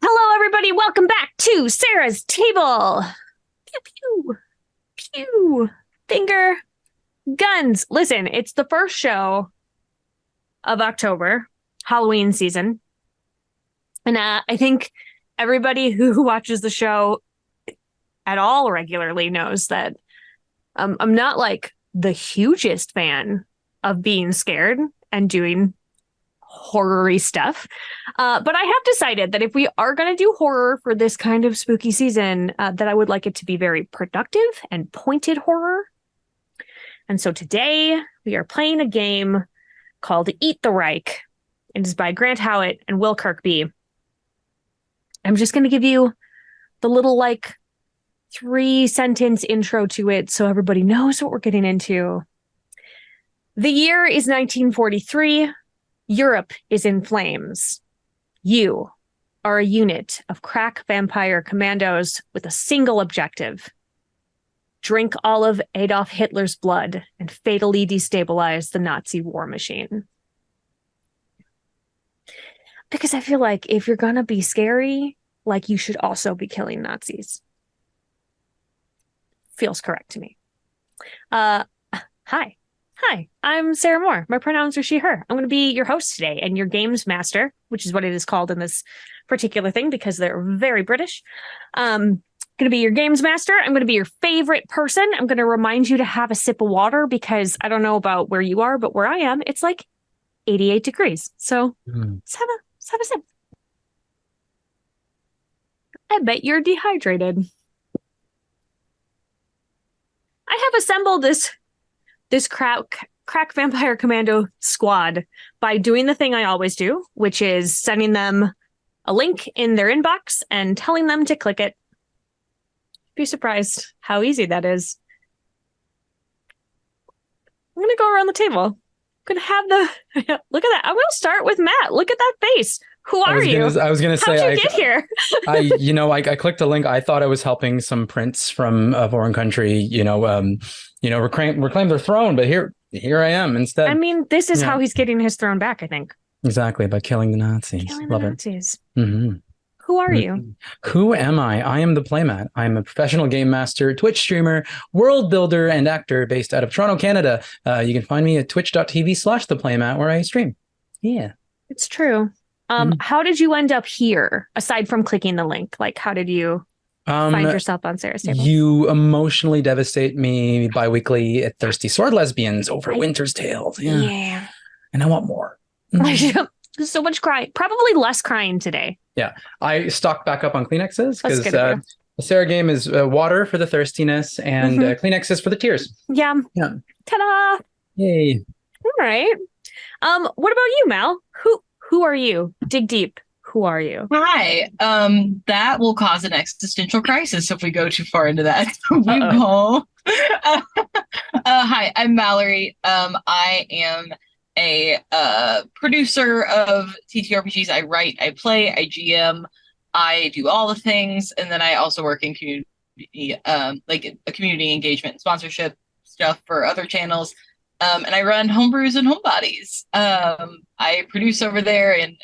Hello, everybody. Welcome back to Sarah's Table. Pew, pew, pew. Finger guns. Listen, it's the first show of October, Halloween season. And I think everybody who watches the show at all regularly knows that I'm not like the hugest fan of being scared and doing horror-y stuff. But I have decided that if we are going to do horror for this kind of spooky season, that I would like it to be very productive and pointed horror. And so today we are playing a game called Eat the Reich. It is by Grant Howitt and Will Kirkby. I'm just going to give you the little 3-sentence intro to it so everybody knows what we're getting into. The year is 1943. Europe is in flames. You are a unit of crack vampire commandos with a single objective: drink all of Adolf Hitler's blood and fatally destabilize the Nazi war machine. Because I feel like if you're gonna be scary, you should also be killing Nazis. Feels correct to me. Hi, I'm Sarah Moore. My pronouns are she, her. I'm going to be your host today and your games master, which is what it is called in this particular thing because they're very British. Going to be your games master. I'm going to be your favorite person. I'm going to remind you to have a sip of water because I don't know about where you are, but where I am, it's 88 degrees. So let's have a sip. I bet you're dehydrated. I have assembled this crack vampire commando squad by doing the thing I always do, which is sending them a link in their inbox and telling them to click it. Be surprised how easy that is. I'm going to go around the table. I'm going to have look at that. I'm going to start with Matt. Look at that face. Who are you? I was going to say, how'd you get here? I clicked a link. I thought I was helping some prince from a foreign country, reclaim their throne. But here I am instead. I mean, this is how he's getting his throne back, I think. Exactly. By killing the Nazis. Love it. Mm-hmm. Who are you? Who am I? I am the Playmat. I'm a professional game master, Twitch streamer, world builder, and actor based out of Toronto, Canada. You can find me at twitch.tv/theplaymat where I stream. Yeah. It's true. How did you end up here, aside from clicking the link? How did you find yourself on Sarah's Table? You emotionally devastate me bi-weekly at Thirsty Sword Lesbians over Winter's Tales. Yeah. And I want more. So much crying. Probably less crying today. Yeah. I stocked back up on Kleenexes because the Sarah game is water for the thirstiness and Kleenexes for the tears. Yeah. Ta-da! Yay. All right. What about you, Mal? Who are you? Dig deep. Who are you? Hi. That will cause an existential crisis if we go too far into that. Hi, I'm Mallorie. I am a producer of TTRPGs. I write, I play, I GM, I do all the things, and then I also work in community, a community engagement and sponsorship stuff for other channels. And I run Homebrews and Homebodies. I produce over there and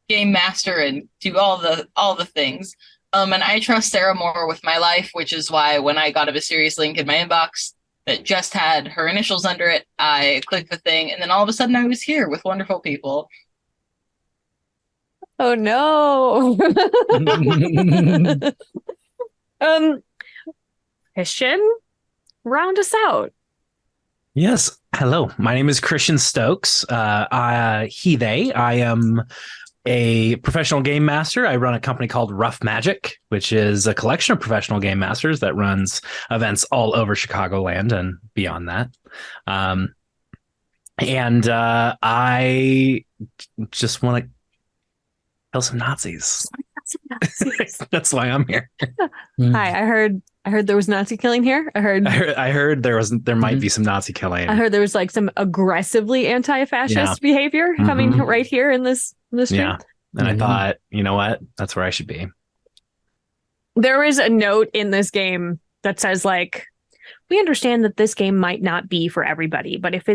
game master and do all the things. And I trust Sarah more with my life, which is why when I got a mysterious link in my inbox that just had her initials under it, I clicked the thing, and then all of a sudden I was here with wonderful people. Oh no. Christian, round us out. Yes. Hello. My name is Christian Stokes. I am a professional game master. I run a company called Rough Magic, which is a collection of professional game masters that runs events all over Chicagoland and beyond that. I just want to kill some Nazis. That's why I'm here. Hi, I heard there was Nazi killing here. I heard there might be some Nazi killing. I heard there was some aggressively anti-fascist behavior coming right here in this street. Yeah. And I thought, you know what? That's where I should be. There is a note in this game that says we understand that this game might not be for everybody, but if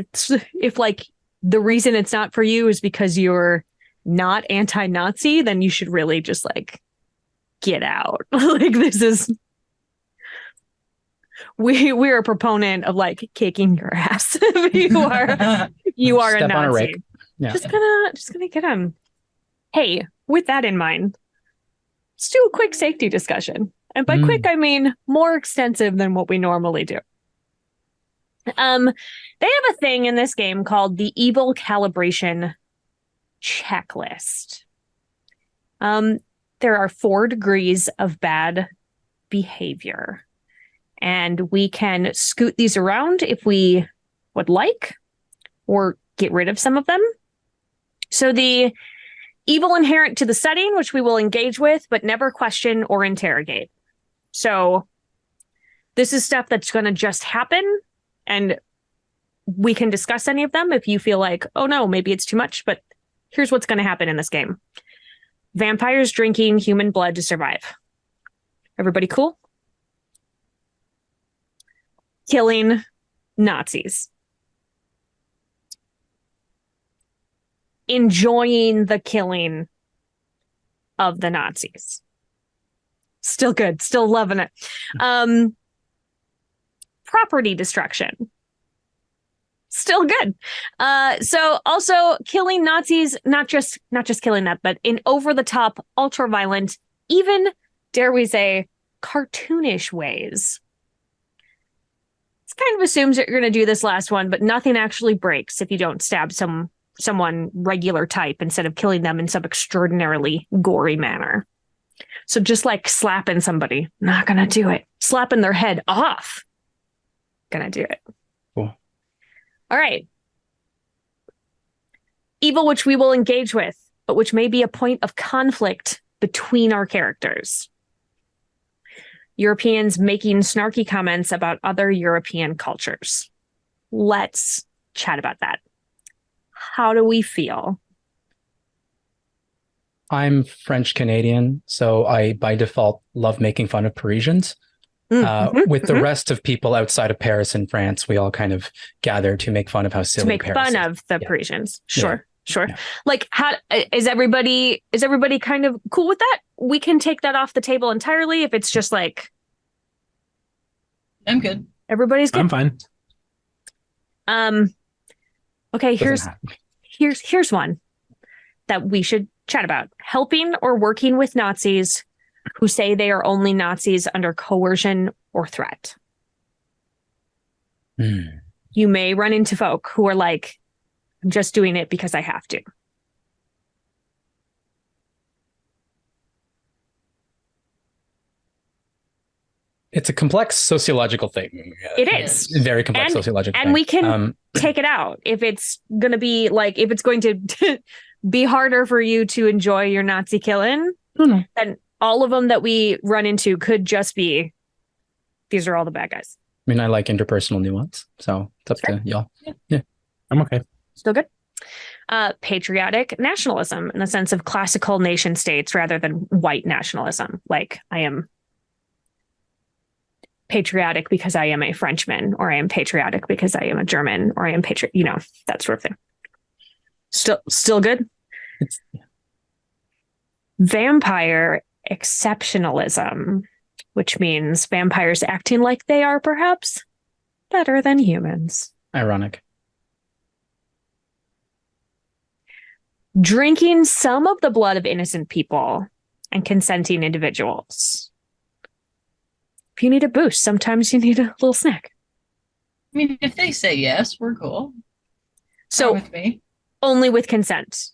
the reason it's not for you is because you're not anti-Nazi, then you should really just like get out. Like this is we're a proponent of like kicking your ass if you are a Step Nazi. on a rake. Yeah. Just gonna get on. Hey, with that in mind, let's do a quick safety discussion. And by quick, I mean more extensive than what we normally do. They have a thing in this game called the Evil Calibration Checklist. There are 4 degrees of bad behavior, and we can scoot these around if we would like, or get rid of some of them. So the evil inherent to the setting, which we will engage with, but never question or interrogate. So this is stuff that's going to just happen, and we can discuss any of them if you feel like, oh no, maybe it's too much, but here's what's going to happen in this game. Vampires drinking human blood to survive. Everybody cool? Killing Nazis. Enjoying the killing of the Nazis. Still good. Still loving it. Property destruction. Still good. So also killing Nazis, not just killing that, but in over-the-top, ultra-violent, even, dare we say, cartoonish ways. This kind of assumes that you're going to do this last one, but nothing actually breaks if you don't stab someone regular type instead of killing them in some extraordinarily gory manner. So just like slapping somebody, not gonna do it. Slapping their head off, gonna do it. Cool. All right. Evil which we will engage with, but which may be a point of conflict between our characters. Europeans making snarky comments about other European cultures. Let's chat about that. How do we feel? I'm French Canadian, so I by default love making fun of Parisians. With the rest of people outside of Paris and France, we all kind of gather to make fun of how silly to make Paris fun is. of the Parisians. Sure. Yeah. Like, how is everybody kind of cool with that? We can take that off the table entirely if it's just like I'm good. everybody's good. I'm fine. Okay, Doesn't here's one that we should chat about. Helping or working with Nazis who say they are only Nazis under coercion or threat. You may run into folk who are like, I'm just doing it because I have to. It's a complex sociological thing. It is. Very complex sociological thing. And we can take it out. If it's going to be like, if it's going to be harder for you to enjoy your Nazi killing, then all of them that we run into could just be, these are all the bad guys. I mean, I like interpersonal nuance, so it's up to y'all. Yeah. I'm okay. Still good. Patriotic nationalism in the sense of classical nation states rather than white nationalism. Like, I am patriotic because I am a Frenchman, or I am patriotic because I am a German, or I am that sort of thing. Still good. Vampire exceptionalism, which means vampires acting like they are perhaps better than humans. Ironic. Drinking some of the blood of innocent people and consenting individuals. If you need a boost, sometimes you need a little snack. I mean, if they say yes, we're cool. So with me. Only with consent,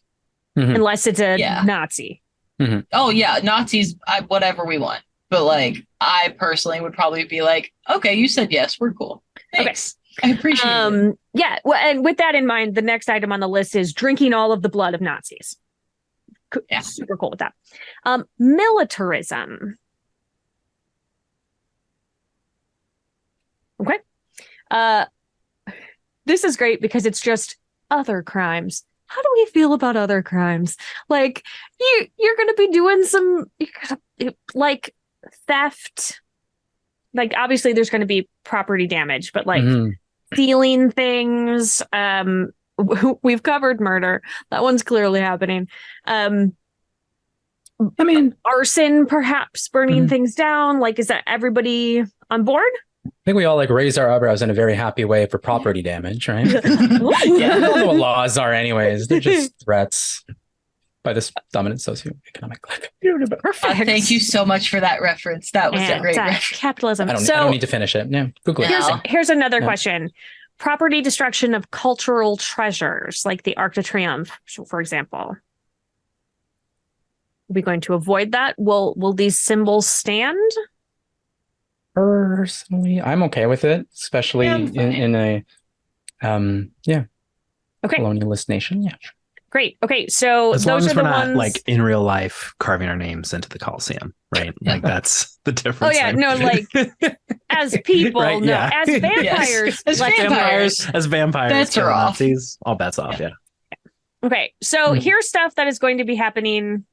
unless it's a Nazi. Oh yeah, Nazis, whatever we want. But like, I personally would probably be like, okay, you said yes, we're cool. Thanks. Okay. I appreciate it. Yeah, well, and with that in mind, the next item on the list is drinking all of the blood of Nazis. Yeah. Super cool with that. Militarism. Okay. This is great because it's just other crimes. How do we feel about other crimes? Like, you're going to be doing some, like, theft. Like, obviously there's going to be property damage, but like stealing things, we've covered murder. That one's clearly happening. I mean, Arson, perhaps burning things down. Like, is that everybody on board? I think we all like raise our eyebrows in a very happy way for property damage, right? Yeah. I don't know what laws are anyways. They're just threats by this dominant socioeconomic clique. Perfect. Thank you so much for that reference. That was a great reference. Capitalism. I don't need to finish it. Yeah, Google it. Here's another question. Property destruction of cultural treasures, like the Arc de Triomphe, for example. Are we going to avoid that? Will these symbols stand? Personally, I'm okay with it, especially in a colonialist nation. Yeah. Great. Okay, so as long those as are we're the not ones like in real life carving our names into the Coliseum, right? Like that's the difference. Oh yeah, no, like as people, right? no, as vampires, As like vampires. As vampires, Bets are killing off. Nazis, all bets off. Yeah. Okay, so here's stuff that is going to be happening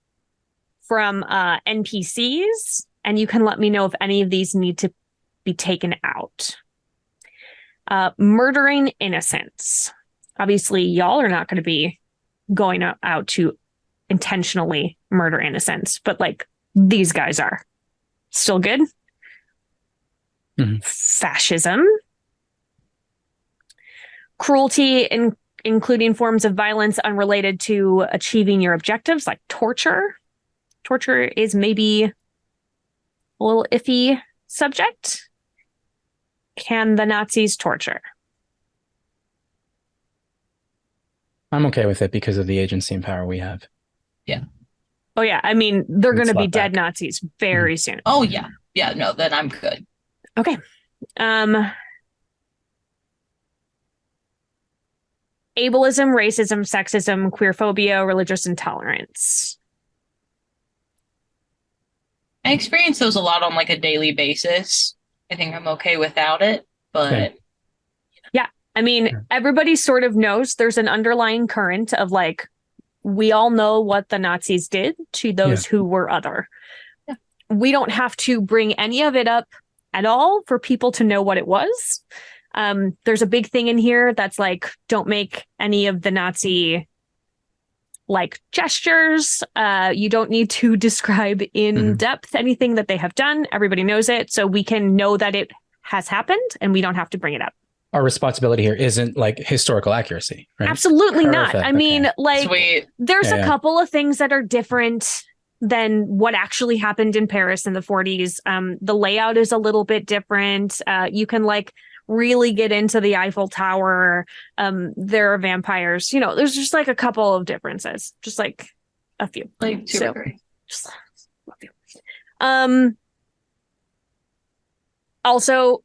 from NPCs, and you can let me know if any of these need to be taken out. Murdering innocents. Obviously, y'all are not going to be going out to intentionally murder innocents, but like these guys are. Still good? Fascism. Cruelty, including forms of violence unrelated to achieving your objectives, like torture. Torture is maybe a little iffy subject. Can the Nazis torture? I'm okay with it because of the agency and power we have. Yeah. Oh yeah, I mean they're going to be slap dead back. Nazis very soon. Oh yeah. Yeah, no, then I'm good. Okay. Ableism, racism, sexism, queerphobia, religious intolerance. I experience those a lot on like a daily basis. I think I'm okay without it, but I mean, everybody sort of knows there's an underlying current of like, we all know what the Nazis did to those who were other. Yeah. We don't have to bring any of it up at all for people to know what it was. There's a big thing in here that's like, don't make any of the Nazi like gestures. You don't need to describe in depth anything that they have done. Everybody knows it. So we can know that it has happened and we don't have to bring it up. Our responsibility here isn't like historical accuracy, right? Absolutely not. Perfect, I mean, like, sweet. there's a couple of things that are different than what actually happened in Paris in the 40s. The layout is a little bit different. You can like really get into the Eiffel Tower. There are vampires. You know, there's just like a couple of differences, just like a few. Like two So, or three. just a few. Also,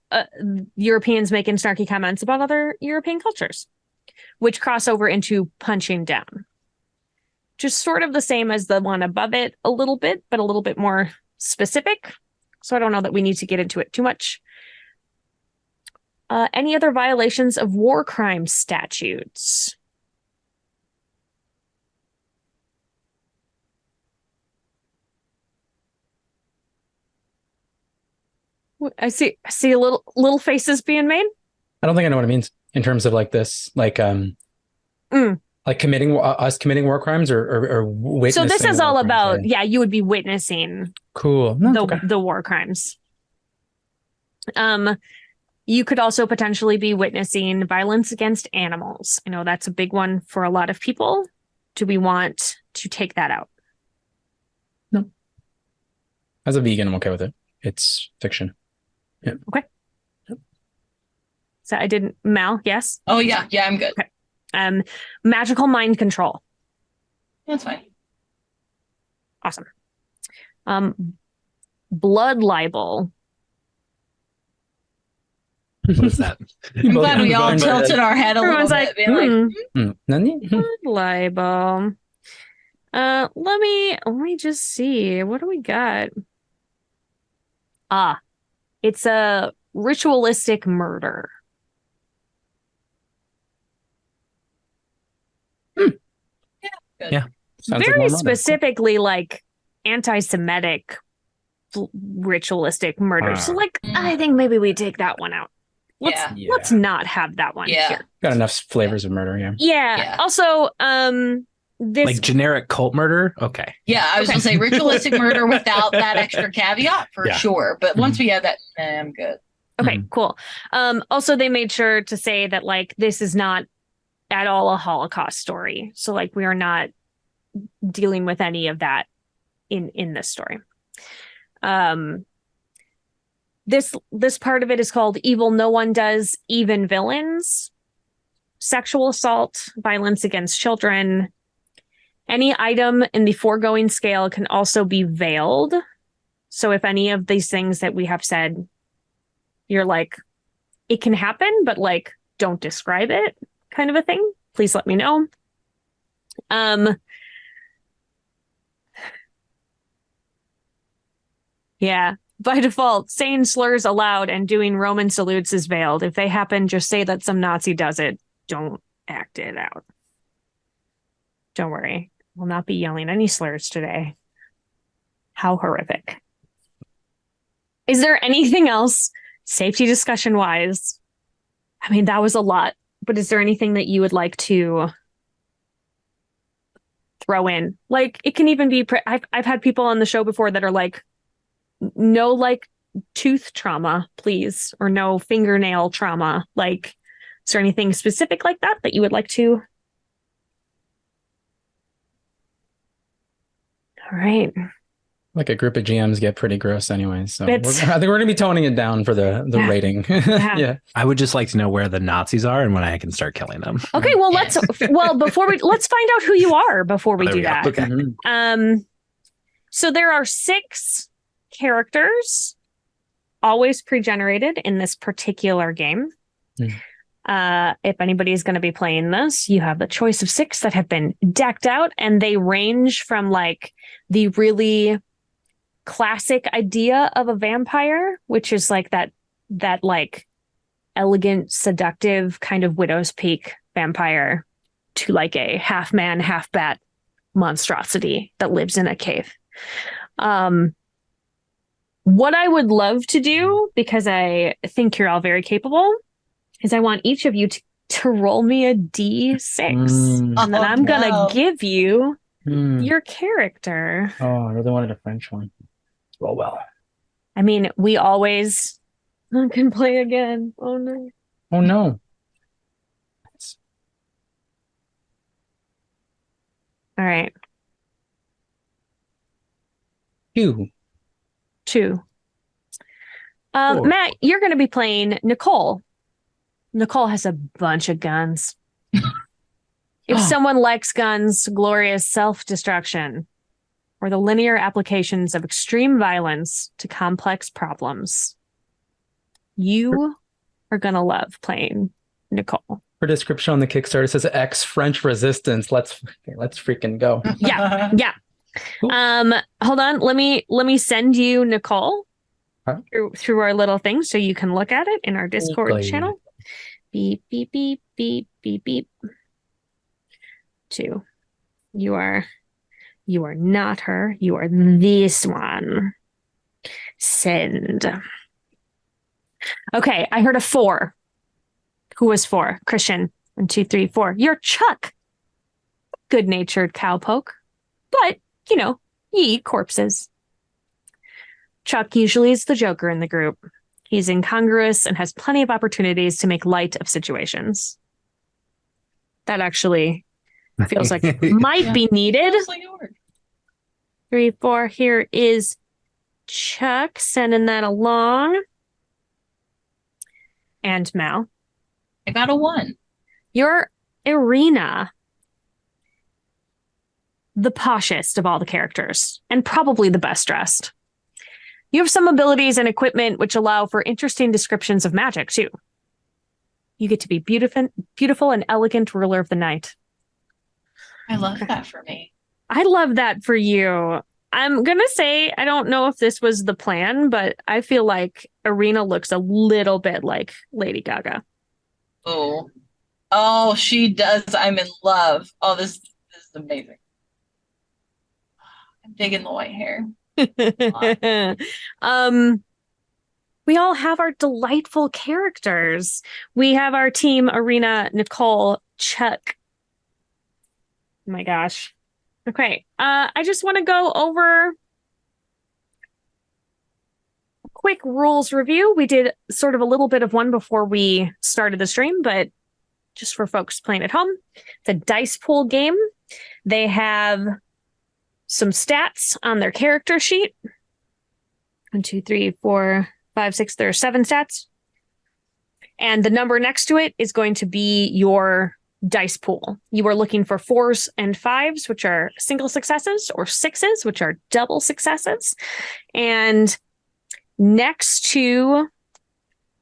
Europeans making snarky comments about other European cultures, which cross over into punching down. Just sort of the same as the one above it a little bit, but a little bit more specific. So I don't know that we need to get into it too much. Any other violations of war crime statutes? I see a little faces being made. I don't think I know what it means in terms of like this, like like committing war crimes or witnessing. So this is all war crimes, about, you would be witnessing cool the war crimes. You could also potentially be witnessing violence against animals. I know that's a big one for a lot of people. Do we want to take that out? No. As a vegan, I'm okay with it. It's fiction. Yeah. Okay. So I didn't, Mal, yes? Oh yeah, I'm good. Okay. Magical mind control. That's fine. Awesome. Blood libel. What is that? I'm glad we all tilted our head a Everyone's little bit. Being like, Nani? Blood libel. Let me just see. What do we got? It's a ritualistic murder. Yeah. Sounds Very like more specifically like anti-Semitic ritualistic murder. So like, I think maybe we take that one out. let's not have that one here. Got enough flavors of murder, Yeah. Also, this like generic cult murder. Okay. Yeah, I was gonna say ritualistic murder without that extra caveat for sure. But once we have that, I'm good. Okay, cool. Also, they made sure to say that like this is not at all a Holocaust story. So like we are not dealing with any of that in this story. This part of it is called Evil No One Does, Even Villains. Sexual assault, violence against children. Any item in the foregoing scale can also be veiled. So if any of these things that we have said, you're like, it can happen, but like, don't describe it kind of a thing, please let me know. Yeah. By default, saying slurs aloud and doing Roman salutes is veiled. If they happen, just say that some Nazi does it. Don't act it out. Don't worry. We'll not be yelling any slurs today. How horrific. Is there anything else, safety discussion wise? I mean, that was a lot, but is there anything that you would like to throw in? Like, it can even be, I've had people on the show before that are like, no, like, tooth trauma, please, or no fingernail trauma. Like, is there anything specific like that that you would like to? All right. Like a group of GMs get pretty gross anyway. So I think we're going to be toning it down for the rating. Yeah. I would just like to know where the Nazis are and when I can start killing them. Okay, well, let's find out who you are before we do that. Okay. So there are 6 characters, always pre-generated in this particular game. If anybody is going to be playing this, you have the choice of 6 that have been decked out, and they range from like the really classic idea of a vampire, which is like that like elegant, seductive kind of Widow's Peak vampire, to like a half man, half bat monstrosity that lives in a cave. What I would love to do, because I think you're all very capable, is I want each of you to roll me a D6. And then I'm going to give you your character. Oh, I really wanted a French one. Roll well. I mean, we always can play again. Oh, no. Oh, no. All right. 2. Matt, you're going to be playing Nicole. Nicole has a bunch of guns. If someone likes guns, glorious self-destruction, or the linear applications of extreme violence to complex problems, you are going to love playing Nicole. Her description on the Kickstarter says X French resistance. Let's freaking go. Yeah. Cool. Hold on. Let me send you Nicole Huh? through our little thing so you can look at it in our Discord channel. Beep, beep, beep, beep, beep, beep. 2. You are not her. You are this one. Send. Okay, I heard a 4. Who was 4? Christian. 1, 2, 3, 4. You're Chuck. Good-natured cowpoke. But, you eat corpses. Chuck usually is the joker in the group. He's incongruous and has plenty of opportunities to make light of situations. That actually feels like might be needed. 3, 4. Here is Chuck sending that along. And Mal. I got a 1. You're Irina. The poshest of all the characters, and probably the best dressed. You have some abilities and equipment which allow for interesting descriptions of magic, too. You get to be beautiful and elegant ruler of the night. I love that for me. I love that for you. I'm going to say, I don't know if this was the plan, but I feel like Irina looks a little bit like Lady Gaga. Oh, she does. I'm in love. Oh, this is amazing. I'm digging the white hair. we all have our delightful characters. We have our team, Arena, Nicole, Chuck. Oh my gosh. Okay. I just want to go over a quick rules review. We did sort of a little bit of one before we started the stream, but just for folks playing at home, it's a dice pool game. They have some stats on their character sheet. 1, 2, 3, 4, 5, 6. There are 7 stats. And the number next to it is going to be your dice pool. You are looking for 4s and 5s, which are single successes, or 6s, which are double successes. And next to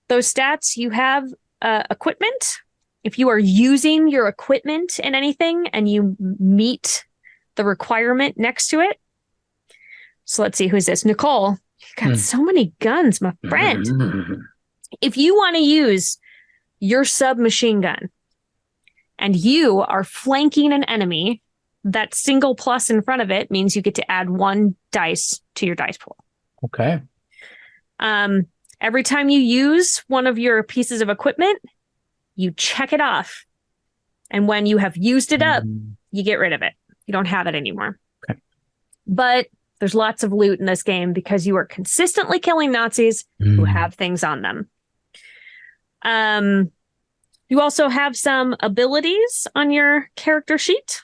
those stats, you have equipment. If you are using your equipment in anything and you meet the requirement next to it. So let's see, who's this? Nicole. You got so many guns, my friend. If you want to use your submachine gun and you are flanking an enemy, that single plus in front of it means you get to add 1 dice to your dice pool. Okay. Every time you use one of your pieces of equipment, you check it off. And when you have used it up, you get rid of it. You don't have it anymore. Okay. But there's lots of loot in this game because you are consistently killing Nazis who have things on them. You also have some abilities on your character sheet.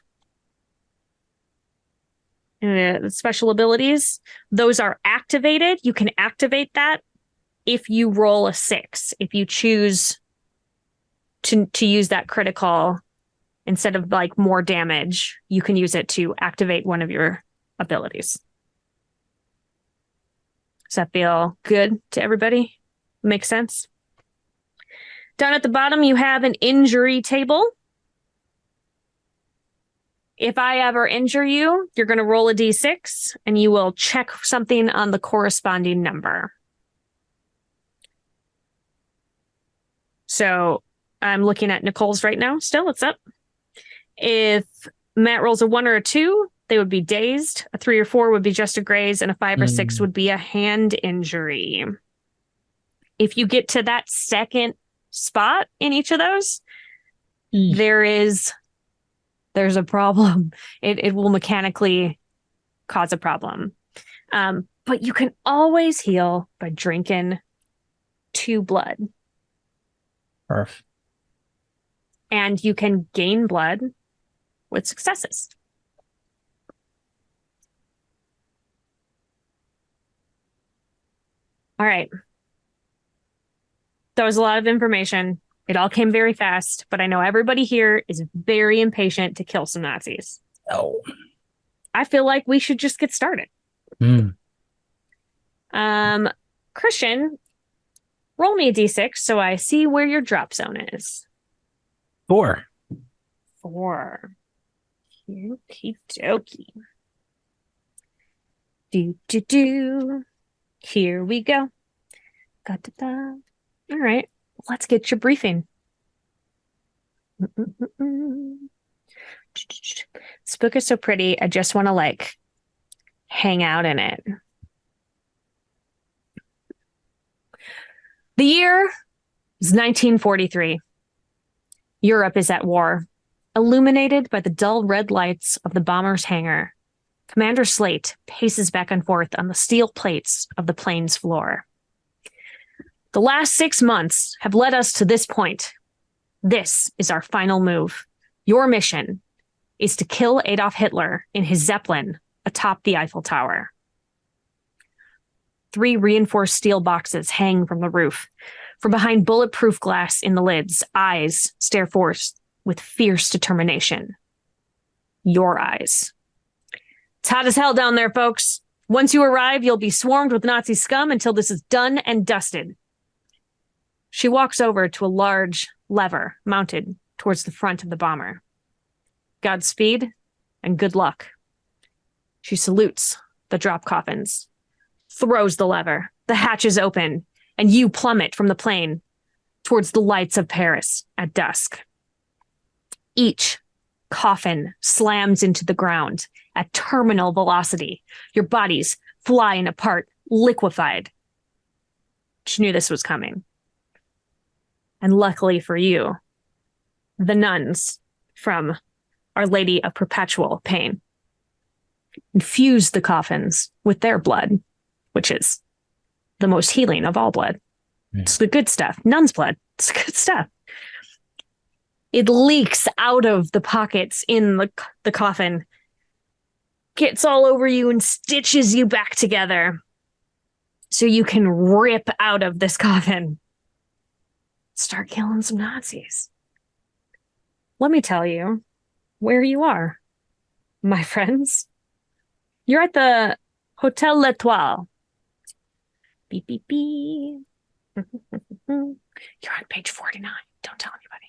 Special abilities. Those are activated. You can activate that if you roll a 6. If you choose to use that critical instead of like more damage, you can use it to activate one of your abilities. Does that feel good to everybody? Makes sense? Down at the bottom, you have an injury table. If I ever injure you, you're going to roll a d6 and you will check something on the corresponding number. So I'm looking at Nicole's right now. Still, it's up. If Matt rolls a 1 or a 2, they would be dazed. A 3 or 4 would be just a graze, and a 5 or 6 would be a hand injury. If you get to that second spot in each of those, there's a problem. It will mechanically cause a problem. But you can always heal by drinking 2 blood. Perf. And you can gain blood with successes. All right. That was a lot of information. It all came very fast, but I know everybody here is very impatient to kill some Nazis. Oh. I feel like we should just get started. Christian, roll me a d6 so I see where your drop zone is. 4. 4. Okie dokie. Do. Here we go. All right, let's get your briefing. This book is so pretty. I just want to like hang out in it. The year is 1943. Europe is at war. Illuminated by the dull red lights of the bomber's hangar, Commander Slate paces back and forth on the steel plates of the plane's floor. The last 6 months have led us to this point. This is our final move. Your mission is to kill Adolf Hitler in his Zeppelin atop the Eiffel Tower. 3 reinforced steel boxes hang from the roof. From behind bulletproof glass in the lids, eyes stare forth with fierce determination. Your eyes. It's hot as hell down there, folks. Once you arrive, you'll be swarmed with Nazi scum until this is done and dusted. She walks over to a large lever mounted towards the front of the bomber. Godspeed and good luck. She salutes the drop coffins, throws the lever, the hatches open, and you plummet from the plane towards the lights of Paris at dusk. Each coffin slams into the ground at terminal velocity, your bodies flying apart, liquefied. She knew this was coming. And luckily for you, the nuns from Our Lady of Perpetual Pain infused the coffins with their blood, which is the most healing of all blood. Yeah. It's the good stuff. Nun's blood. It's good stuff. It leaks out of the pockets in the coffin, gets all over you and stitches you back together so you can rip out of this coffin. Start killing some Nazis. Let me tell you where you are, my friends. You're at the Hotel L'Etoile. Beep, beep, beep. You're on page 49. Don't tell anybody.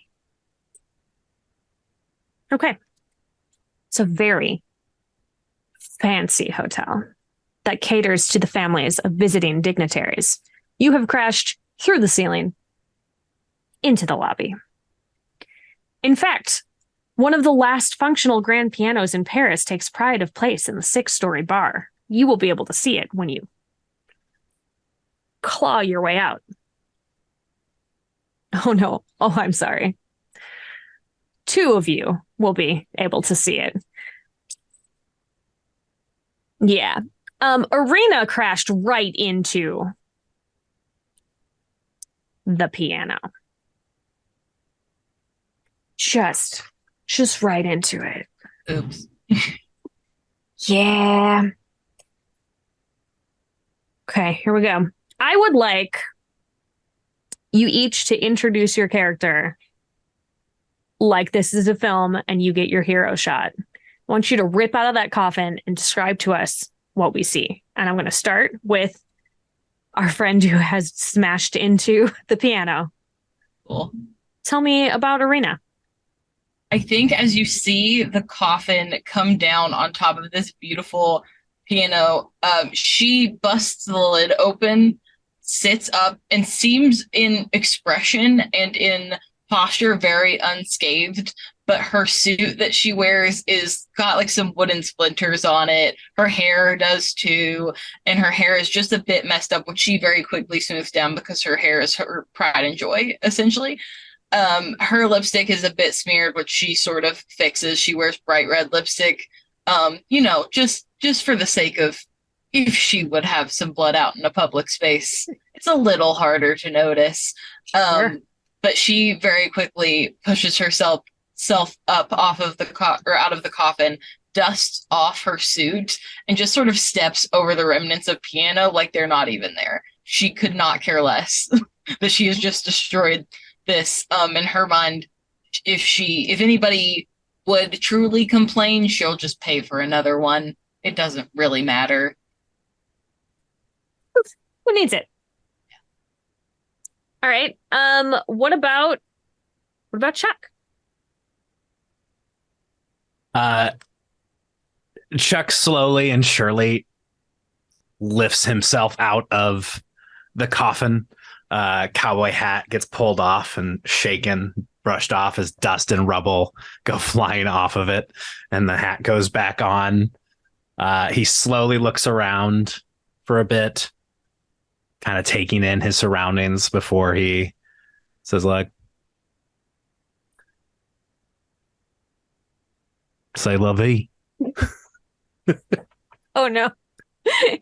Okay. It's a very fancy hotel that caters to the families of visiting dignitaries. You have crashed through the ceiling into the lobby. In fact, one of the last functional grand pianos in Paris takes pride of place in the 6-story bar. You will be able to see it when you claw your way out. Oh no. Oh, I'm sorry. 2 of you will be able to see it. Yeah. Arena crashed right into the piano. Just right into it. Oops. Yeah. Okay, here we go. I would like you each to introduce your character like this is a film and you get your hero shot. I want you to rip out of that coffin and describe to us what we see. And I'm going to start with our friend who has smashed into the piano. Cool. Tell me about Arena. I think as you see the coffin come down on top of this beautiful piano, she busts the lid open, sits up, and seems in expression and in posture very unscathed, but her suit that she wears is got like some wooden splinters on it. Her hair does too, and her hair is just a bit messed up, which she very quickly smooths down because her hair is her pride and joy, essentially. Her lipstick is a bit smeared, which she sort of fixes. She wears bright red lipstick, just for the sake of if she would have some blood out in a public space, it's a little harder to notice. Sure. But she very quickly pushes herself up off of out of the coffin, dusts off her suit, and just sort of steps over the remnants of piano like they're not even there. She could not care less that she has just destroyed this. In her mind, if anybody would truly complain, she'll just pay for another one. It doesn't really matter. Who needs it? All right. What about Chuck? Chuck slowly and surely lifts himself out of the coffin. Cowboy hat gets pulled off and shaken, brushed off as dust and rubble go flying off of it, and the hat goes back on. He slowly looks around for a bit, kind of taking in his surroundings before he says, like, say la vie. Oh no.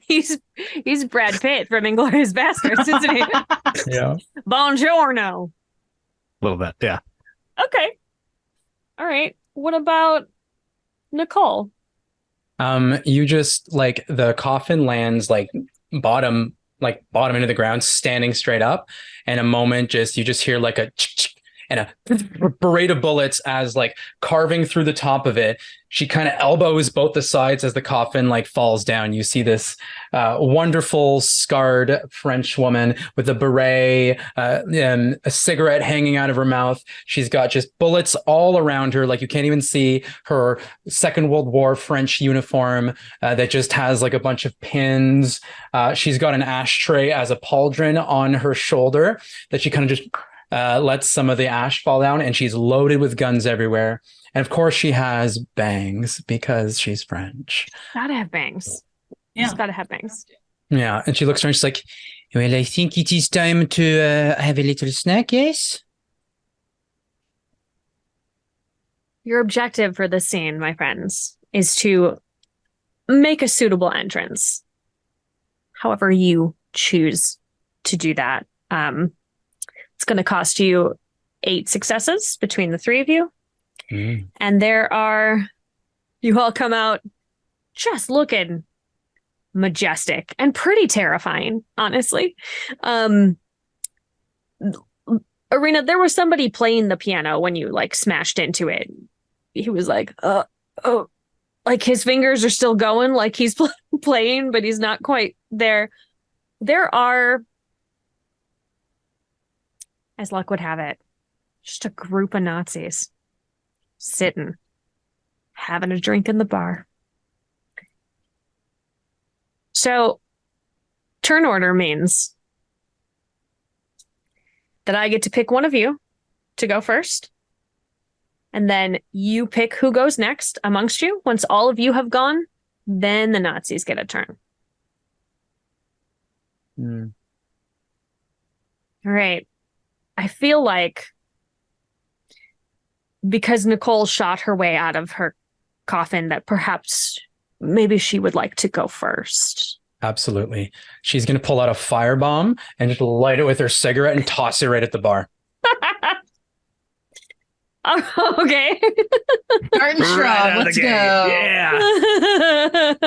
He's Brad Pitt from Inglourious Basterds, isn't he? Yeah. Buongiorno. A little bit, yeah. Okay. All right. What about Nicole? You just like the coffin lands like bottom into the ground, standing straight up, and a moment you just hear like a and a parade of bullets as like carving through the top of it. She kind of elbows both the sides as the coffin like falls down. You see this wonderful scarred French woman with a beret, and a cigarette hanging out of her mouth. She's got just bullets all around her. Like you can't even see her Second World War French uniform that just has like a bunch of pins. She's got an ashtray as a pauldron on her shoulder that she kind of just lets some of the ash fall down, and she's loaded with guns everywhere. And of course she has bangs because she's French. Gotta have bangs. Yeah. Just gotta have bangs. Yeah. And she looks around, she's like, Well, I think it is time to have a little snack, yes? Your objective for this scene, my friends, is to make a suitable entrance. However you choose to do that. It's going to cost you 8 successes between the 3 of you. Mm. And you all come out just looking majestic and pretty terrifying, honestly. Arena, there was somebody playing the piano when you like smashed into it. He was like, oh, like his fingers are still going, like he's playing, but he's not quite there. There are, as luck would have it, just a group of Nazis sitting, having a drink in the bar. So, turn order means that I get to pick one of you to go first. And then you pick who goes next amongst you. Once all of you have gone, then the Nazis get a turn. Mm. All right. I feel like because Nicole shot her way out of her coffin that perhaps maybe she would like to go first. Absolutely. She's going to pull out a firebomb and just light it with her cigarette and toss it right at the bar. Oh, okay. Start and shrub. Let's go.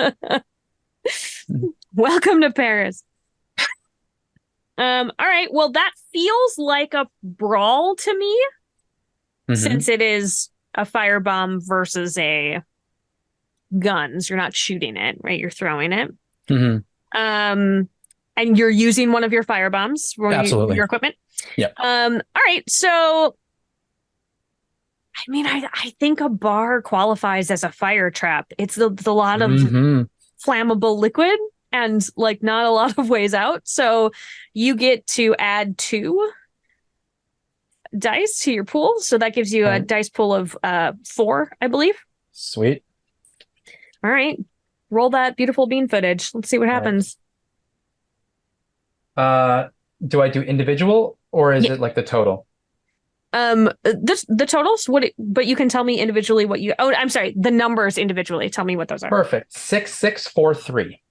Yeah. Welcome to Paris. All right. Well, that feels like a brawl to me, since it is a firebomb versus a guns. You're not shooting it, right? You're throwing it. And you're using one of your firebombs for Absolutely. your equipment. Yep. All right. So, I mean, I think a bar qualifies as a fire trap. It's a lot of flammable liquid and like not a lot of ways out. So you get to add 2 dice to your pool. So that gives you a dice pool of 4, I believe. Sweet. All right. Roll that beautiful bean footage. Let's see what happens. Do I do individual or is it like the total? The totals, but you can tell me individually what you, I'm sorry, the numbers individually. Tell me what those are. Perfect. 6, 6, 4, 3.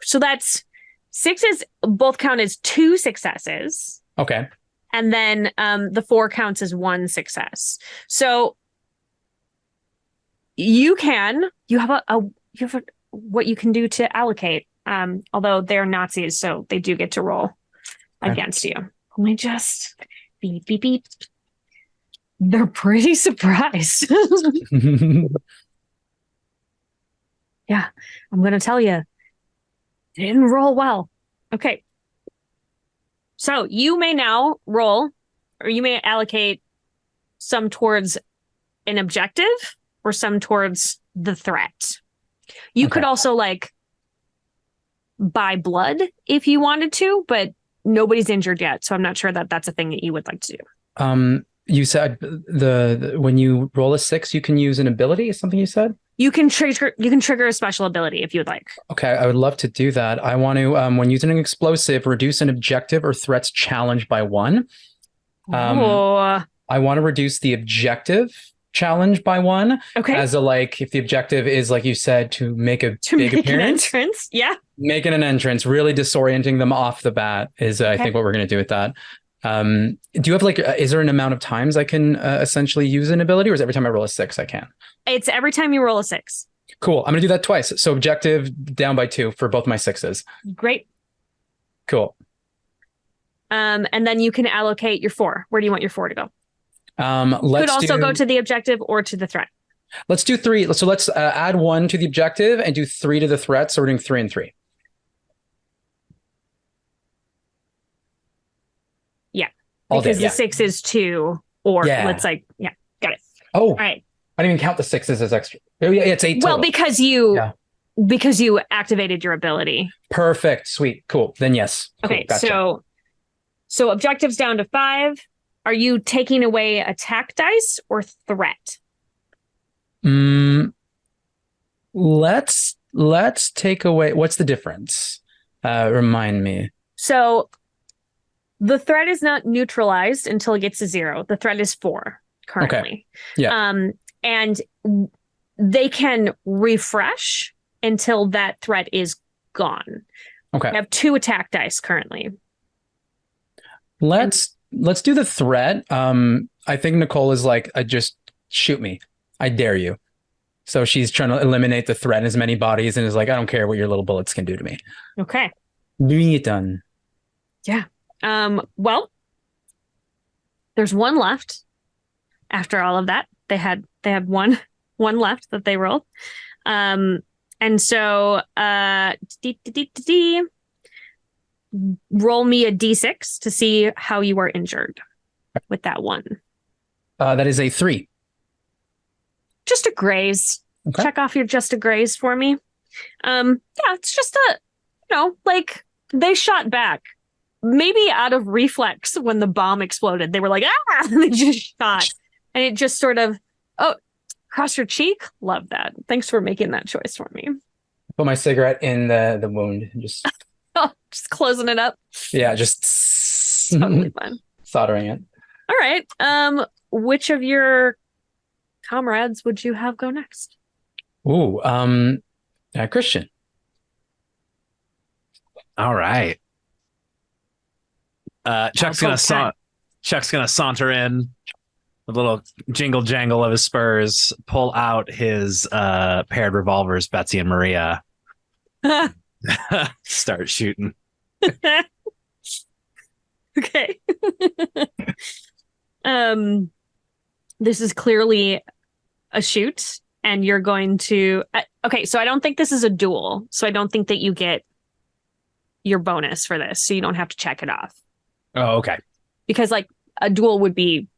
So that's 6 both count as 2 successes. Okay. And then the 4 counts as 1 success. So you have what you can do to allocate. Although they're Nazis, so they do get to roll against you. Let me just beep beep beep. They're pretty surprised. Yeah, I'm gonna tell you, they didn't roll well. Okay. So you may now roll, or you may allocate some towards an objective or some towards the threat. You could also like buy blood if you wanted to, but nobody's injured yet, so I'm not sure that that's a thing that you would like to do. You said when you roll a 6, you can use an ability. Is something you said? You can trigger a special ability if you would like. Okay, I would love to do that. I want to, when using an explosive, reduce an objective or threat's challenge by 1. I want to reduce the objective challenge by 1. Okay. As a if the objective is like you said to make a big appearance. An entrance. Yeah. Making an entrance, really disorienting them off the bat is I think what we're going to do with that. Do you have is there an amount of times I can essentially use an ability, or is it every time I roll a 6 I can? It's every time you roll a 6. Cool. I'm gonna do that twice. So objective down by 2 for both my 6s. Great. Cool. And then you can allocate your 4. Where do you want your 4 to go? Let's could also go to the objective or to the threat. Let's do 3. So let's add 1 to the objective and do 3 to the threat. So we're doing 3 and 3. Because the 6 is 2, or let's got it. Oh, all right. I didn't even count the 6s as extra. Oh, yeah, it's 8 total. Well, because you activated your ability. Perfect. Sweet. Cool. Then yes. Okay. Cool. Gotcha. So objectives down to 5. Are you taking away attack dice or threat? Let's take away. What's the difference? Remind me. So the threat is not neutralized until it gets to 0. The threat is 4 currently. Okay. Yeah. And they can refresh until that threat is gone. Okay. I have 2 attack dice currently. Let's do the threat. I think Nicole is like, just shoot me. I dare you. So she's trying to eliminate the threat in as many bodies and is like, I don't care what your little bullets can do to me. Okay. Bring it done. Yeah. Well, there's 1 left. After all of that, they had one left that they rolled. And so roll me a d6 to see how you are injured with that one. That is a 3. Just a graze. Okay. Check off your just a graze for me. Yeah, it's just like they shot back. Maybe out of reflex when the bomb exploded. They were like, ah, and they just shot. And it just sort of, across your cheek. Love that. Thanks for making that choice for me. Put my cigarette in the wound. Just just closing it up. Yeah, just Totally fun. soldering it. All right. Which of your comrades would you have go next? Ooh, Christian. All right. Chuck's gonna saunter in, a little jingle jangle of his spurs, pull out his paired revolvers, Betsy and Maria, start shooting. Okay. This is clearly a shoot, and you're going to. Okay, so I don't think this is a duel, so I don't think that you get your bonus for this, so you don't have to check it off. Oh, okay. Because like a duel would be,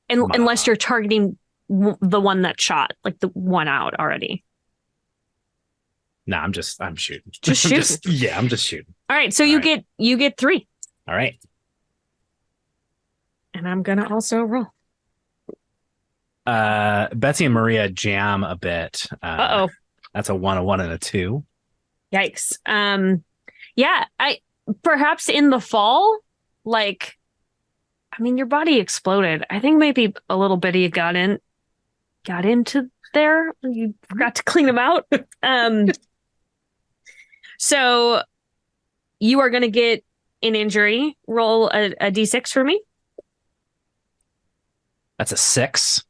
unless you're targeting the one that shot, like the one out already. No, I'm shooting. Just shooting. I'm just shooting. All right, so All you right. get 3. All right. And I'm gonna also roll. Betsy and Maria jam a bit. Uh-oh. That's a 1, a 1, and a 2. Yikes. Yeah, perhaps in the fall, like, I mean, your body exploded. I think maybe a little bit of you got into there. You forgot to clean them out. So you are going to get an injury. Roll a d6 for me. That's a 6.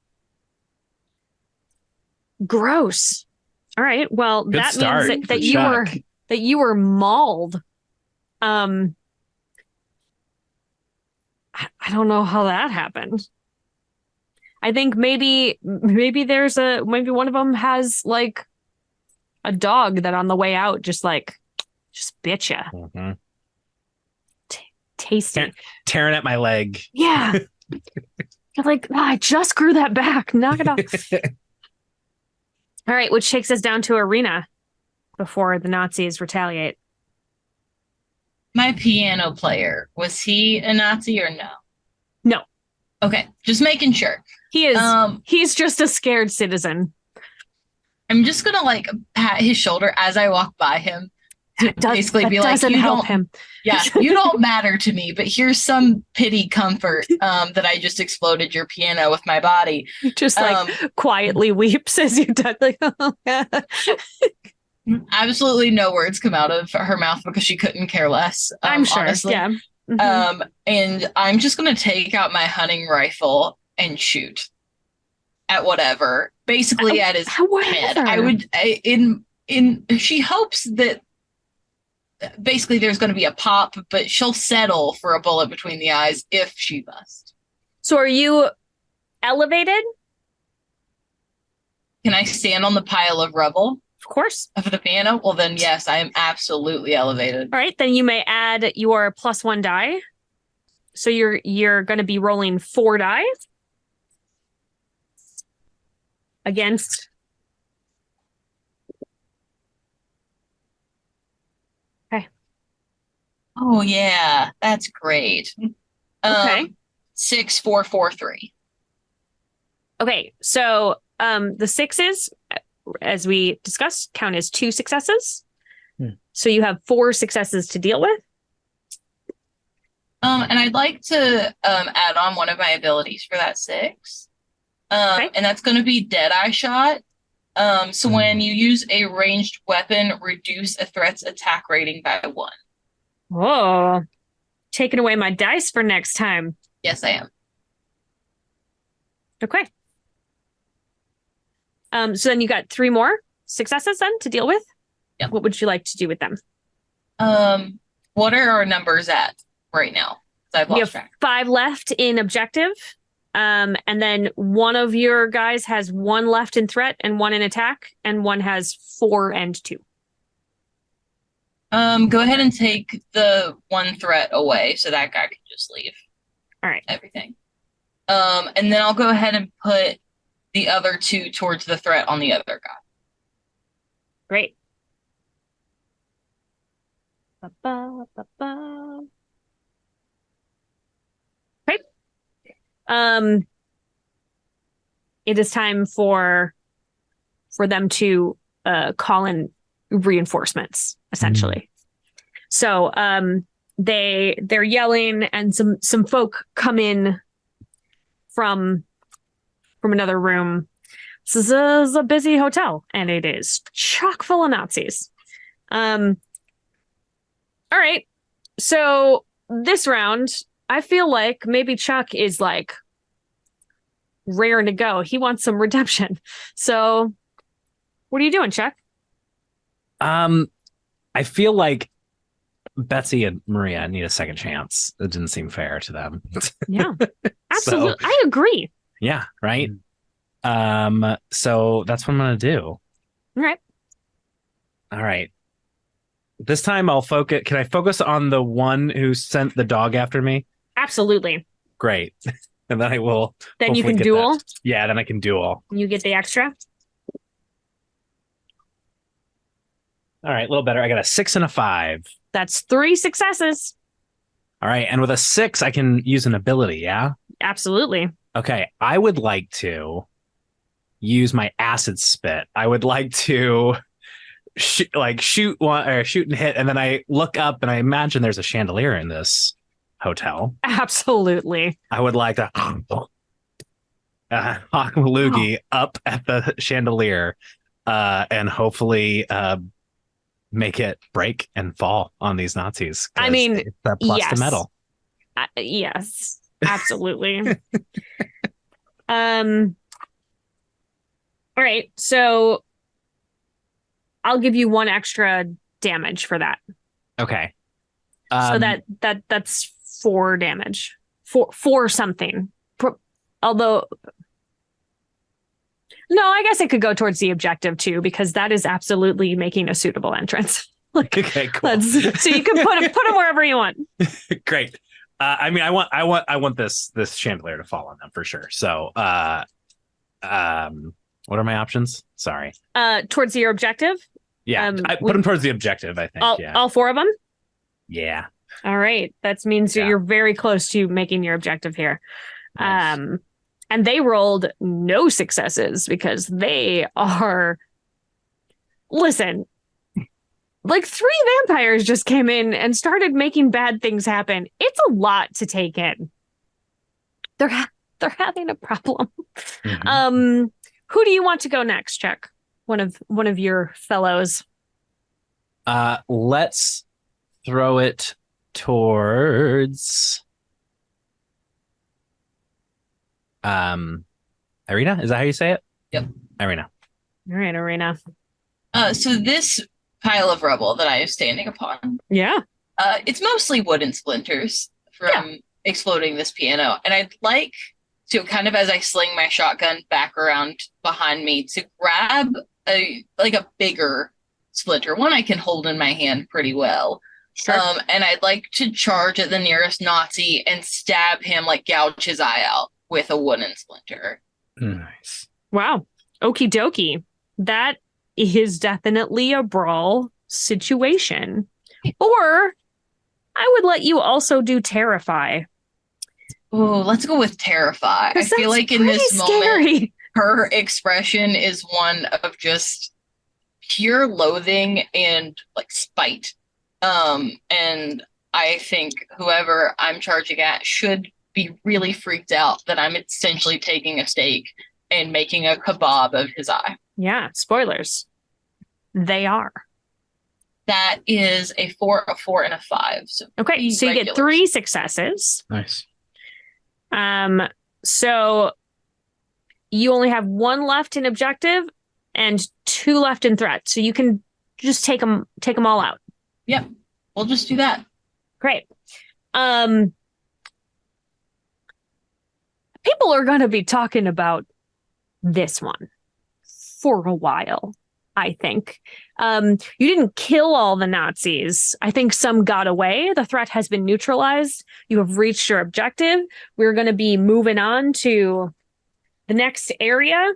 Gross. All right. Well, Good that start means for Chuck. that you were mauled. I don't know how that happened. I think maybe one of them has like a dog that on the way out just bit you. Mm-hmm. Tasty. Tearing at my leg. Yeah. You're like, I just grew that back. Knock it off. All right, which takes us down to arena before the Nazis retaliate. My piano player, was he a Nazi or no? No. Okay, just making sure. He is. He's just a scared citizen. I'm just gonna like pat his shoulder as I walk by him to basically be like, doesn't help him. Yeah, you don't matter to me, but here's some pity comfort that I just exploded your piano with my body. He just quietly weeps as you touch. Like, oh, yeah. Absolutely no words come out of her mouth because she couldn't care less. I'm sure. Honestly. Yeah. Mm-hmm. And I'm just gonna take out my hunting rifle and shoot at whatever, basically at his head. I would she hopes that basically there's going to be a pop, but she'll settle for a bullet between the eyes if she must. So are you elevated? Can I stand on the pile of rubble? Of course. Of the piano? Well, then yes, I am absolutely elevated. All right, then you may add your +1 die. So you're going to be rolling 4 die against. Okay. Oh yeah, that's great. Okay. 6, 4, 4, 3. Okay, so the 6s, as we discussed, count as 2 successes. So you have 4 successes to deal with. And I'd like to add on one of my abilities for that 6. Okay. And that's going to be Deadeye Shot. So when you use a ranged weapon, reduce a threat's attack rating by 1. Whoa. Taking away my dice for next time. Yes, I am. Okay. So then you got 3 more successes then to deal with? Yep. What would you like to do with them? What are our numbers at right now? 'Cause I've We lost have track. 5 left in objective. And then one of your guys has 1 left in threat and 1 in attack, and 1 has 4 and 2. Go ahead and take the 1 threat away so that guy can just leave. All right. Everything. And then I'll go ahead and put the other 2 towards the threat on the other guy. Great. Ba-ba-ba-ba. Okay. It is time for them to call in reinforcements, essentially. So they're yelling, and some folk come in from another room. This is a busy hotel, and it is chock full of Nazis. All right. So this round, I feel like maybe Chuck is like raring to go. He wants some redemption. So what are you doing, Chuck? I feel like Betsy and Maria need a second chance. It didn't seem fair to them. Yeah, absolutely. I agree. Yeah, right. So that's what I'm gonna do. All right. All right. This time I'll focus. Can I focus on the one who sent the dog after me? Absolutely. Great. And then I will. Then you hopefully can get duel. that. Yeah, then I can duel. You get the extra. All right, a little better. I got a 6 and a 5. That's 3 successes. All right, and with a 6, I can use an ability. Yeah. Absolutely. Okay, I would like to use my acid spit. I would like to shoot one or shoot and hit, and then I look up and I imagine there's a chandelier in this hotel. Absolutely. I would like to hawk a loogie up at the chandelier, and hopefully make it break and fall on these Nazis. I mean, it's a plus yes. to metal. Yes, absolutely. All right, so I'll give you 1 extra damage for that. Okay. So that's 4 damage. For something. Although, no, I guess it could go towards the objective too, because that is absolutely making a suitable entrance. Like, okay, cool. so you can put them wherever you want. Great. I mean, I want this chandelier to fall on them for sure. So, what are my options? Sorry. Towards your objective. Yeah, I put them towards the objective. I think. All 4 of them. Yeah. All right. That means you're very close to making your objective here. Nice. And they rolled no successes because they are. Listen, like 3 vampires just came in and started making bad things happen. It's a lot to take in. They're having a problem. Mm-hmm. Who do you want to go next, Chuck? One of your fellows. Let's throw it towards Irina. Is that how you say it? Yep. Irina. All right, Arena. So this pile of rubble that I am standing upon, Yeah. it's mostly wooden splinters from exploding this piano. And I'd like to, kind of as I sling my shotgun back around behind me, to grab a bigger splinter, one I can hold in my hand pretty well. Sure. And I'd like to charge at the nearest Nazi and stab him, like gouge his eye out with a wooden splinter. Nice. Wow. Okie dokie. That is definitely a brawl situation. Or I would let you also do Terrify. Oh, let's go with Terrify. I feel like in this moment, her expression is one of just pure loathing and like spite. And I think whoever I'm charging at should be really freaked out that I'm essentially taking a steak and making a kebab of his eye. Yeah, spoilers. They are. That is a 4, a 4, and a 5. So Okay, so you get 3 successes. Nice. So you only have 1 left in objective and 2 left in threat. So you can just take them all out. Yep. We'll just do that. Great. People are going to be talking about this one for a while, I think. You didn't kill all the Nazis. I think some got away. The threat has been neutralized. You have reached your objective. We're going to be moving on to the next area.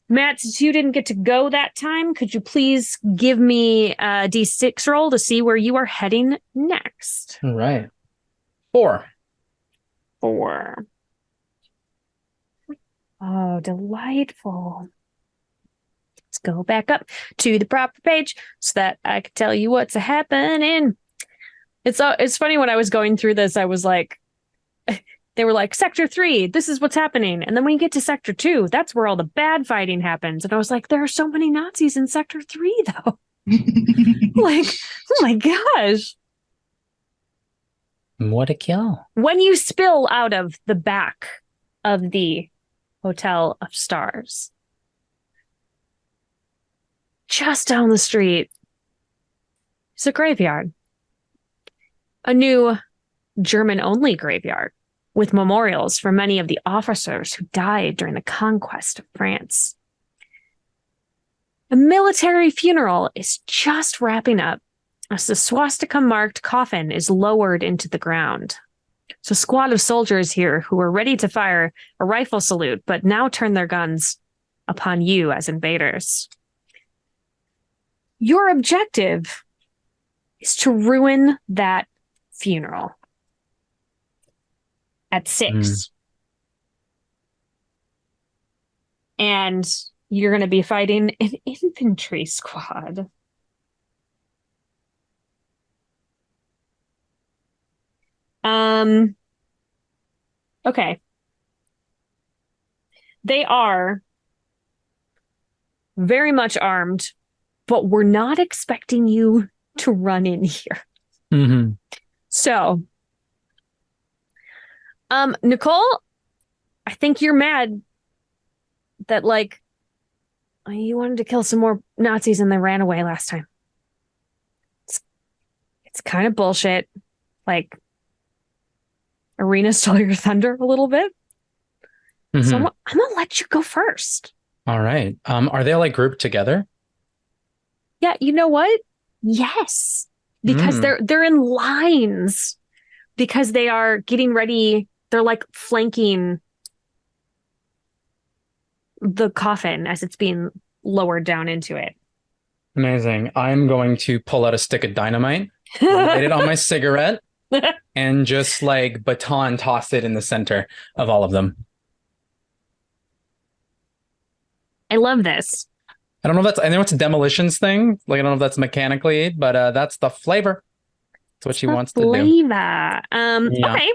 Matt, since you didn't get to go that time, could you please give me a D6 roll to see where you are heading next? All right. 4. 4. Oh, delightful. Let's go back up to the proper page so that I can tell you what's happening. It's funny, when I was going through this, I was like, they were like, Sector 3, this is what's happening. And then when you get to Sector 2, that's where all the bad fighting happens. And I was like, there are so many Nazis in Sector 3, though. Like, oh my gosh. What a kill. When you spill out of the back of the Hotel of Stars, just down the street is a graveyard. A new German-only graveyard with memorials for many of the officers who died during the conquest of France. A military funeral is just wrapping up as the swastika-marked coffin is lowered into the ground. So a squad of soldiers here who were ready to fire a rifle salute, but now turn their guns upon you as invaders. Your objective is to ruin that funeral at 6. And you're going to be fighting an infantry squad. Okay. They are very much armed, but we're not expecting you to run in here. Mm-hmm. So, Nicole, I think you're mad that, like, you wanted to kill some more Nazis and they ran away last time. It's kind of bullshit. Like, Arena stole your thunder a little bit. Mm-hmm. So I'm gonna let you go first. All right. Are they like grouped together? Yeah, you know what? Yes. Because they're in lines. Because they are getting ready. They're like flanking the coffin as it's being lowered down into it. Amazing. I'm going to pull out a stick of dynamite, light it on my cigarette, and just like baton toss it in the center of all of them. I love this. I don't know if that's, I know it's a demolitions thing. Like, I don't know if that's mechanically, but that's the flavor. That's what she wants to do. Flavor. Yeah. Okay.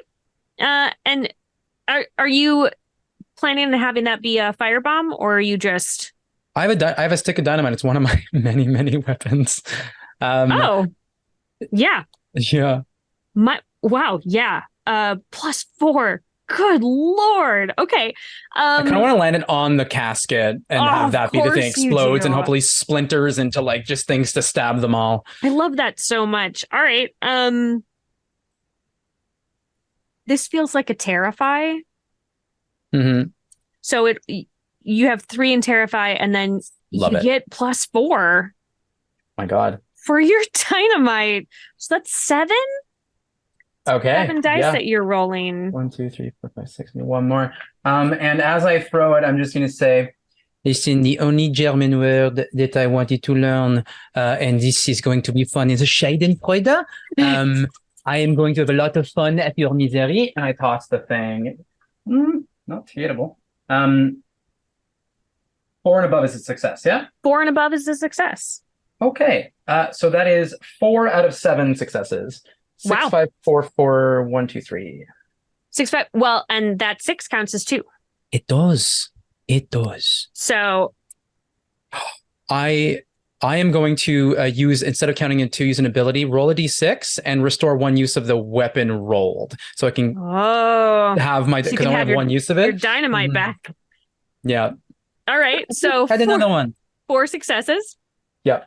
And are you planning on having that be a firebomb, or are you just? I have a stick of dynamite. It's one of my many, many weapons. Oh, yeah. Yeah. Wow. Yeah. +4. Good Lord. Okay. I kind of want to land it on the casket and have that be the thing explodes and hopefully splinters into like just things to stab them all. I love that so much. All right. This feels like a Terrify. Mm-hmm. So you have 3 in Terrify, and then you get +4. My God. For your dynamite. So that's 7? Okay. 7 dice that you're rolling. 1, 2, 3, 4, 5, 6. One more. And as I throw it, I'm just going to say, this is the only German word that I wanted to learn, and this is going to be fun. Is a Schadenfreude. I am going to have a lot of fun at your misery. And I toss the thing. Not terrible. 4 and above is a success, yeah? 4 and above is a success. Okay. So that is 4 out of 7 successes. Six, Wow. 5, 4, 4, 1, 2, 3. 6, 5. Well, and that 6 counts as 2. It does. It does. So I am going to use, instead of counting in 2, use an ability, roll a d6 and restore 1 use of the weapon rolled. So I can have my, so you because can I only have have 1 use of your it. dynamite Mhm. back. Yeah. All right. So Had another one. 4 successes. Yeah.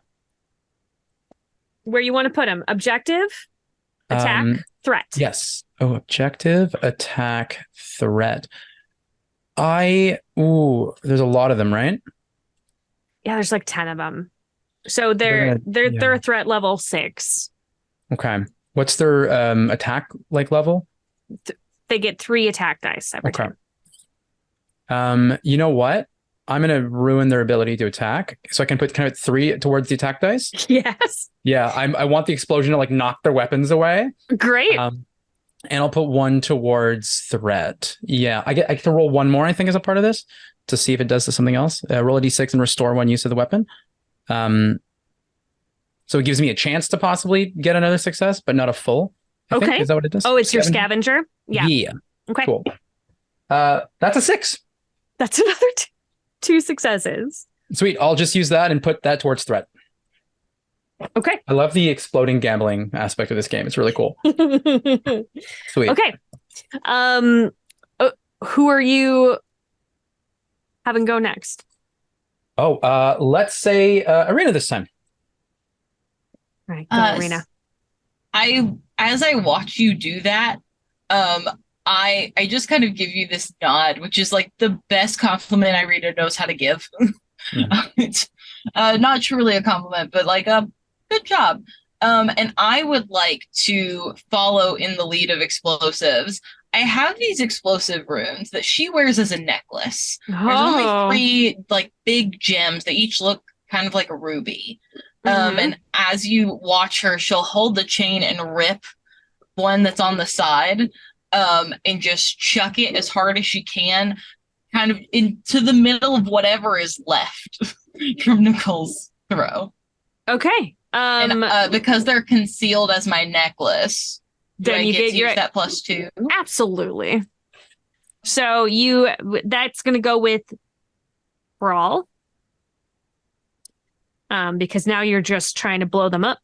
Where you want to put them? Objective, attack, threat. Yes. Oh, objective, attack, threat. There's a lot of them, right? Yeah, there's like 10 of them. So They're they're gonna- they're threat level 6. Okay. What's their attack level? They get 3 attack dice every Okay. time. You know what? I'm gonna ruin their ability to attack, so I can put kind of 3 towards the attack dice. Yes. Yeah, I want the explosion to like knock their weapons away. Great. And I'll put 1 towards threat. Yeah, I get to roll 1 more, I think, as a part of this to see if it does something else. Roll a d6 and restore 1 use of the weapon. So it gives me a chance to possibly get another success, but not a full. I think. Okay. Is that what it does? Oh, it's your scavenger? Yeah. Yeah. Okay. Cool. That's a 6. That's another 2 successes. Sweet. I'll just use that and put that towards threat. Okay. I love the exploding gambling aspect of this game. It's really cool. Sweet. Okay. Who are you having go next? Oh, let's say Arena this time. All right, go Arena. As I watch you do that, I just kind of give you this nod, which is like the best compliment Irina knows how to give. It's not truly a compliment, but like a good job. And I would like to follow in the lead of explosives. I have these explosive runes that she wears as a necklace. There's only 3 like big gems. They each look kind of like a ruby. And as you watch her, she'll hold the chain and rip one that's on the side, and just chuck it as hard as she can, kind of into the middle of whatever is left from Nicole's throw. Okay. And because they're concealed as my necklace, then I you get get to your use that +2. Absolutely. So that's going to go with Brawl. Because now you're just trying to blow them up.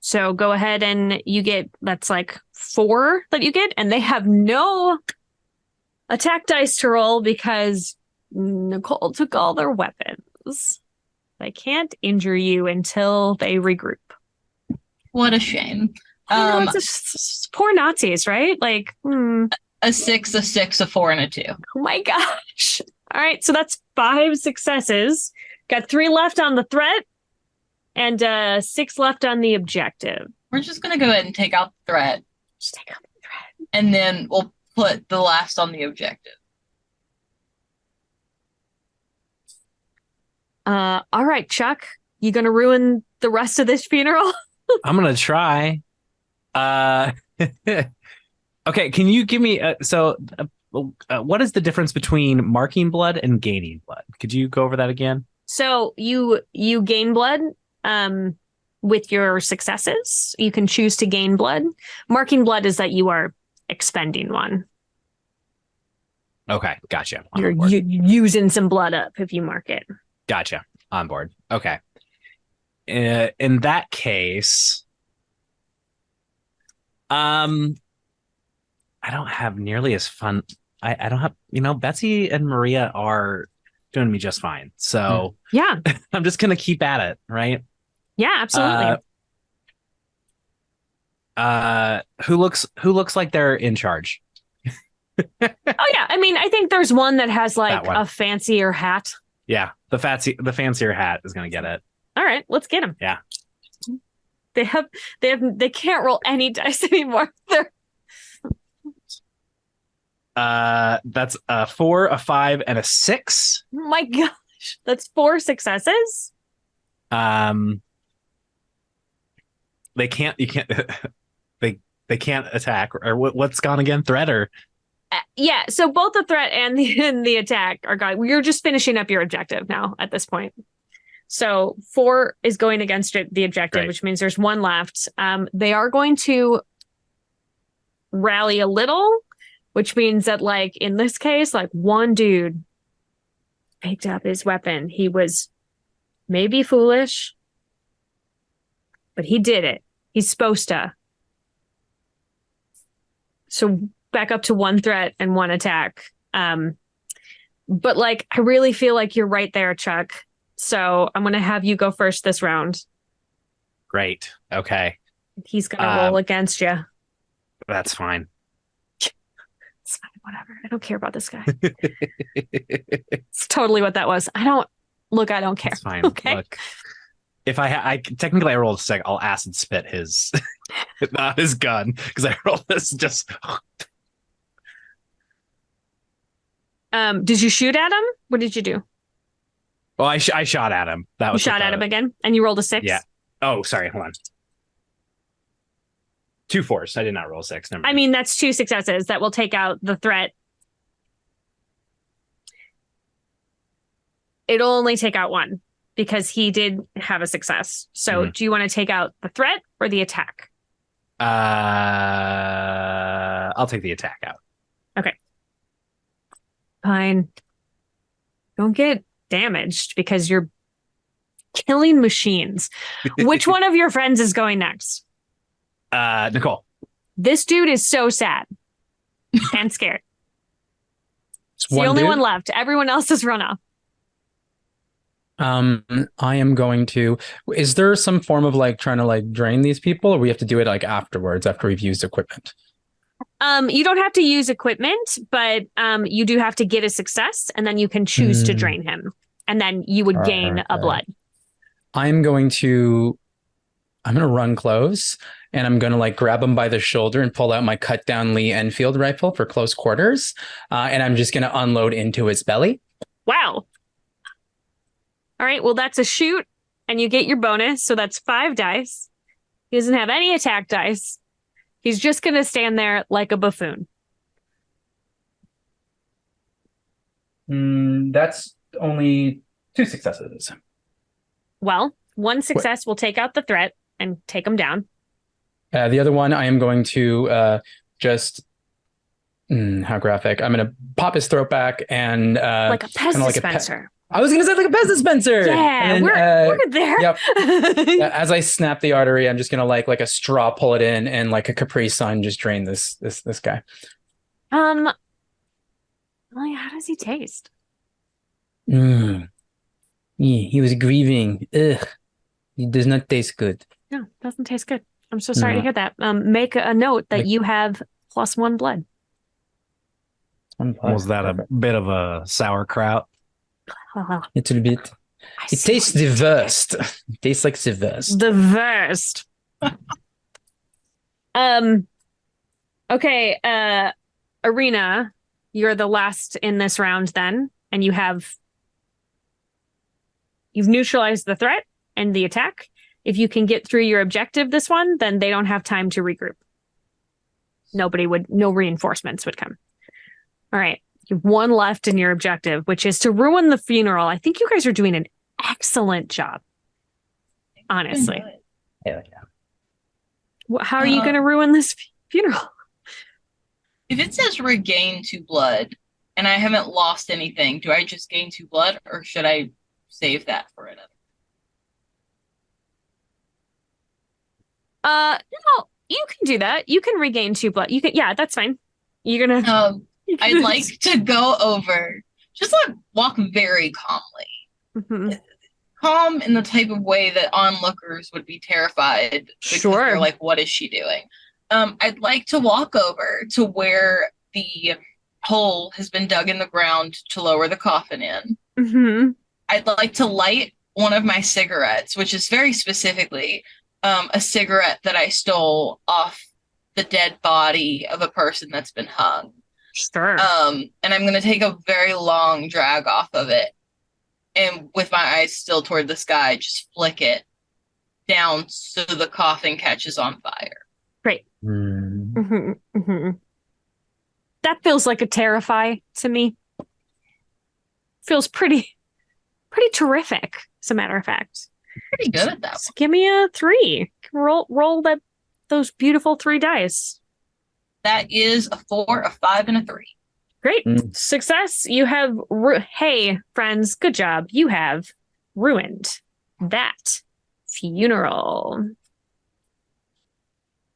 So go ahead and you get, that's like 4 that you get, and they have no attack dice to roll because Nicole took all their weapons. They can't injure you until they regroup. What a shame. I know, it's poor Nazis, right? Like, A 6, a 6, a 4, and a 2. oh my gosh. All right, so that's 5 successes. Got 3 left on the threat and 6 left on the objective. We're just going to go ahead and take out the threat. Just take out the threat. And then we'll put the last on the objective. All right, Chuck, you going to ruin the rest of this funeral? I'm gonna try. Okay, can you give me what is the difference between marking blood and gaining blood? Could you go over that again? So you gain blood with your successes. You can choose to gain blood. Marking blood is that you are expending one. Okay, gotcha. You're using some blood up if you mark it. Gotcha. On board. Okay. In that case, I don't have nearly as fun. I don't have, Betsy and Maria are doing me just fine. So Yeah. I'm just going to keep at it. Right. Yeah, absolutely. Who looks like they're in charge? Oh yeah. I mean, I think there's one that has like one. a fancier hat. Yeah. The fancier hat is going to get it. All right, let's get him. Yeah. They can't roll any dice anymore. That's a 4, a 5, and a 6. Oh my gosh, that's 4 successes. They can't they can't attack, or what's gone again? Threat or Yeah, so both the threat and the attack are gone. You're just finishing up your objective now at this point. So 4 is going against the objective, Great. which means there's 1 left. They are going to rally a little, which means that, like, in this case, like, one dude picked up his weapon. He was maybe foolish, but he did it. He's supposed to. So back up to 1 threat and 1 attack. But, like, I really feel like you're right there, Chuck. So I'm going to have you go first this round. Great. Okay. He's going to roll against you. That's fine. It's fine, whatever. I don't care about this guy. It's totally what that was. I don't care. That's fine. Okay. Look, if I technically I rolled a sec, I'll acid spit his not his gun because I rolled this just. Did you shoot at him? What did you do? Well, I shot at him. That You was shot at him again, and you rolled a 6? Yeah. Oh, sorry. Hold on. 2 4s. I did not roll a 6. Never mind. I mean, that's 2 successes that will take out the threat. It'll only take out 1 because he did have a success. So do you want to take out the threat or the attack? I'll take the attack out. Okay. Fine. Don't get damaged because you're killing machines. Which one of your friends is going next? Nicole. This dude is so sad and scared. It's It's the only dude. one left. Everyone else has run off. I am going to. Is there some form of like trying to like drain these people, or we have to do it like afterwards after we've used equipment? You don't have to use equipment, but you do have to get a success, and then you can choose to drain him, and then you would gain a blood. I'm going to run close, and I'm going to like grab him by the shoulder and pull out my cut down Lee Enfield rifle for close quarters, and I'm just going to unload into his belly. Wow. All right, well, that's a shoot, and you get your bonus, so that's 5 dice. He doesn't have any attack dice. He's just going to stand there like a buffoon. That's only 2 successes. Well, 1 success will take out the threat and take him down. The other one, I am going to just... how graphic. I'm going to pop his throat back and... like a pest like dispenser. I was going to say like a pest dispenser. Yeah, and, we're there. Yep. As I snap the artery, I'm just going to like a straw pull it in and like a Capri Sun just drain this guy. Well, how does he taste? Yeah, he was grieving. Ugh. He does not taste good. No, doesn't taste good. I'm so sorry to hear that. Make a note that you have +1 blood. Was that a bit of a sauerkraut? It's a bit. It tastes the worst. It tastes like the worst. The worst. Okay, Arena, you're the last in this round then, and you've neutralized the threat and the attack. If you can get through your objective this one, then they don't have time to regroup. No reinforcements would come. All right. You have 1 left in your objective, which is to ruin the funeral. I think you guys are doing an excellent job. Honestly. Yeah. How are you going to ruin this funeral? If it says regain 2 blood and I haven't lost anything, do I just gain 2 blood or should I save that for another? No, you can do that. You can regain 2 blood. Yeah, that's fine. You're going to... I'd like to go over, just like walk very calmly. Mm-hmm. Calm in the type of way that onlookers would be terrified. Because they're like, what is she doing? I'd like to walk over to where the hole has been dug in the ground to lower the coffin in. Mm-hmm. I'd like to light one of my cigarettes, which is very specifically a cigarette that I stole off the dead body of a person that's been hung. Sure. And I'm going to take a very long drag off of it. And with my eyes still toward the sky, just flick it down so the coffin catches on fire. Great. Mm-hmm. Mm-hmm. That feels like a terrify to me. Feels pretty pretty terrific, as a matter of fact. Pretty good at that. So give me a 3. Roll those beautiful 3 dice. That is a 4, a 5, and a 3. Great. Success. You have, hey, friends, good job. You have ruined that funeral.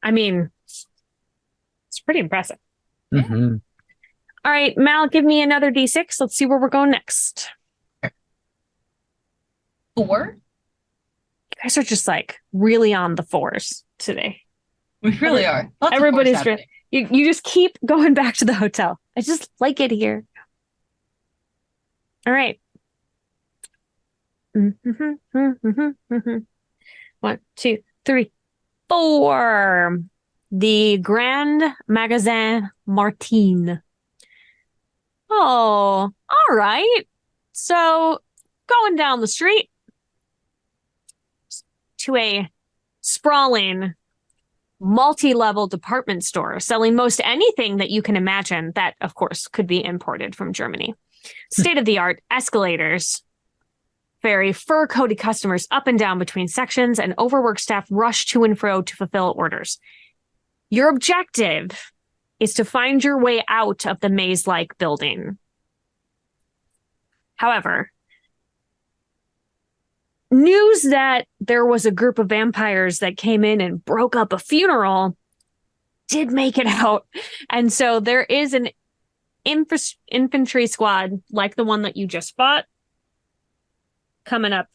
I mean, it's pretty impressive. Mm-hmm. All right, Mal, give me another D6. Let's see where we're going next. 4? You guys are just like really on the 4s today. We really are. Lots of Everybody's fours happening. You just keep going back to the hotel. I just like it here. All right. 1, 2, 3, 4. The Grand Magasin Martin. Oh, all right. So going down the street to a sprawling multi-level department store selling most anything that you can imagine that, of course, could be imported from Germany. State-of-the-art escalators ferry fur-coated customers up and down between sections, and overworked staff rush to and fro to fulfill orders. Your objective is to find your way out of the maze-like building. However, news that there was a group of vampires that came in and broke up a funeral did make it out. And so there is an infantry squad like the one that you just fought coming up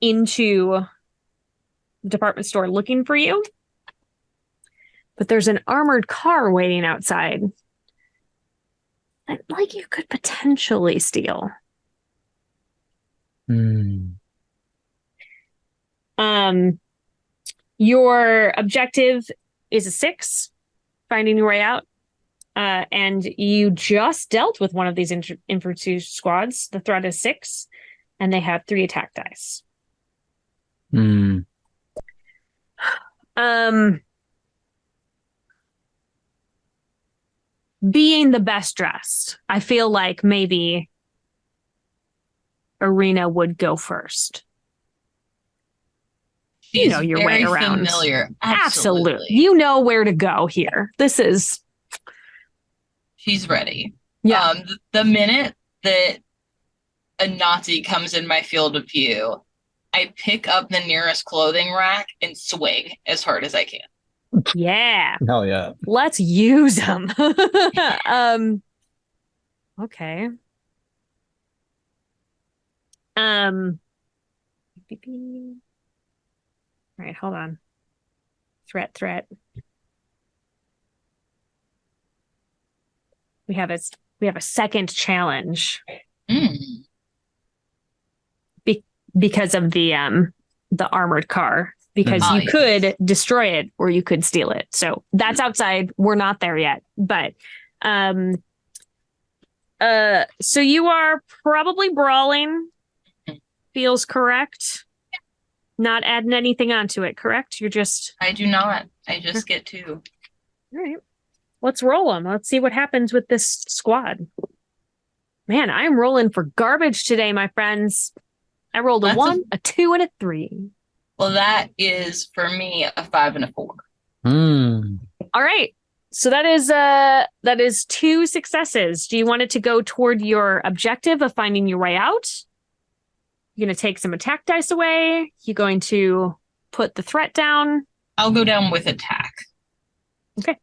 into the department store looking for you. But there's an armored car waiting outside that, like, you could potentially steal. Your objective is a 6, finding your way out. And you just dealt with one of these infantry squads. The threat is 6, and they have 3 attack dice. Being the best dressed, I feel like maybe Arena would go first. She's you know your way very around. Familiar. Absolutely. You know where to go here. This is. She's ready. Yeah. The minute that a Nazi comes in my field of view, I pick up the nearest clothing rack and swing as hard as I can. Yeah. Hell yeah. Let's use them. Okay. All right, hold on. Threat. We have a second challenge because of the armored car. Because you could destroy it or you could steal it. So that's outside. We're not there yet. But so you are probably brawling. Feels correct. Not adding anything onto it, correct? You're just... I do not. I just get 2. All right. Let's roll them. Let's see what happens with this squad. Man, I'm rolling for garbage today, my friends. I rolled a 1, a 2, and a 3. Well, that is, for me, a 5 and a 4. All right. So that is 2 successes. Do you want it to go toward your objective of finding your way out? You're going to take some attack dice away? You're going to put the threat down? I'll go down with attack. Okay.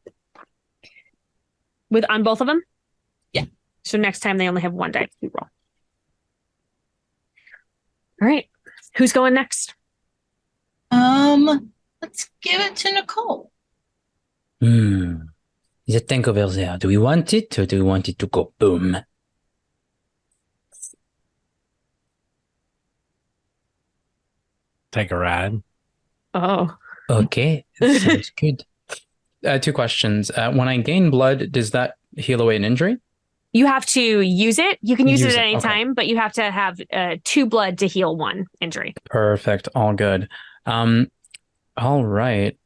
On both of them? Yeah. So next time they only have 1 die to roll. All right. Who's going next? Let's give it to Nicole. The tank over there. Do we want it or do we want it to go boom? Take a ride. Oh. Okay. Sounds good. 2 questions. When I gain blood, does that heal away an injury? You have to use it. You can use it at any okay. time, but you have to have 2 blood to heal 1 injury. Perfect. All good. All right.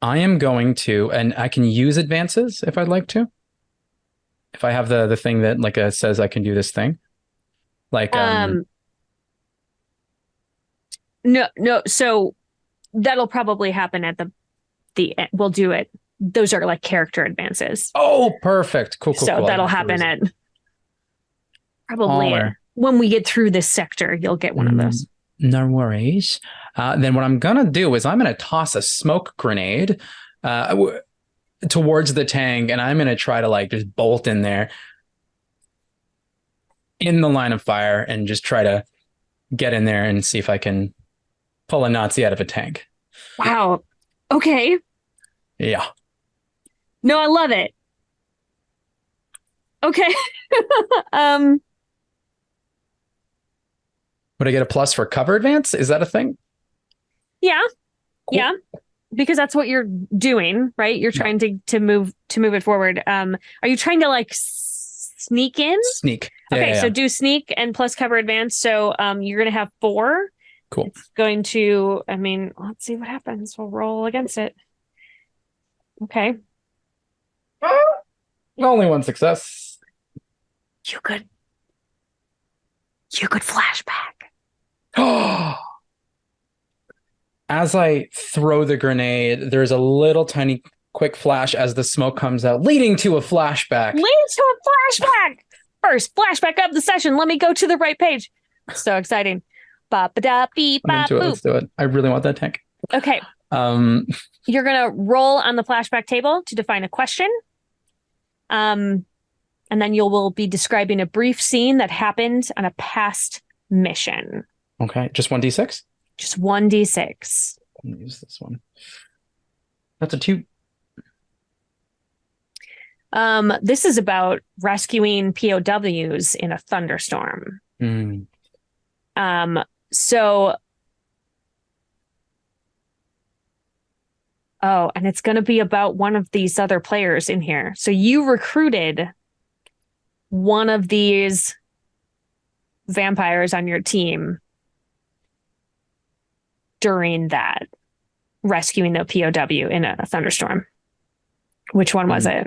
I am going to, and I can use advances if I'd like to. If I have the thing that says I can do this thing. no. So that'll probably happen at the end. We'll do it. Those are like character advances. Oh, perfect. Cool. So that'll happen at probably Holler. when we get through this sector. You'll get one of those. No worries. Then what I'm gonna do is I'm gonna toss a smoke grenade towards the tank, and I'm gonna try to like just bolt in there in the line of fire and just try to get in there and see if I can pull a Nazi out of a tank. Wow. Okay. Yeah. No, I love it. Okay. Would I get a plus for cover advance? Is that a thing? Yeah. Cool. Yeah. Because that's what you're doing, right? You're trying to move it forward. Are you trying to like sneak in? Sneak. Okay, so do sneak and plus cover advance. So you're gonna have 4. Cool. It's going to, I mean, let's see what happens. We'll roll against it. Okay. Only one success. You could flashback. As I throw the grenade, there's a little tiny quick flash as the smoke comes out, leading to a flashback. Leads to a flashback. First flashback of the session. Let me go to the right page. So exciting. Ba ba da beep I'm ba into it. boop. Let's do it. I really want that tank. Okay. You're gonna roll on the flashback table to define a question. And then you will be describing a brief scene that happened on a past mission. Okay, just 1d6. Just 1d6. I'm gonna use this one. That's a 2. This is about rescuing POWs in a thunderstorm. So, and it's going to be about one of these other players in here. So you recruited one of these vampires on your team during that rescuing the POW in a thunderstorm. Which one was it?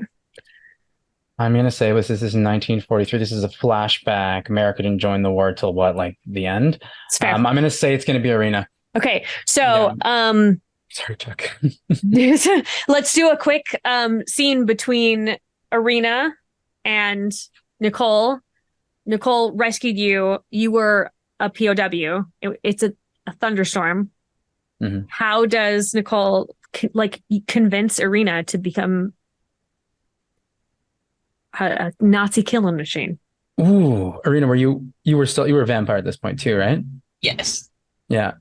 I'm going to say this is 1943. This is a flashback. America didn't join the war till what, like the end? It's fair. I'm going to say it's going to be Arena. Okay, so Sorry, Chuck. let's do a quick scene between Arena and Nicole. Nicole rescued you. You were a POW. It's a thunderstorm. Mm-hmm. How does Nicole convince Arena to become a Nazi killing machine? Ooh, Arena, you were a vampire at this point too, right? Yes. Yeah.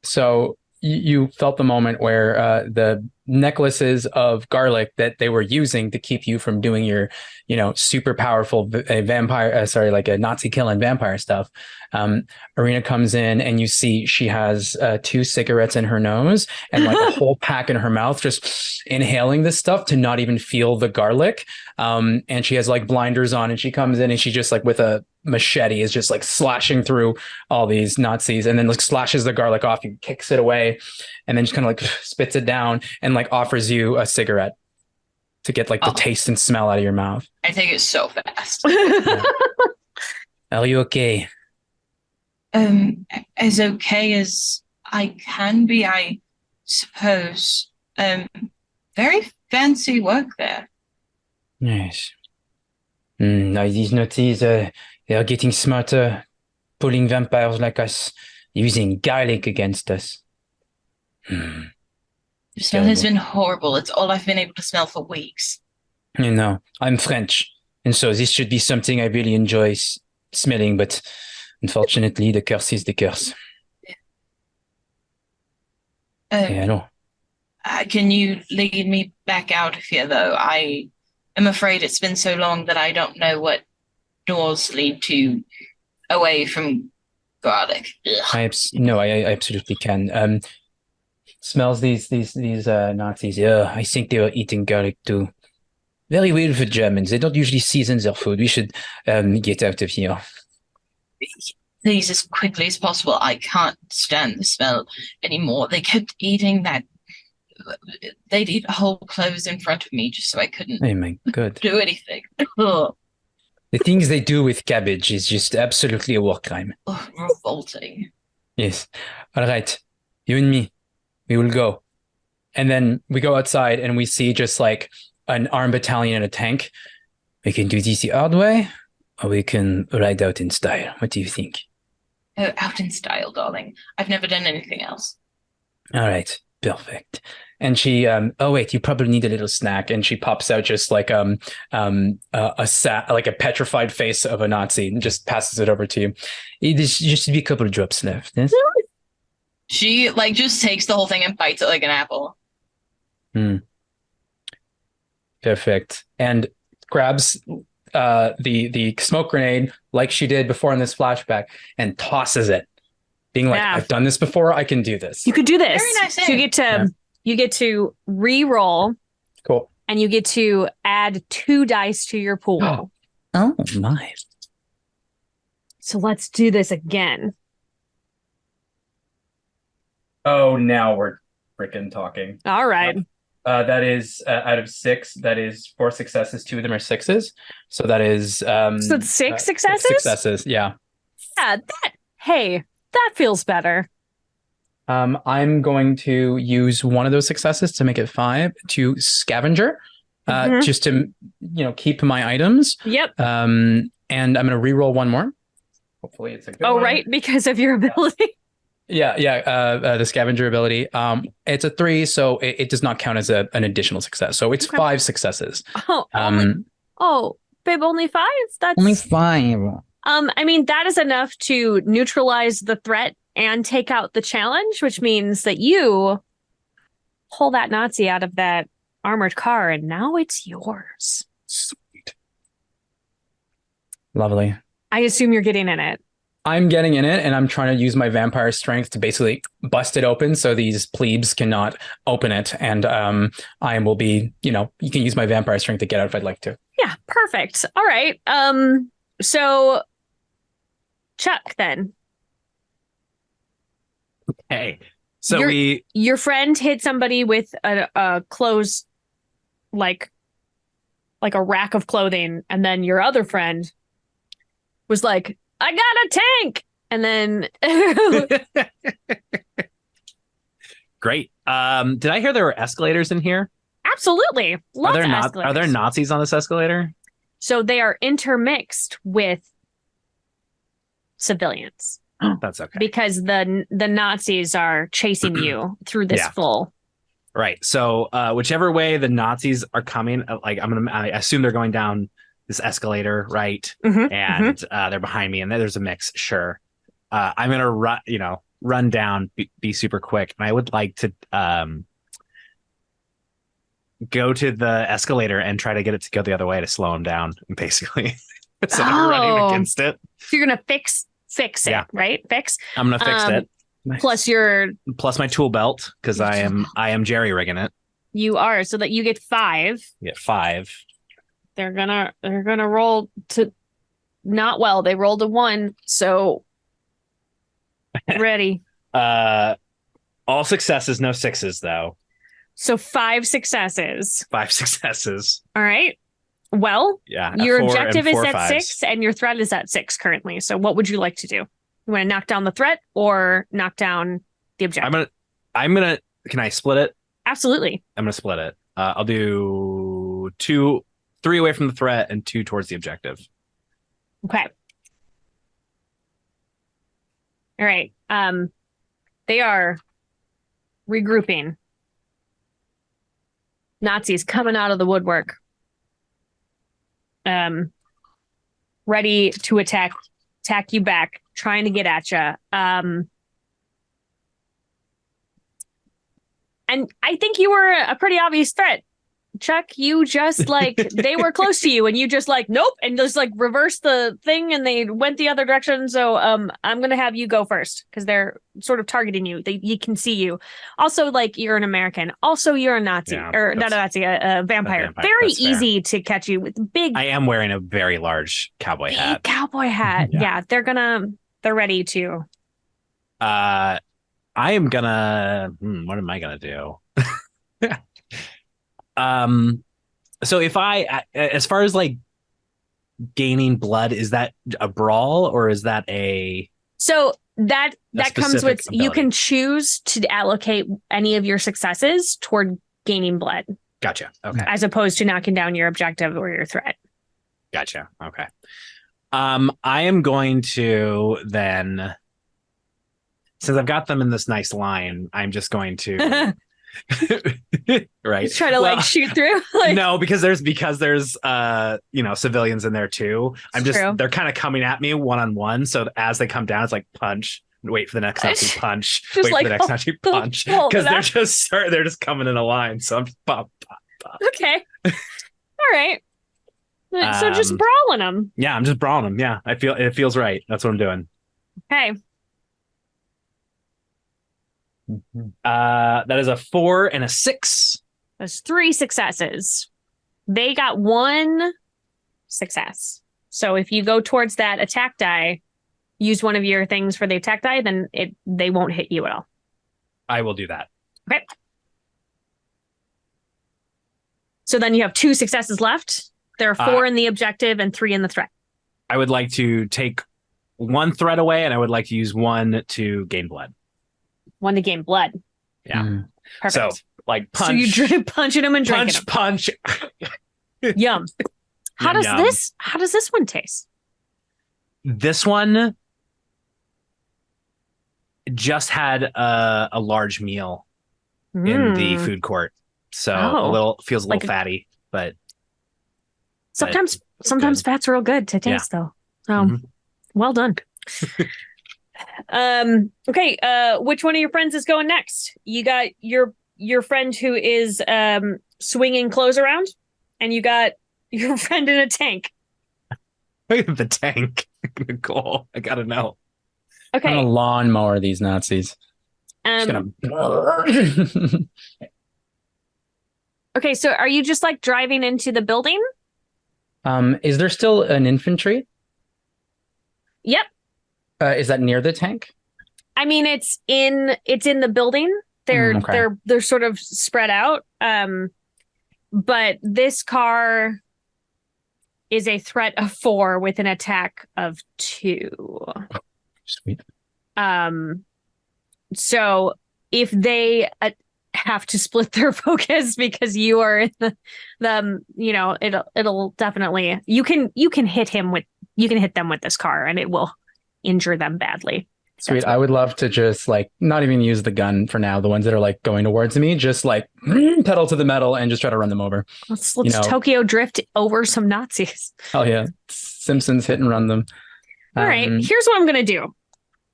So you felt the moment where the necklaces of garlic that they were using to keep you from doing your, super powerful a Nazi killing vampire stuff. Arena comes in and you see she has 2 cigarettes in her nose and like a whole pack in her mouth, just inhaling this stuff to not even feel the garlic. And she has like blinders on and she comes in and she just like with a machete is just like slashing through all these Nazis and then like slashes the garlic off and kicks it away and then just kind of like spits it down and like offers you a cigarette to get like the taste and smell out of your mouth. I take it so fast. Yeah. Are you okay? As okay as I can be, I suppose. Very fancy work there. Yes. Now these Nazis, they are getting smarter, pulling vampires like us, using garlic against us. The smell has been horrible. It's all I've been able to smell for weeks. I'm French, and so this should be something I really enjoy smelling, but unfortunately, the curse is the curse. I know. Can you lead me back out of here, though? I am afraid it's been so long that I don't know what doors lead to away from garlic. I absolutely can. Smells these Nazis. Yeah, I think they were eating garlic too. Very weird for Germans. They don't usually season their food. We should get out of here. Please, as quickly as possible. I can't stand the smell anymore. They kept eating that. They'd eat whole cloves in front of me just so I couldn't do anything. The things they do with cabbage is just absolutely a war crime. Revolting. Yes. All right. You and me, we will go. And then we go outside and we see just like an armed battalion and a tank. We can do this the hard way, or we can ride out in style. What do you think? Out in style, darling. I've never done anything else. All right. Perfect. And she, oh wait, you probably need a little snack. And she pops out just like like a petrified face of a Nazi and just passes it over to you. There's just be a couple of drops left. Yes? She like just takes the whole thing and bites it like an apple. Perfect. And grabs the smoke grenade like she did before in this flashback and tosses it, being like, I've done this before. I can do this. You could do this. Very nice. So you get to re-roll. Cool. And you get to add 2 dice to your pool. Oh, nice. So let's do this again. Oh, now we're freaking talking. All right. That is out of 6. That is 4 successes. 2 of them are 6s. So that is so it's 6 successes? 6 successes, yeah. Yeah, that feels better. I'm going to use one of those successes to make it 5 to scavenger, just to keep my items. Yep. And I'm going to re-roll one more. Hopefully it's a good one. Oh, right, because of your ability. Yeah. The scavenger ability. It's a 3, so it does not count as an additional success. So it's 5 successes. Oh, babe, only 5? That's only 5. I mean, that is enough to neutralize the threat and take out the challenge, which means that you pull that Nazi out of that armored car, and now it's yours. Sweet. Lovely. I assume you're getting in it. I'm getting in it, and I'm trying to use my vampire strength to basically bust it open so these plebes cannot open it. And I will be, you can use my vampire strength to get out if I'd like to. Yeah, perfect. All right. So Chuck, then. Okay. So your friend hit somebody with a clothes, like a rack of clothing, and then your other friend was like, I got a tank. And then Great. Did I hear there were escalators in here? Absolutely. Lots of escalators. Are there Nazis on this escalator? So they are intermixed with civilians. That's okay. Because the Nazis are chasing you through this full. Right. So whichever way the Nazis are coming, I assume they're going down this escalator, right? And they're behind me, and there's a mix. Sure. I'm gonna run down, be super quick, and I would like to go to the escalator and try to get it to go the other way to slow him down, basically. So I'm running against it. So you're gonna fix it, right? Fix. I'm gonna fix it. Nice. Plus my tool belt, because I am jerry rigging it. You are, so that you get 5. You get 5. They're gonna roll to not well. They rolled a 1, so ready. All successes, no 6s though. So 5 successes. 5 successes. All right. Well, yeah. Your objective is at 6, and your threat is at 6 currently. So what would you like to do? You want to knock down the threat or knock down the objective? I'm gonna. Can I split it? Absolutely. I'm gonna split it. I'll do 3 away from the threat and 2 towards the objective. Okay. All right. They are regrouping. Nazis coming out of the woodwork. Ready to attack you back, trying to get at you. And I think you were a pretty obvious threat. Chuck, you just they were close to you and you just nope, and just reversed the thing and they went the other direction. So I'm gonna have you go first because they're sort of targeting you. You can see you. Also, you're an American. Also, you're a Nazi or not a Nazi, a vampire. Very easy to catch you with big. I am wearing a very large cowboy hat. Cowboy hat. Yeah, they're ready to. I am gonna. What am I gonna do? So if as far as gaining blood, is that a brawl or is that a? So that comes with, specific you ability. can choose to allocate any of your successes toward gaining blood, Gotcha. Okay. as opposed to knocking down your objective or your threat. Gotcha. Okay. I am going to then, since I've got them in this nice line, I'm just going to right. Just try to Well, shoot through. Like, no, because there's civilians in there too. True. They're kind of coming at me one on one. So as they come down, it's like punch, wait for the next Nazi punch, Just wait like, for the next Nazi punch, hold because it they're just coming in a line. So I'm just pop, pop, pop. okay. All right. So just brawling them. Yeah, I'm just brawling them. Yeah, it feels right. That's what I'm doing. Okay. That is a 4 and a 6. That's 3 successes. They got 1 success. So if you go towards that attack die, use one of your things for the attack die, then they won't hit you at all. I will do that. Okay. So then you have 2 successes left. There are 4 in the objective and 3 in the threat. I would like to take 1 threat away, and I would like to use 1 to gain blood. 1 to gain blood. Yeah. Perfect. So like punch. So you punching them and drinking punch. them. Yum. How does this one taste? This one just had a large meal in the food court, so feels a little fatty, but sometimes fat's real good to taste though. So well done. Okay, which one of your friends is going next? You got your friend who is swinging clothes around, and you got your friend in a tank. Look at the tank. Cool. I gotta know. Okay. I'm gonna lawnmower these Nazis. Just gonna... Okay, so are you just driving into the building? Is there still an infantry? Yep. Is that near the tank? I mean, it's in the building. They're sort of spread out. But this car is a threat of 4 with an attack of 2. Sweet. So if they have to split their focus because you are in it'll definitely, you can hit them with this car and it will injure them badly. Sweet. I would love to just not even use the gun for now. The ones that are going towards me, just pedal to the metal and just try to run them over. Let's Tokyo drift over some Nazis. Oh yeah. Simpsons hit and run them. All right. Here's what I'm going to do.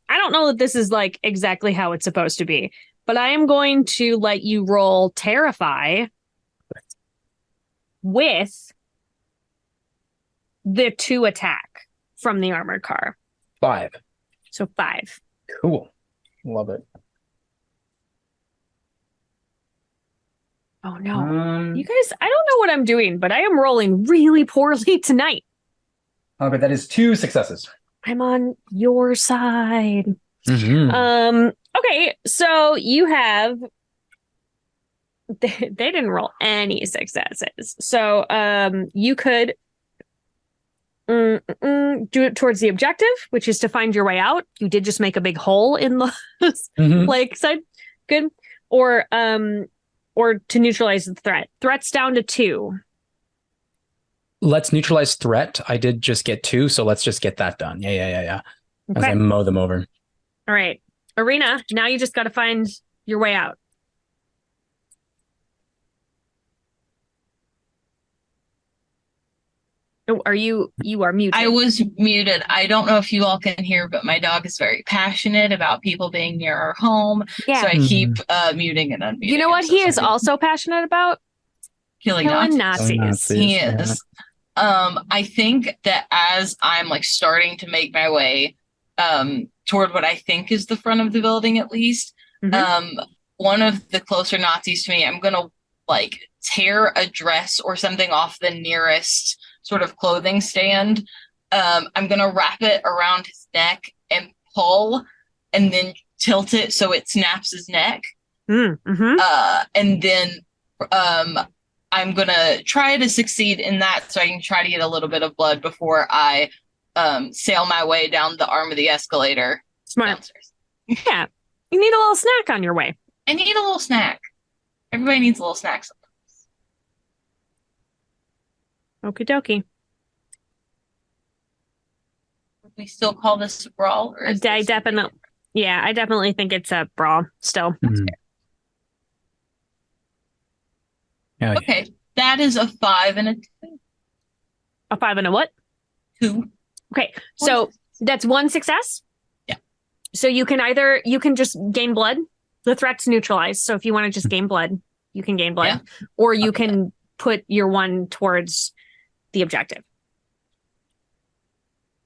I don't know that this is exactly how it's supposed to be, but I am going to let you roll Terrify with the 2 attack from the armored car. 5. So 5. Cool. Love it. Oh no. You guys, I don't know what I'm doing, but I am rolling really poorly tonight. Okay, that is 2 successes. I'm on your side. Mm-hmm. Okay, so you have they didn't roll any successes. So you could do it towards the objective, which is to find your way out. You did just make a big hole in the side. Good. Or to neutralize the threat. Threat's down to 2. Let's neutralize threat. I did just get 2, so let's just get that done. Yeah. As Okay. I mow them over. All right. Arena, now you just got to find your way out. Oh, you are muted. I was muted. I don't know if you all can hear, but my dog is very passionate about people being near our home. Yeah. So I keep muting and unmuting. You know what he is also passionate about? Killing Nazis. Nazis. He is. I think that as I'm starting to make my way toward what I think is the front of the building, at least, one of the closer Nazis to me, I'm gonna tear a dress or something off the nearest sort of clothing stand. I'm gonna wrap it around his neck and pull, and then tilt it so it snaps his neck. And then I'm gonna try to succeed in that, so I can try to get a little bit of blood before I sail my way down the arm of the escalator Smart. downstairs. Yeah. You need a little snack on your way. I need a little snack. Everybody needs a little snack sometimes. Okie dokie. We still call this a brawl? Or is I this definitely, yeah, I definitely think it's a brawl still. Mhm. Oh, yeah. Okay, that is a 5 and a A 5 and a what? 2. Okay, so that's one success. Yeah. So you can just gain blood. The threat's neutralized. So if you want to just gain blood, you can gain blood. Yeah. Or you Okay. can put your one towards the objective.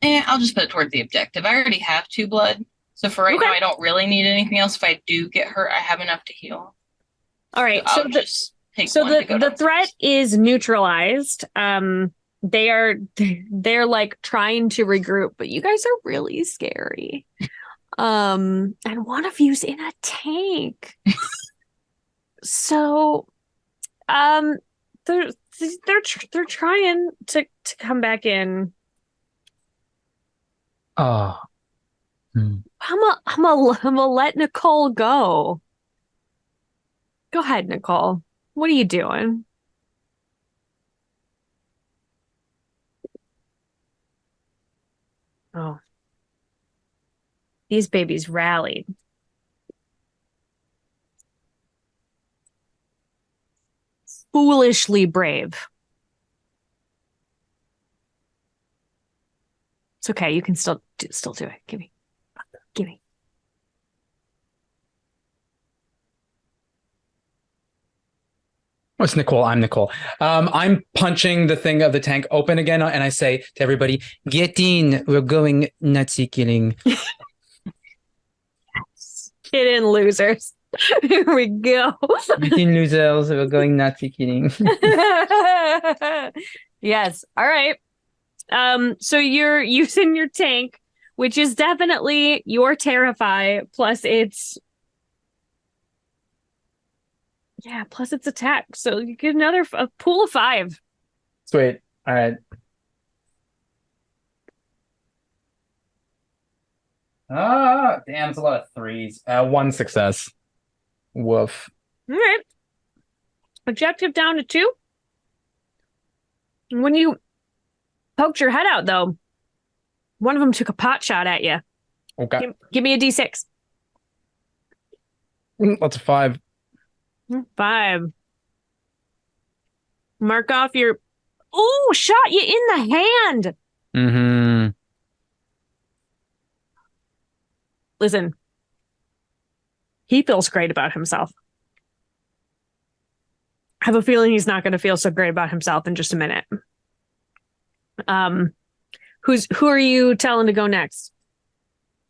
I'll just put it toward the objective. I already have 2 blood. So for right Okay. now, I don't really need anything else. If I do get hurt, I have enough to heal. All right. So So I'll the just take one to go the downstairs. threat is neutralized. They're like trying to regroup, but you guys are really scary. And one of you's in a tank. So they're trying to come back in. Oh. Hmm. I'm gonna let Nicole go. Go ahead, Nicole. What are you doing? Oh. These babies rallied. Foolishly brave. It's okay. You can still do it. Give me. Oh, it's Nicole. I'm Nicole. I'm punching the thing of the tank open again, and I say to everybody, "Get in. We're going Nazi killing." Get in, losers. Here we go. Get in, losers. We're going Nazi killing. Yes. All right. So you're using your tank, which is definitely your Terrify plus its attack. So you get a pool of 5. Sweet. All right. Ah, damn, it's a lot of 3s. 1 success. Woof. All right. Objective down to 2. When you poked your head out, though, one of them took a pot shot at you. Okay. Give me a D6. That's a 5. 5. Mark off your. Ooh, shot you in the hand. Mm-hmm. Listen, he feels great about himself. I have a feeling he's not going to feel so great about himself in just a minute. Who are you telling to go next?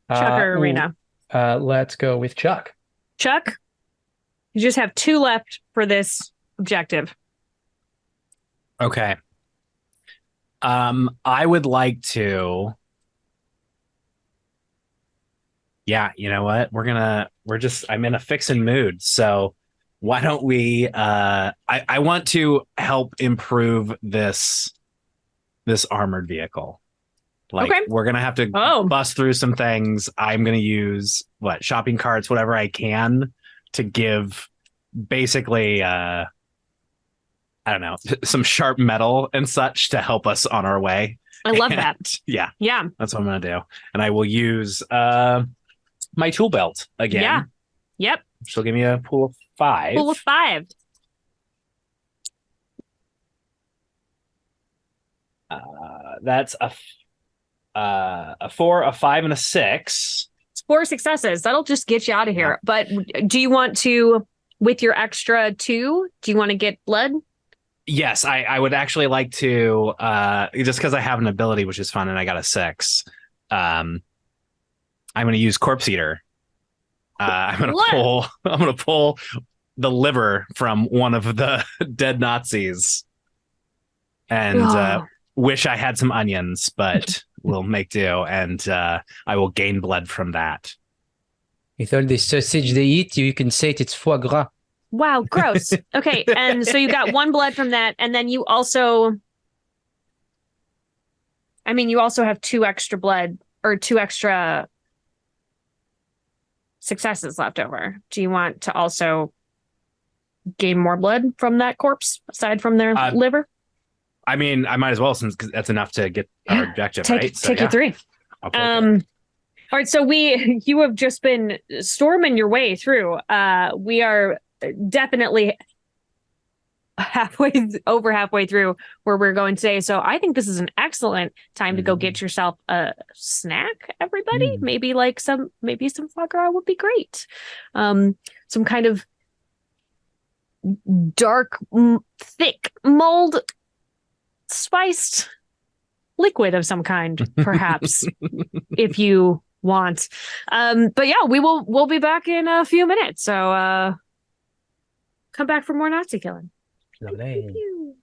Chuck or Arena? Let's go with Chuck. Chuck, you just have 2 left for this objective. Okay. I would like to. Yeah, you know what? I'm in a fixin' mood. So why don't we I want to help improve this armored vehicle. Like, Okay. we're gonna have to bust through some things. I'm gonna use shopping carts, whatever I can, to give basically I don't know, some sharp metal and such to help us on our way. I love that. Yeah. Yeah. That's what I'm gonna do. And I will use my tool belt again. Yeah. Yep. She'll give me a pool of 5. Pool of 5. That's a 4, a 5, and a 6. It's 4 successes. That'll just get you out of here. But do you want to, with your extra 2, do you want to get blood? Yes, I would actually like to, just because I have an ability, which is fun, and I got a 6. I'm going to use Corpse Eater. I'm going to pull the liver from one of the dead Nazis, and wish I had some onions, but we'll make do, and I will gain blood from that. With all the sausage they eat, you can say it's foie gras. Wow, gross. Okay, and so you got 1 blood from that, and then you also have 2 extra blood, or 2 extra successes left over. Do you want to also gain more blood from that corpse aside from their liver? I mean, I might as well, since that's enough to get our objective, right? So, Take you 3. I'll take it. All right, so you have just been storming your way through. We are definitely over halfway through where we're going today. So I think this is an excellent time to go get yourself a snack, everybody. Maybe some foie gras would be great. Some kind of dark, thick, mold spiced liquid of some kind, perhaps, if you want. But yeah, we'll be back in a few minutes. So come back for more Nazi killing. Lovely. Pew, pew.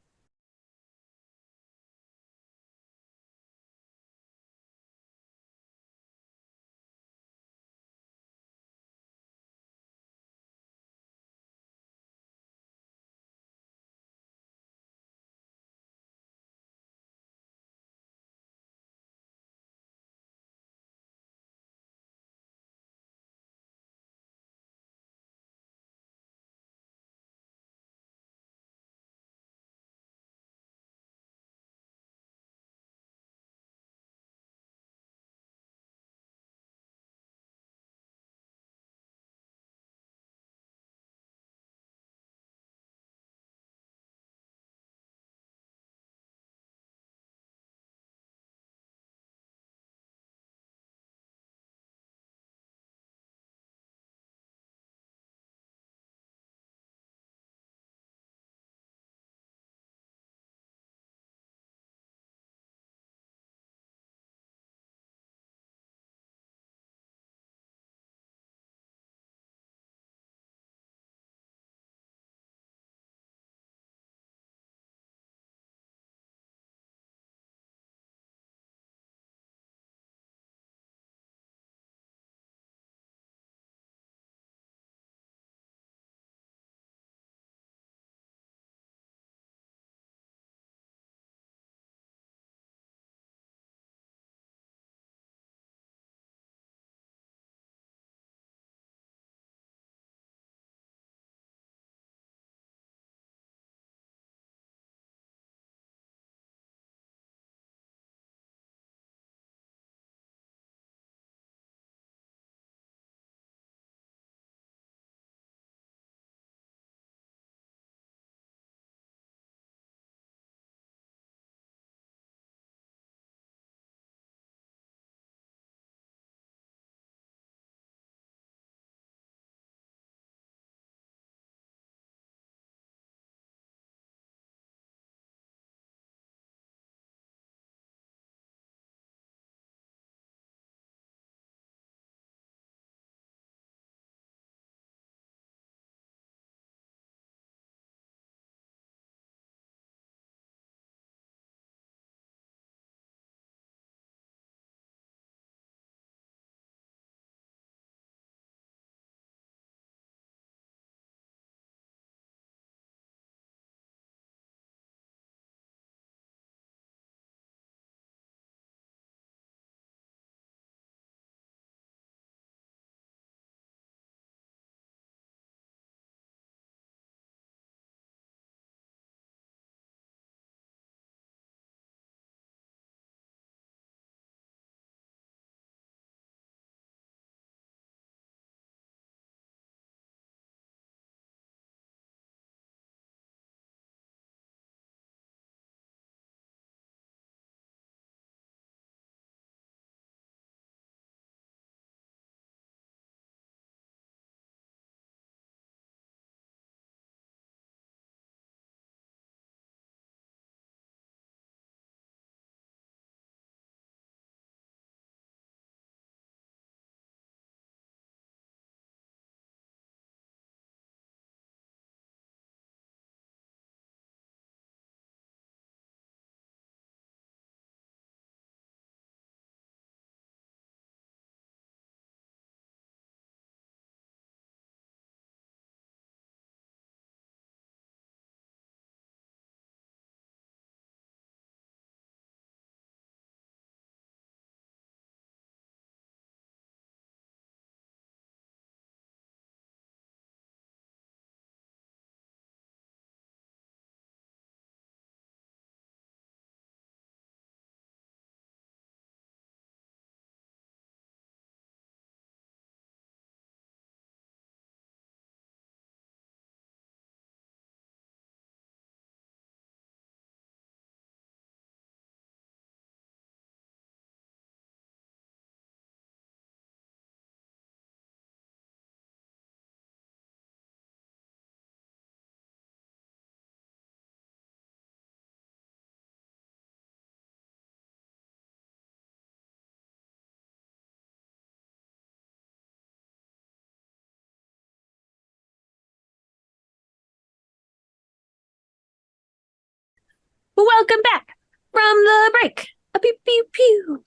Welcome back from the break. Pew pew pew.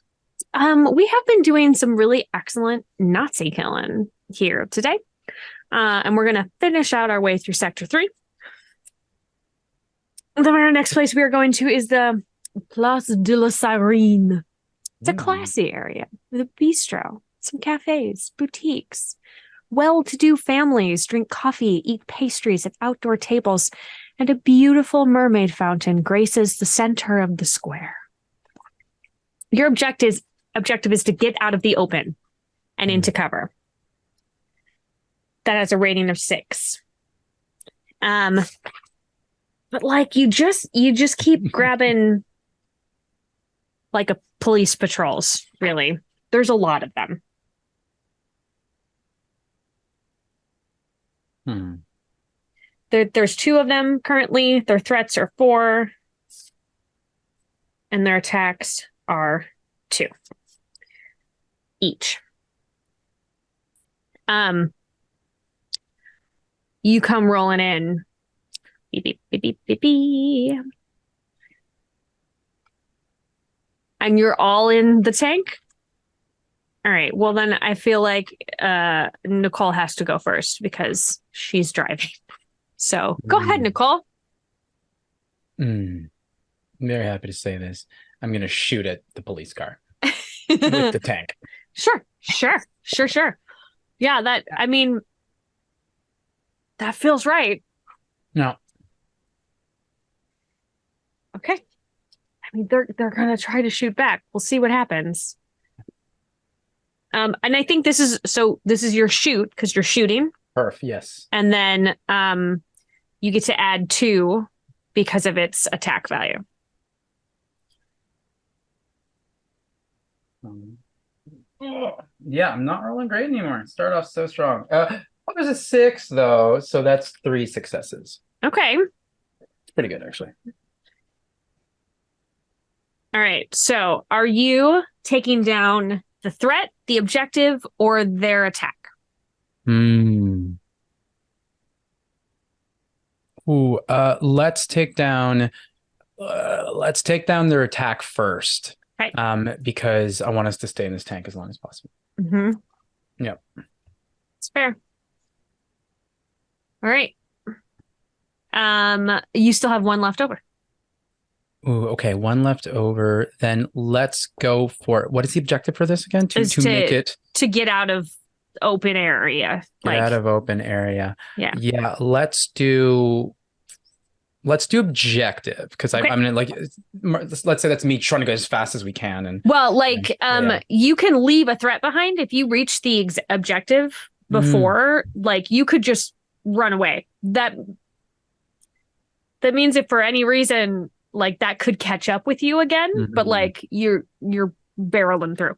We have been doing some really excellent Nazi killing here today. And we're gonna finish out our way through Sector 3. Then our next place we are going to is the Place de la Sirene. It's a classy area with a bistro, some cafes, boutiques. Well-to-do families drink coffee, eat pastries at outdoor tables, and a beautiful mermaid fountain graces the center of the square. Your objective is to get out of the open and into cover. That has a rating of 6. But like you just keep grabbing like a police patrols, really. There's a lot of them. There's 2 of them currently. Their threats are 4. And their attacks are 2. Each. You come rolling in. Beep, beep, beep, beep, beep, beep. And you're all in the tank? All right. Well, then I feel like Nicole has to go first because she's driving. So go ahead, Nicole. Very happy to say this. I'm going to shoot at the police car with the tank. Sure. Yeah, that feels right. No. Okay. I mean, they're going to try to shoot back. We'll see what happens. And I think this is your shoot because you're shooting. Perf, yes. And then you get to add 2 because of its attack value. Yeah, I'm not rolling great anymore. Start off so strong. There's a 6 though, so that's 3 successes. Okay. It's pretty good actually. All right. So are you taking down the threat, the objective, or their attack? Ooh, let's take down their attack first. Right. Because I want us to stay in this tank as long as possible. Yep. It's fair. All right. You still have 1 left over. Ooh, okay, 1 left over. Then let's go for what is the objective for this again? To make it to get out of open area. Out of open area. Yeah. Yeah. Let's do objective because Okay. I'm gonna let's say that's me trying to go as fast as we can. And you can leave a threat behind if you reach the objective before. Like you could just run away. That means if for any reason like that could catch up with you again, but like you're barreling through.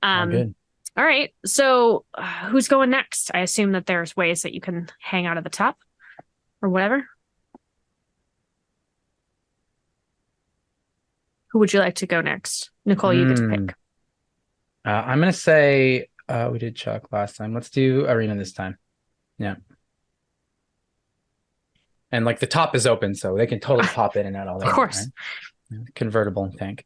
Good. All right. So who's going next? I assume that there's ways that you can hang out at the top or whatever. Who would you like to go next? Nicole, you get to pick. I'm going to say we did Chuck last time. Let's do Arena this time. Yeah. And like the top is open, so they can totally pop in and out all day. Of course. Right? Yeah, convertible tank.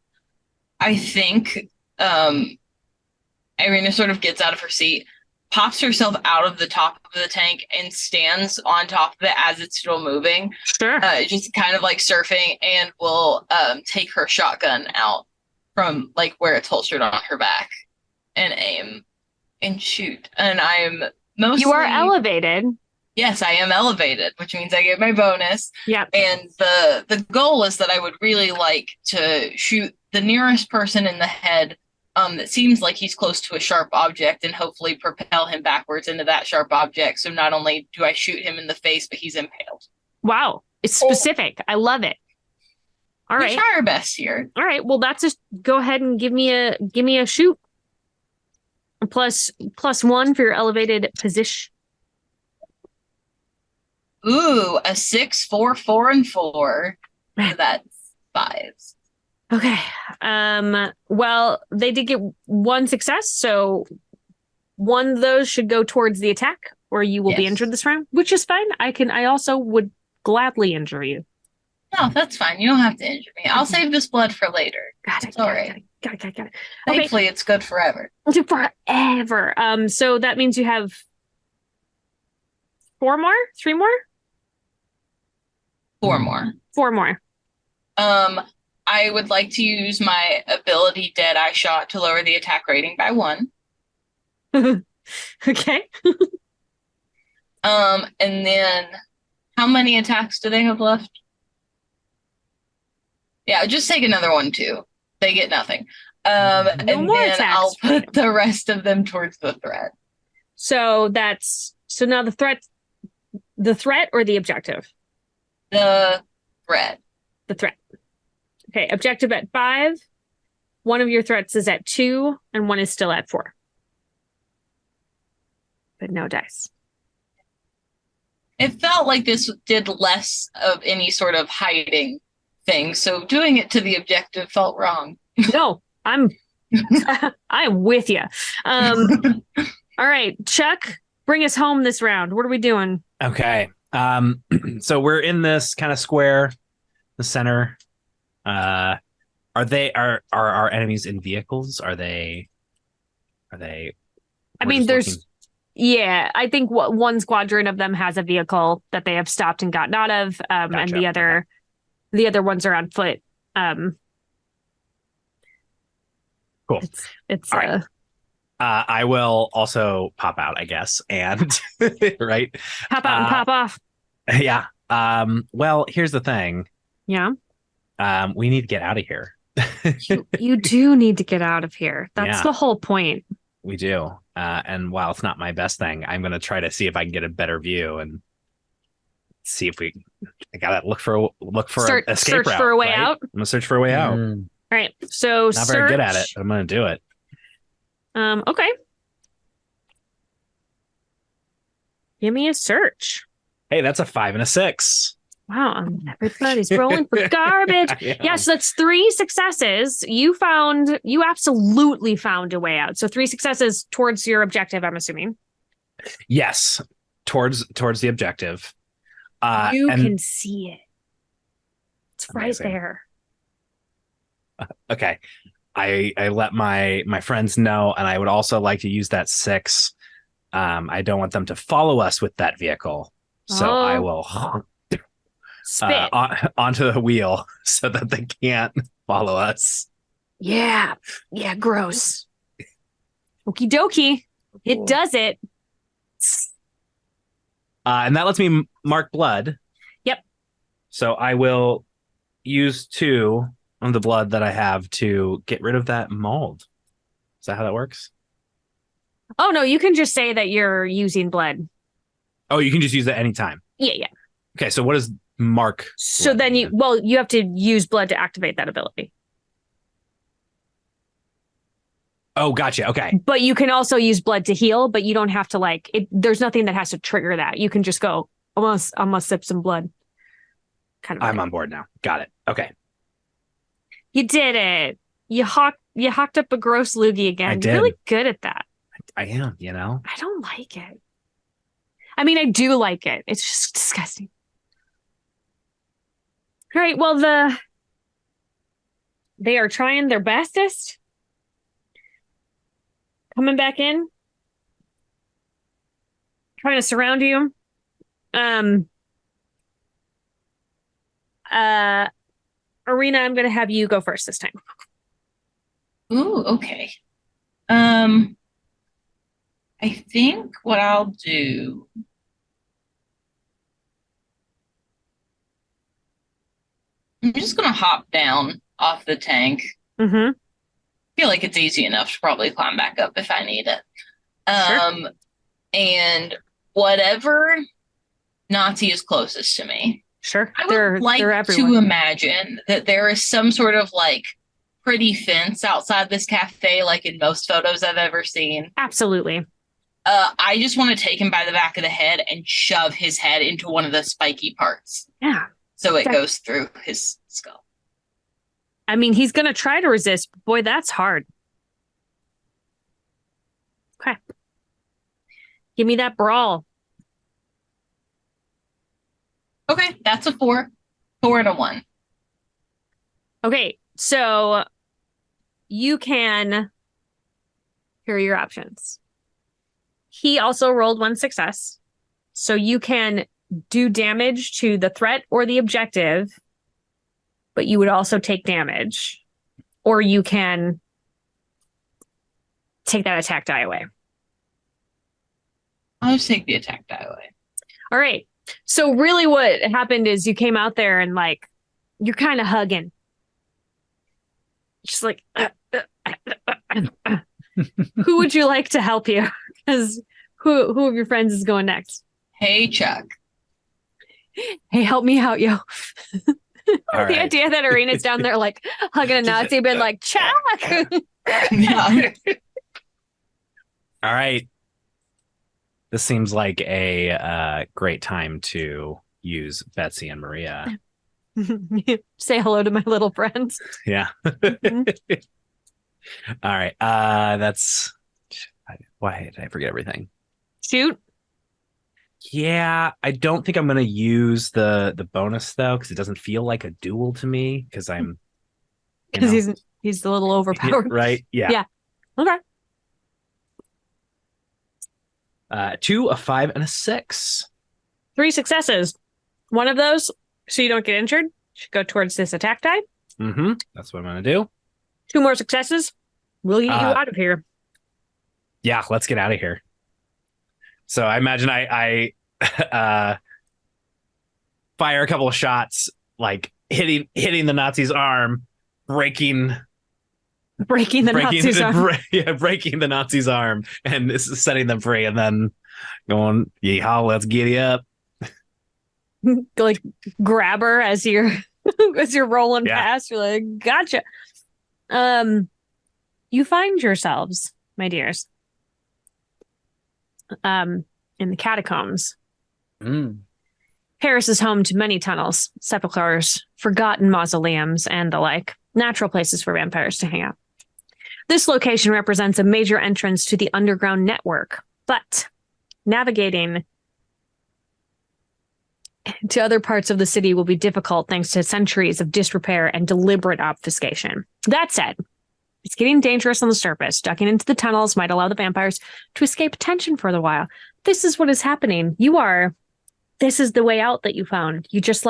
I think Irina sort of gets out of her seat, pops herself out of the top of the tank, and stands on top of it as it's still moving. Sure. Just kind of like surfing, and will take her shotgun out from like where it's holstered on her back and aim and shoot. And I'm mostly... You are elevated. Yes, I am elevated, which means I get my bonus. Yeah. And the goal is that I would really like to shoot the nearest person in the head that seems like he's close to a sharp object and hopefully propel him backwards into that sharp object. So not only do I shoot him in the face, but he's impaled. Wow. It's specific. I love it. All right. We try our best here. All right. Well, that's just go ahead and give me a shoot. Plus 1 for your elevated position. Ooh, a 6, 4, 4, and 4. So that's 5s. Okay. Well, they did get 1 success, so 1 of those should go towards the attack, or you will be injured this round, which is fine. I also would gladly injure you. No, that's fine. You don't have to injure me. I'll save this blood for later. Got it. It's all right. Got it. Okay. Thankfully, it's good forever. Forever. So that means you have 4 more? 3 more? 4 more. 4 more. I would like to use my ability Deadeye Shot to lower the attack rating by 1. Okay. And then how many attacks do they have left? Yeah, just take another one too. They get nothing. No and more then attacks I'll for them. put the rest of them towards the threat. So now the threat or the objective? The threat. The threat. Okay, objective at 5. One of your threats is at 2, and one is still at 4. But no dice. It felt like this did less of any sort of hiding thing, so doing it to the objective felt wrong. No, I'm with you. All right, Chuck, bring us home this round. What are we doing? Okay. So we're in this kind of square, the center. Are our enemies in vehicles? Are they? I mean, yeah, I think one squadron of them has a vehicle that they have stopped and gotten out of, and Gotcha. the other ones are on foot. Cool. It's All right. I will also pop out, I guess, and right. pop out and pop off. Yeah. Well, here's the thing. Yeah. We need to get out of here. You do need to get out of here. That's Yeah. the whole point. We do. And while it's not my best thing, I'm going to try to see if I can get a better view and see if I got to look for an escape route. For a way right? out. I'm going to search for a way out. All right. So Not very good at it, but I'm going to do it. Okay. Give me a search. Hey, that's a 5 and a 6. Wow, everybody's rolling for garbage. Yes, that's 3 successes. You absolutely found a way out. So 3 successes towards your objective, I'm assuming. Yes, towards the objective. You can see it. It's Amazing. right there. Okay. I let my friends know, and I would also like to use that 6. I don't want them to follow us with that vehicle. So I will spit onto the wheel so that they can't follow us. Yeah, gross. Okie dokie. It does it. And that lets me mark blood. Yep. So I will use 2 of the blood that I have to get rid of that mold. Is that how that works? Oh, no, you can just say that you're using blood. Oh, you can just use it anytime. Yeah. Okay, so what does mark? So then you have to use blood to activate that ability. Oh, gotcha. Okay. But you can also use blood to heal, but you don't have to there's nothing that has to trigger that. You can just go, I must sip some blood. Kind of. I'm on board now. Got it. Okay. You did it. You hawked up a gross loogie again. I did. You're really good at that. I am, I don't like it. I mean, I do like it. It's just disgusting. All right, well, they are trying their bestest. Coming back in. Trying to surround you. Arena, I'm going to have you go first this time. Ooh, okay. I think what I'll do. I'm just gonna hop down off the tank. Mm-hmm. Feel like it's easy enough to probably climb back up if I need it. Sure. And whatever Nazi is closest to me. Sure. I they're would like everywhere. to imagine that there is some sort of pretty fence outside this cafe, like in most photos I've ever seen. Absolutely. I just want to take him by the back of the head and shove his head into one of the spiky parts. Yeah. So it goes through his skull. I mean, he's going to try to resist. Boy, that's hard. Okay. Give me that brawl. Okay, that's a 4. 4 and a 1. Okay, so you can. Here are your options. He also rolled 1 success. So you can do damage to the threat or the objective, but you would also take damage. Or you can take that attack die away. I'll just take the attack die away. All right. So really what happened is you came out there and like, you're kind of hugging. Just like, who would you like to help you? Because who of your friends is going next? Hey, Chuck. Hey, help me out, yo. All The right. idea that Arena's down there like hugging a Nazi, been like, Chuck. Yeah. All right. This seems like a great time to use Betsy and Maria. Say hello to my little friends. Yeah. All right. That's why did I forget everything? Shoot. Yeah, I don't think I'm gonna use the bonus though, because it doesn't feel like a duel to me. Because I'm Because he's a little overpowered. right. Yeah. Yeah. Okay. 2, a 5, and a 6. 3 successes. One of those, so you don't get injured, should go towards this attack die. Mm-hmm. That's what I'm gonna do. 2 more successes. We'll get you out of here. Yeah, let's get out of here. So I imagine I fire a couple of shots, like hitting the Nazi's arm, breaking Breaking Nazi's arm. breaking the Nazi's arm, and this is setting them free, and then going, yeehaw, let's giddy up. Like grab her as you're rolling Yeah. past. You're like, gotcha. You find yourselves, my dears, in the catacombs. Paris is home to many tunnels, sepulchres, forgotten mausoleums, and the like, natural places for vampires to hang out. This location represents a major entrance to the underground network, but navigating to other parts of the city will be difficult thanks to centuries of disrepair and deliberate obfuscation. That said, it's getting dangerous on the surface. Ducking into the tunnels might allow the vampires to escape attention for a while. This is what is happening. This is the way out that you found. You just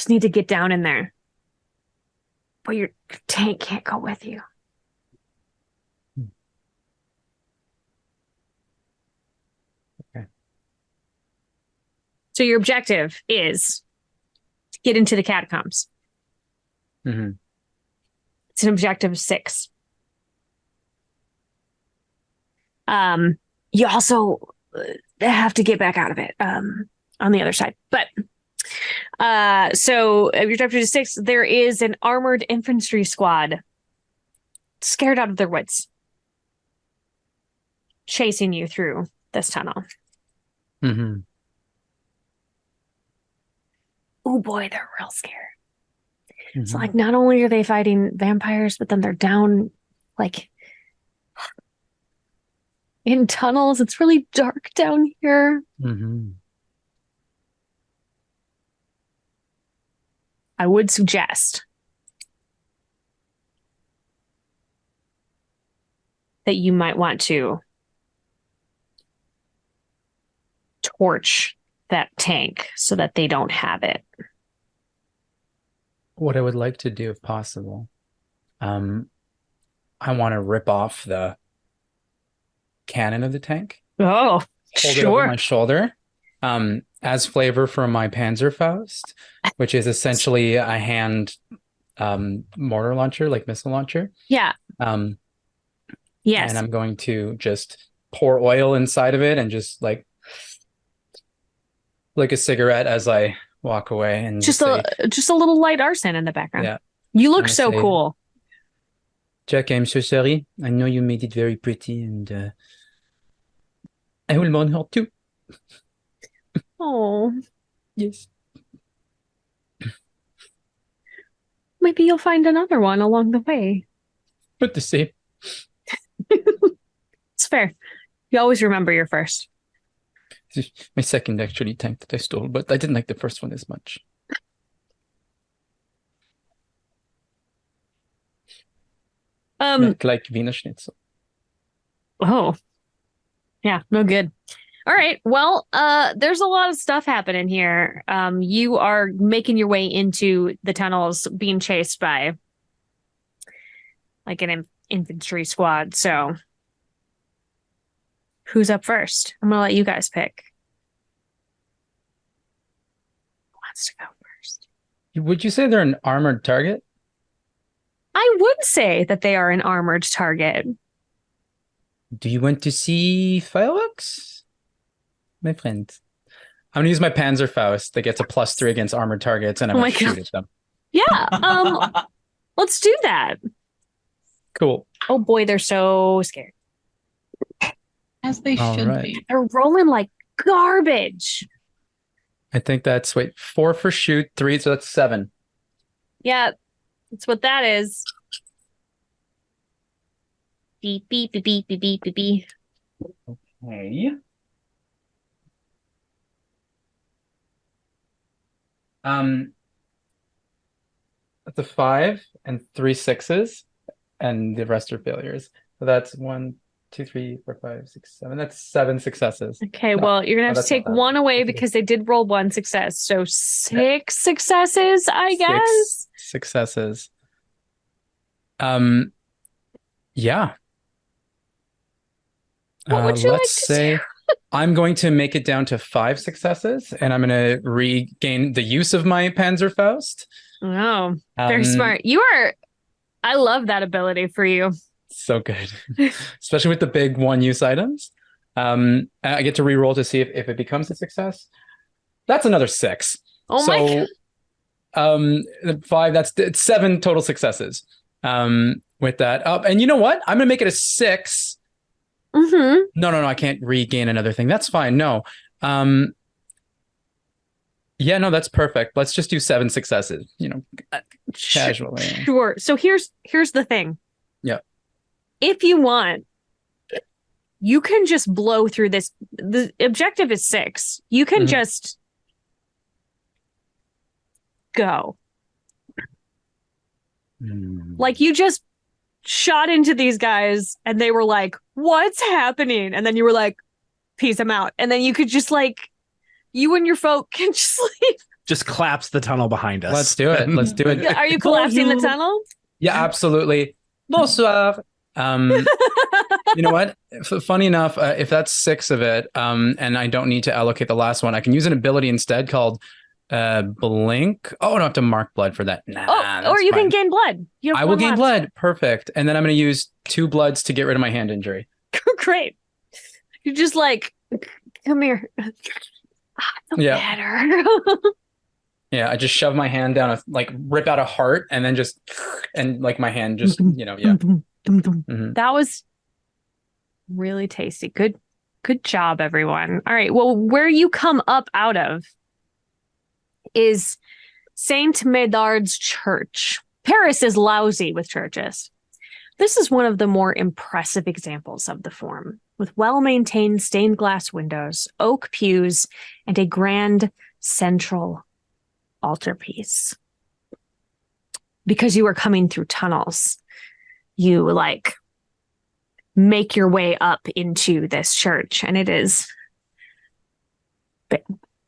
need to get down in there. But your tank can't go with you. Okay. So your objective is to get into the catacombs. Mm-hmm. It's an objective of 6. You also have to get back out of it on the other side. But so your objective is 6. There is an armored infantry squad scared out of their wits, chasing you through this tunnel. Mm-hmm. Oh boy, they're real scared. So like not only are they fighting vampires, but then they're down like in tunnels. It's really dark down here. Mm-hmm. I would suggest that you might want to torch that tank so that they don't have it. What I would like to do, if possible, I want to rip off the cannon of the tank, Oh, hold it over sure. my shoulder, as flavor for my Panzerfaust, which is essentially a hand mortar launcher, like missile launcher. Yeah. Yes. And I'm going to just pour oil inside of it and just like a cigarette as I walk away, and just say, a little light arson in the background. Yeah. You look And I so say, cool. Jack, I'm so sorry. I know you made it very pretty, and I will mourn her too. Oh, Yes. maybe you'll find another one along the way. But the same. It's fair. You always remember your first. My second actually tank that I stole, but I didn't like the first one as much. Like Wiener Schnitzel. Oh. Yeah, no good. All right. Well, there's a lot of stuff happening here. You are making your way into the tunnels, being chased by like an infantry squad. So who's up first? I'm gonna let you guys pick. Who wants to go first? Would you say they're an armored target? I would say that they are an armored target. Do you want to see fireworks? My friend. I'm gonna use my Panzerfaust that gets a +3 against armored targets, and I'm gonna shoot at them. Yeah. Let's do that. Cool. Oh boy, they're so scared. As they should be. They're rolling like garbage. I think that's 4 for shoot, 3, so that's 7. Yeah, that's what that is. Beep beep beep beep beep beep beep beep. Okay. That's a 5 and 3 6s, and the rest are failures. So that's 1, 2, 3, 4, 5, 6, 7. That's 7 successes. Okay, well, you're gonna have to take one away because they did roll 1 success. So 6 successes, I guess. 6 successes. Yeah. What would you let's say I'm going to make it down to 5 successes, and I'm going to regain the use of my Panzerfaust. Oh, very smart. I love that ability for you. So good. Especially with the big one-use items. I get to re-roll to see if it becomes a success. That's another 6. Oh my God. 5, it's 7 total successes. With that up. And you know what? I'm going to make it a 6. Mm-hmm. No, I can't regain another thing. That's fine. No. Yeah, no, that's perfect. Let's just do 7 successes, casually. Sure. So here's the thing. Yeah. If you want, you can just blow through this. The objective is 6. You can just go. Like you just shot into these guys and they were like, what's happening? And then you were like, peace, I'm out. And then you could just you and your folk can just leave. Just collapse the tunnel behind us. Let's do it. Let's do it. Are you collapsing the tunnel? Yeah, absolutely. Bonsoir. You know what? Funny enough, if that's 6 of it, and I don't need to allocate the last one, I can use an ability instead called blink. Oh, I don't have to mark blood for that. Nah, or you can gain blood. I will gain blood. Perfect. And then I'm going to use 2 bloods to get rid of my hand injury. Great. You're just come here. Better. Yeah, I just shove my hand down, rip out a heart, and then my hand just, yeah. That was really tasty. Good job, everyone. All right. Well, where you come up out of is Saint Médard's church. Paris is lousy with churches. This is one of the more impressive examples of the form, with well-maintained stained glass windows, oak pews, and a grand central altarpiece. Because you are coming through tunnels, you make your way up into this church, and it is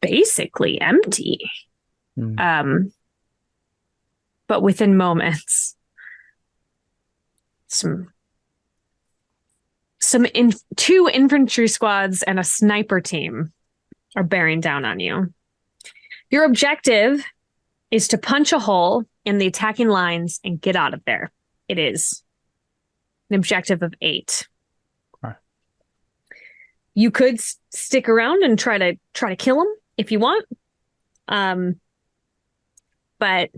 basically empty. But within moments, two infantry squads and a sniper team are bearing down on you. Your objective is to punch a hole in the attacking lines and get out of there. It is an objective of 8. Okay. You could stick around and try to kill him if you want. But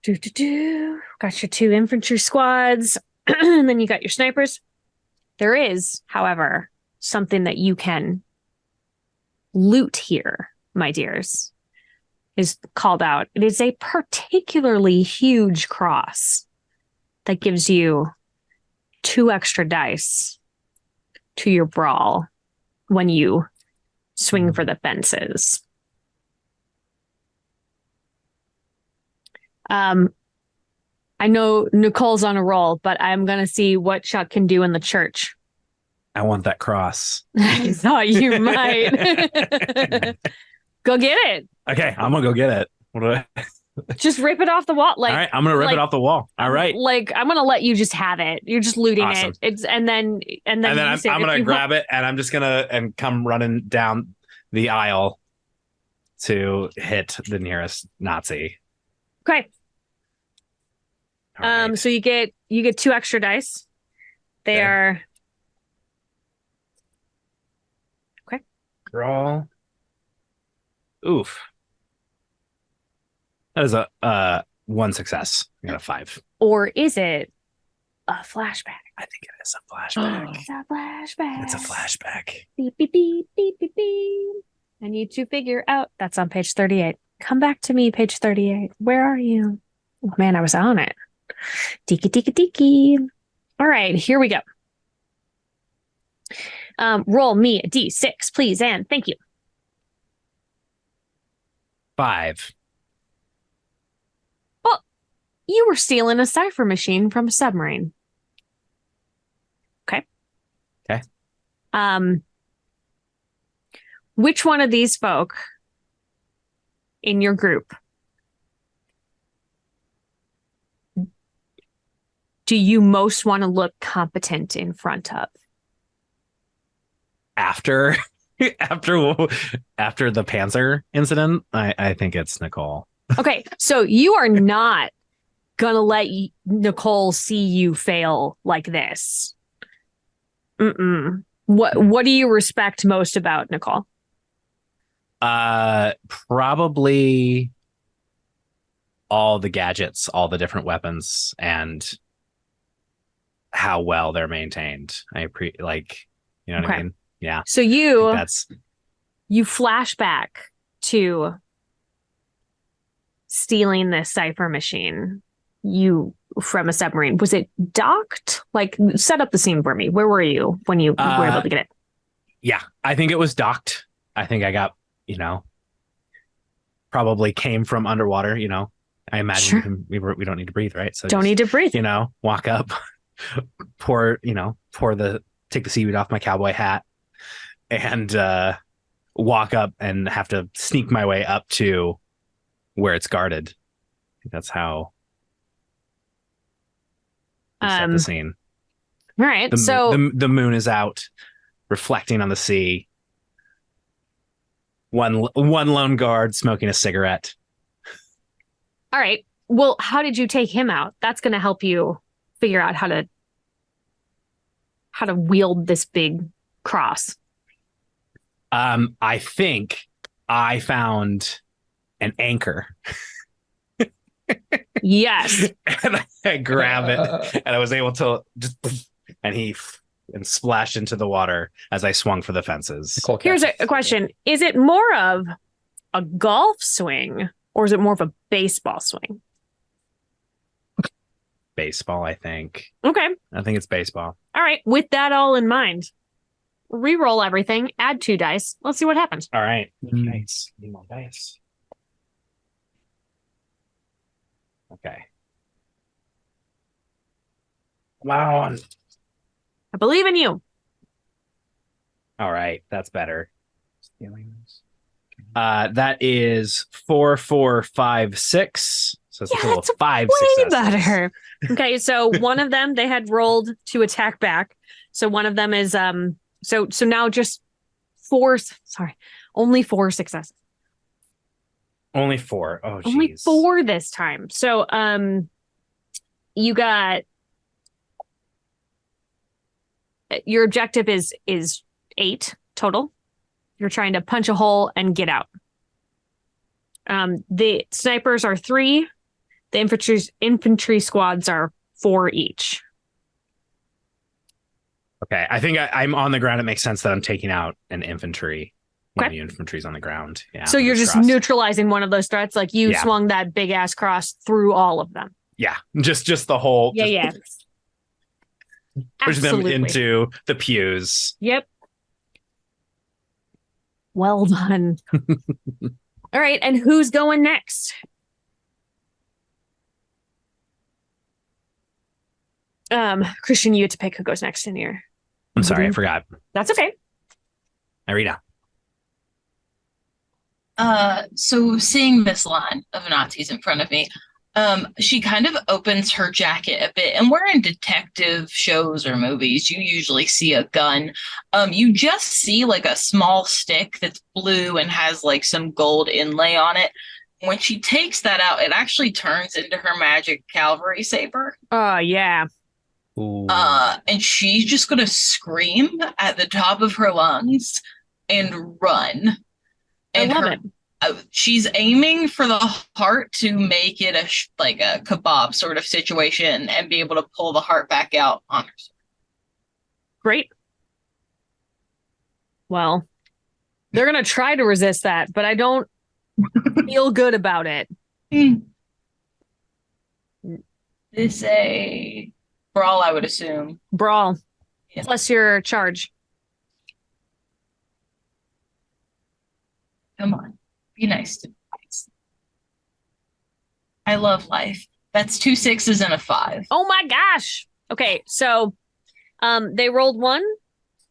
got your 2 infantry squads, and then you got your snipers. There is, however, something that you can loot here, my dears, is called out. It is a particularly huge cross that gives you 2 extra dice to your brawl when you swing for the fences. I know Nicole's on a roll, but I'm gonna see what Chuck can do in the church. I want that cross. I thought you might. Go get it. Okay, I'm gonna go get it. What do I? Just rip it off the wall. Like, All right, I'm gonna rip like- it off the wall. All right. Like, I'm gonna let you just have it. You're just looting Awesome. it. It's and then And then you say I'm if gonna you grab it and I'm just gonna come running down the aisle to hit the nearest Nazi. Okay. All right. So you get 2 extra dice. They Okay. are Draw. Oof. That is a 1 success. I got a 5. or is it a flashback? I think it is a flashback. It's a flashback. It's a flashback. Beep beep beep beep beep beep. I need to figure out. That's on page 38. Come back to me, page 38. Where are you? Oh, man, I was on it. Tiki tiki tiki. All right, here we go. Roll me a d6, please, and thank you. 5. You were stealing a cipher machine from a submarine. Okay. Okay. Which one of these folk in your group do you most want to look competent in front of? After after the Panzer incident, I think it's Nicole. Okay, so you are not gonna let Nicole see you fail like this. What do you respect most about Nicole? Probably all the gadgets, all the different weapons, and how well they're maintained. You know what Okay. I mean? Yeah. So I think you that's flash back to stealing this cipher machine from a submarine. Was it docked? Like, set up the scene for me. Where were you when you were able to get it? yeah. I think it was docked. I think I got, probably came from underwater. I imagine we don't need to breathe, right? So Don't need to breathe. walk up, take the seaweed off my cowboy hat, and walk up and have to sneak my way up to where it's guarded. I think that's how we set the scene. All right. The moon is out, reflecting on the sea. One lone guard smoking a cigarette. all right. Well, how did you take him out? That's going to help you figure out how to wield this big cross. I think I found an anchor. Yes. And I grab it, and I was able to just, and splash into the water as I swung for the fences. Nicole Here's catches a question. Is it more of a golf swing or is it more of a baseball swing? Baseball, I think. Okay. I think it's baseball. All right. With that all in mind, re-roll everything, add 2 dice. Let's see what happens. All right. Nice. Need more dice. Okay. Come on. I believe in you. All right. That's better. That is 4, 4, 5, 6. So it's a total of that's 5 Way successes. better. Okay, so one of them they had rolled to attack back. So one of them is so now just 4, sorry, only 4 successes. Only 4. Oh, Only geez. 4 this time. So you got your objective is 8 total. You're trying to punch a hole and get out. The snipers are 3. The infantry squads are 4 each. Okay. I think I'm on the ground. It makes sense that I'm taking out an infantry. One of Okay. the infantry's on the ground. Yeah. So you're just crossed. neutralizing one of those threats. Like you Yeah. swung that big ass cross through all of them. Yeah. Just the whole. Yeah, just yeah. push them Absolutely. into the pews. Yep. Well done. All right, and who's going next? Christian, you get to pick who goes next in here. I'm sorry, I forgot. That's okay. Irina. So seeing this line of Nazis in front of me, she kind of opens her jacket a bit, and we're in detective shows or movies. You usually see a gun. You just see like a small stick that's blue and has like some gold inlay on it. When she takes that out, it actually turns into her magic cavalry saber. Oh, yeah. Ooh. And she's just gonna scream at the top of her lungs and run. And I love it. She's aiming for the heart to make it like a kebab sort of situation and be able to pull the heart back out on her. Great. Well, they're going to try to resist that, but I don't feel good about it. This a brawl, I would assume. Brawl. Yeah. Plus your charge. Come on. Be nice to me. I love life. That's 2 6s and a 5. Oh my gosh. Okay, so they rolled 1.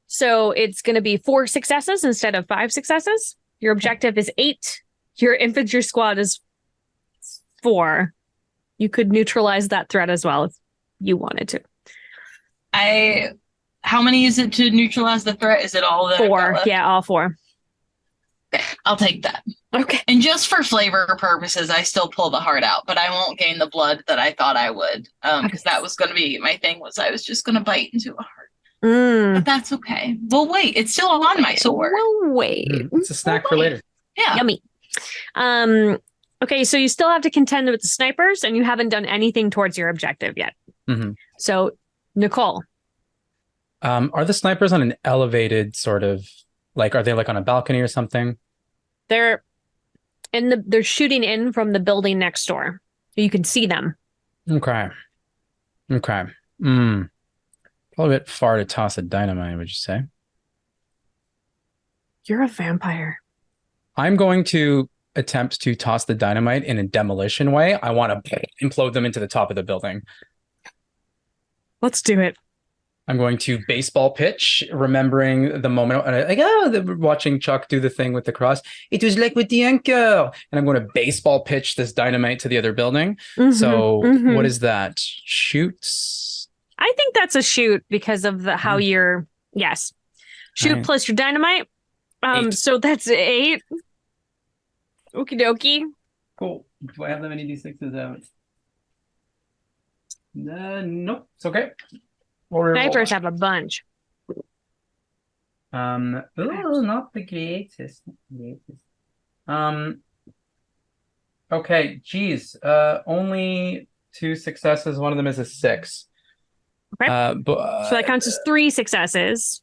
So it's going to be 4 successes instead of 5 successes. Your objective is 8. Your infantry squad is 4. You could neutralize that threat as well if you wanted to. How many is it to neutralize the threat? Is it all that? 4. Yeah, all 4. Okay, I'll take that. Okay. And just for flavor purposes, I still pull the heart out, but I won't gain the blood that I thought I would. Because that was going to be my thing, was I was just going to bite into a heart. But that's okay. Well, wait, it's still on my sword. We'll wait. It's a snack for later. Yeah. Yummy. Okay, so you still have to contend with the snipers, and you haven't done anything towards your objective yet. Mm-hmm. So, Nicole. Are the snipers on an elevated sort of, like, are they like on a balcony or something? They're shooting in from the building next door. You can see them. Okay. Probably a bit far to toss a dynamite, would you say? You're a vampire. I'm going to attempt to toss the dynamite in a demolition way. I want to implode them into the top of the building. Let's do it. I'm going to baseball pitch, remembering the moment, watching Chuck do the thing with the cross. It was like with the anchor. And I'm going to baseball pitch this dynamite to the other building. So what is that? Shoots? I think that's a shoot because of how you're, yes. Shoot Right. plus your dynamite. 8. So that's 8. Okie dokie. Cool. Do I have that many D6s out? Nope. It's okay. Snipers have a bunch. Not the greatest. Okay, geez. Only 2 successes. One of them is a 6. Okay. But So that counts as 3 successes.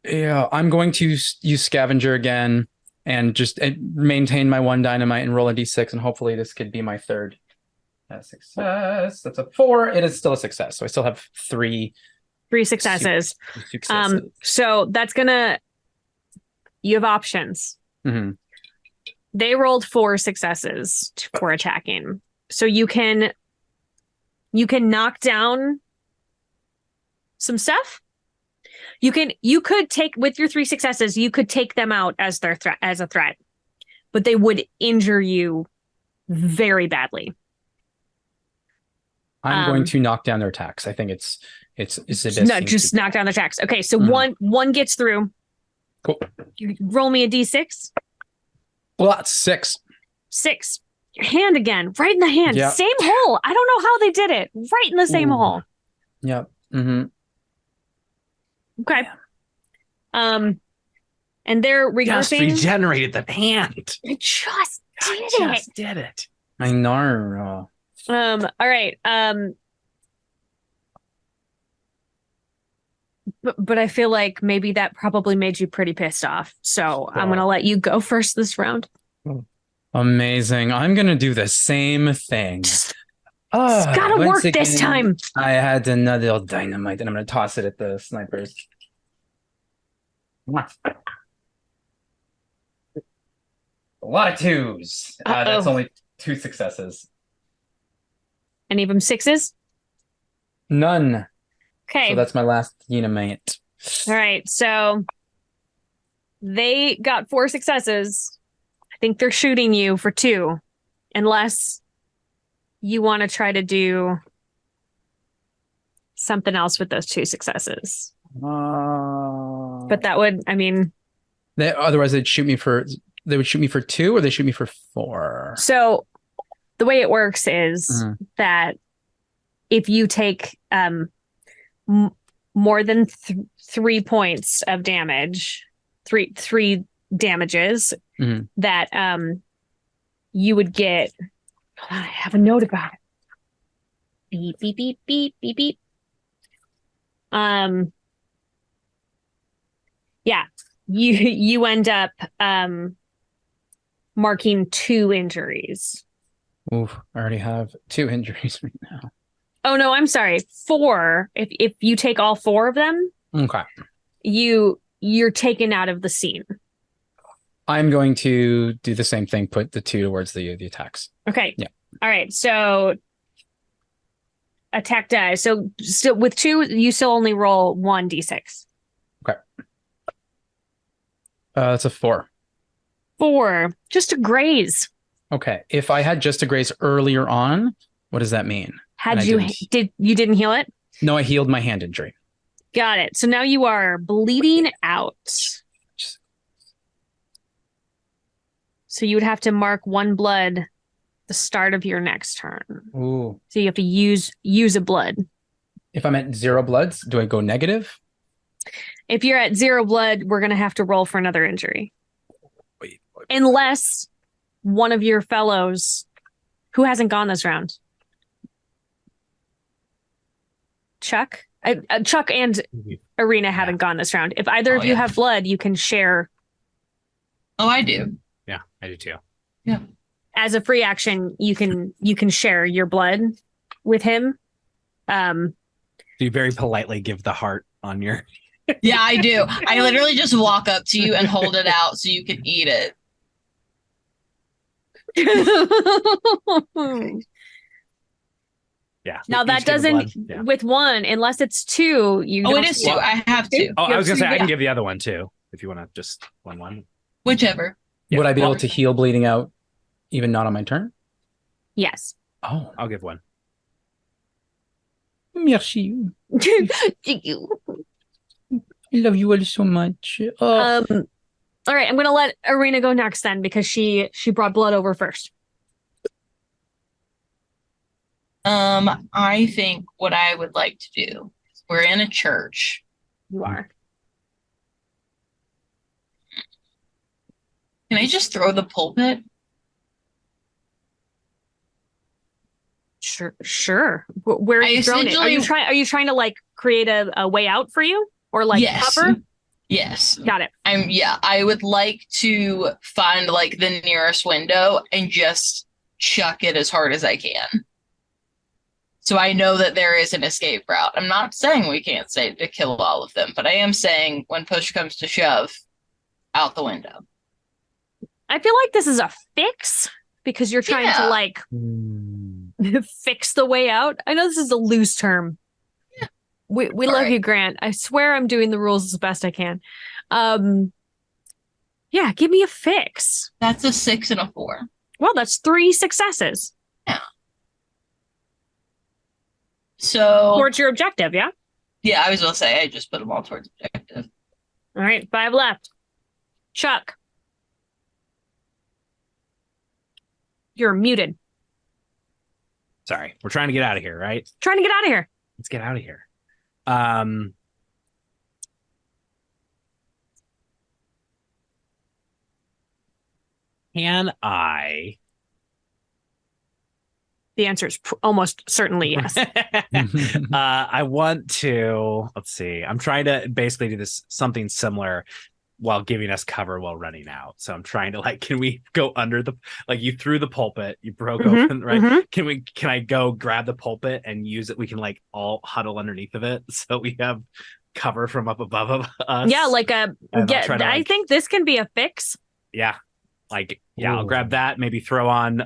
yeah, I'm going to use scavenger again and just maintain my 1 dynamite and roll a d6, and hopefully this could be my 3rd success. That's a 4. It is still a success, so I still have 3 successes. successes. So that's gonna. You have options. Mm-hmm. They rolled 4 successes for attacking, so you can knock down some stuff. You could take, with your 3 successes, you could take them out as a threat, but they would injure you very badly. I'm going to knock down their attacks. I think it's the best. No, just knock down the attacks. Okay, so one gets through. Cool. You roll me a d6. Well, that's 6. 6. Your hand again, right in the hand. Yep. Same hole. I don't know how they did it. Right in the same hole. Yep. Mm-hmm. Okay. And they're Just regrouping. regenerated the hand. I just did it. Just did it. I know. All right. But I feel like maybe that probably made you pretty pissed off. So I'm going to let you go first this round. Amazing. I'm going to do the same thing. It's got to work this time. I had another dynamite and I'm going to toss it at the snipers. A lot of twos. That's Uh-oh. only 2 successes. Any of them sixes? None. Okay. So that's my last unimate. All right. So they got 4 successes. I think they're shooting you for 2, unless you want to try to do something else with those 2 successes. But that would, I mean, Otherwise they would shoot me for 2, or they shoot me for 4. so the way it works is that if you take more than 3 points of damage, three damages, that you would get. Hold on, I have a note about it. Beep beep beep beep beep beep. Yeah, you end up marking 2 injuries. Oof, I already have 2 injuries right now. Oh no, I'm sorry. 4. If you take all 4 of them, Okay. you're taken out of the scene. I'm going to do the same thing, put the 2 towards the attacks. Okay. Yeah. All right. So attack die. So still with 2, you still only roll 1d6. Okay. That's a 4. 4. Just a graze. Okay. If I had just a graze earlier on, what does that mean? Had you didn't heal it? No, I healed my hand injury. Got it. So now you are bleeding out. So you would have to mark 1 blood the start of your next turn. Ooh. So you have to use a blood. If I'm at 0 bloods, do I go negative? If you're at 0 blood, we're going to have to roll for another injury. Wait. Unless one of your fellows who hasn't gone this round. Chuck and Arena haven't gone this round. If either of you have blood, you can share. Oh, I do. Yeah, I do too. Yeah. As a free action, you can share your blood with him. You very politely give the heart on your. Yeah, I do. I literally just walk up to you and hold it out so you can eat it. Yeah. Now that doesn't with 1, unless it's 2. It is 2. I have 2. Oh, I was gonna say I can give the other one too if you want to just one. Whichever. Yeah. Would I be able to heal bleeding out, even not on my turn? Yes. Oh, I'll give 1. Merci. I love you all so much. All right, I'm gonna let Arena go next then because she brought blood over first. I think what I would like to do is we're in a church. You are. Can I just throw the pulpit? Sure. Where are you throwing it? Are you trying to like create a way out for you or like cover? Yes. Got it. I would like to find like the nearest window and just chuck it as hard as I can. So I know that there is an escape route. I'm not saying we can't say to kill all of them, but I am saying when push comes to shove, out the window. I feel like this is a fix because you're trying to like fix the way out. I know this is a loose term. Yeah. We love you, Grant. I swear I'm doing the rules as best I can. Yeah, give me a fix. That's a 6 and a 4. Well, that's 3 successes. Yeah. So towards your objective, yeah? Yeah, I was gonna say I just put them all towards objective. All right, 5 left. Chuck. You're muted. Sorry, we're trying to get out of here, right? Trying to get out of here. Let's get out of here. Can I? The answer is almost certainly yes. I want to, let's see. I'm trying to basically do something similar while giving us cover while running out. So I'm trying to can we go under you threw the pulpit, you broke open, right? Mm-hmm. Can I go grab the pulpit and use it? We can all huddle underneath of it. So we have cover from up above of us. Yeah. I think this can be a fix. Yeah. Like, yeah, I'll grab that. Maybe throw on.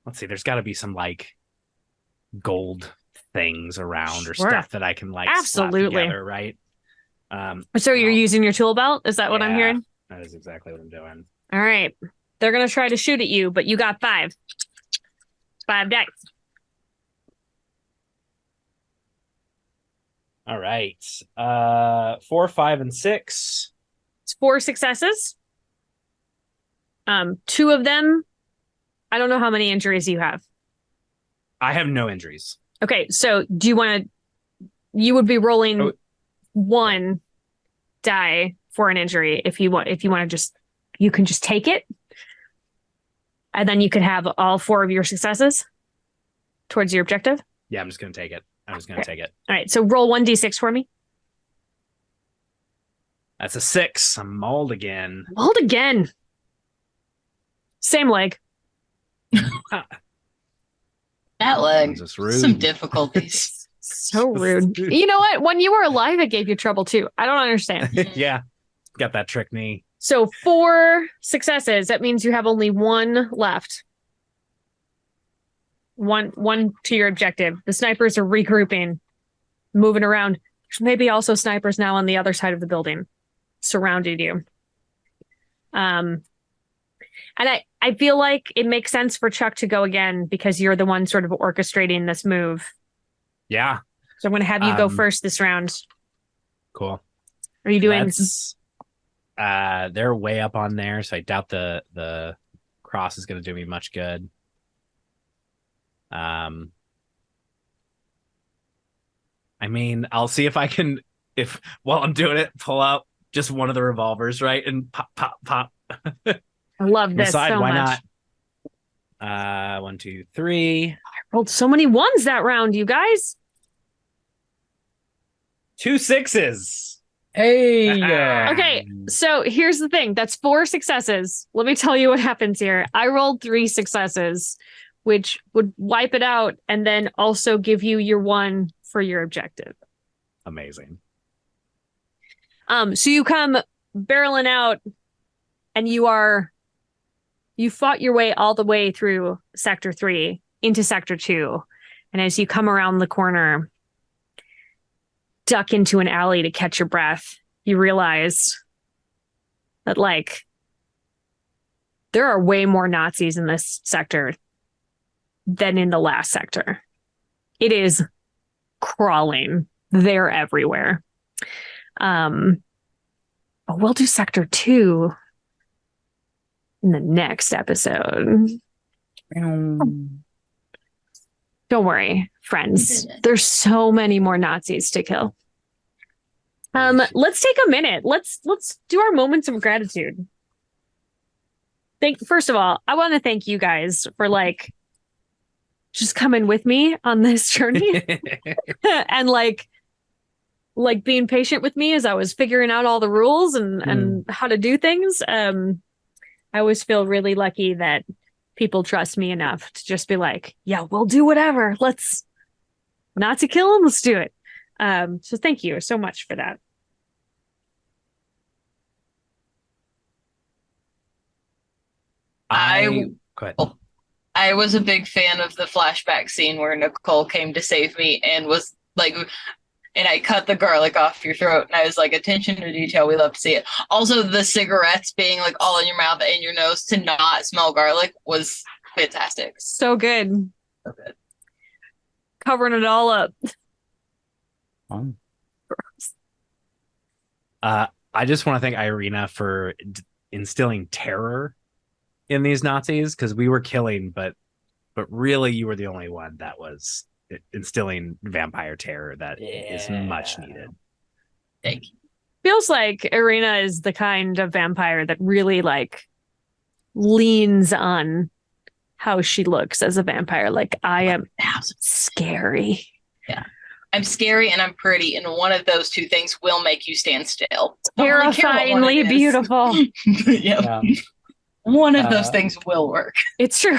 Let's see. There's got to be some like gold things around or Sure. stuff that I can like slap Absolutely. together, right? So you're I'll- using your tool belt? Is that what I'm Yeah. hearing? That is exactly what I'm doing. All right. They're going to try to shoot at you, but you got 5. 5 dice. All right. 4, 5, and 6. It's 4 successes. 2 of them, I don't know how many injuries you have. I have no injuries. Okay, so do you want to, you would be rolling 1 die for an injury if you want to just, you can just take it. And then you could have all 4 of your successes towards your objective. Yeah, I'm just going to take it. I'm just going to take it. All right, so roll 1d6 for me. That's a 6. I'm mauled again. Mauled again. Same leg. That leg. Jesus, rude. Some difficulties. So rude. You know what? When you were alive, it gave you trouble too. I don't understand. Yeah, got that trick knee. So 4 successes. That means you have only 1 left. One to your objective. The snipers are regrouping, moving around. There's maybe also snipers now on the other side of the building, surrounding you. And I feel like it makes sense for Chuck to go again because you're the one sort of orchestrating this move. Yeah, So I'm going to have you go first this round. cool. Are you doing? They're way up on there, so I doubt the cross is going to do me much good. I mean, I'll see if I can, if while I'm doing it, pull out just one of the revolvers, right, and pop, pop, pop. I love this Decide, so why much. not? 1, 2, 3. I rolled so many 1s that round, you guys. 2 6s. Hey. Okay, so here's the thing. That's 4 successes. Let me tell you what happens here. I rolled 3 successes, which would wipe it out and then also give you your 1 for your objective. Amazing. So you come barreling out and you fought your way all the way through Sector 3 into Sector 2. And as you come around the corner, duck into an alley to catch your breath, you realize that, like, there are way more Nazis in this sector than in the last sector. It is crawling. They're everywhere. But we'll do Sector 2 in the next episode. Don't worry, friends. There's so many more Nazis to kill. Let's take a minute. Let's do our moments of gratitude. First of all, I want to thank you guys for like just coming with me on this journey and like being patient with me as I was figuring out all the rules and how to do things. I always feel really lucky that people trust me enough to just be like, yeah, we'll do whatever. Let's not to kill them. Let's do it. So thank you so much for that. Go ahead. I was a big fan of the flashback scene where Nicole came to save me and was like, and I cut the garlic off your throat, and I was like, attention to detail, we love to see it. Also, the cigarettes being like all in your mouth and your nose to not smell garlic was fantastic. So good. So good. Covering it all up. I just want to thank Irina for instilling terror in these Nazis, because we were killing, but really you were the only one that was instilling vampire terror that is much needed. Thank you. Feels like Irina is the kind of vampire that really like leans on how she looks as a vampire. Like, I am scary. Yeah. I'm scary and I'm pretty, and one of those two things will make you stand still. Terrifyingly beautiful. Yep. Yeah. One of those things will work. It's true.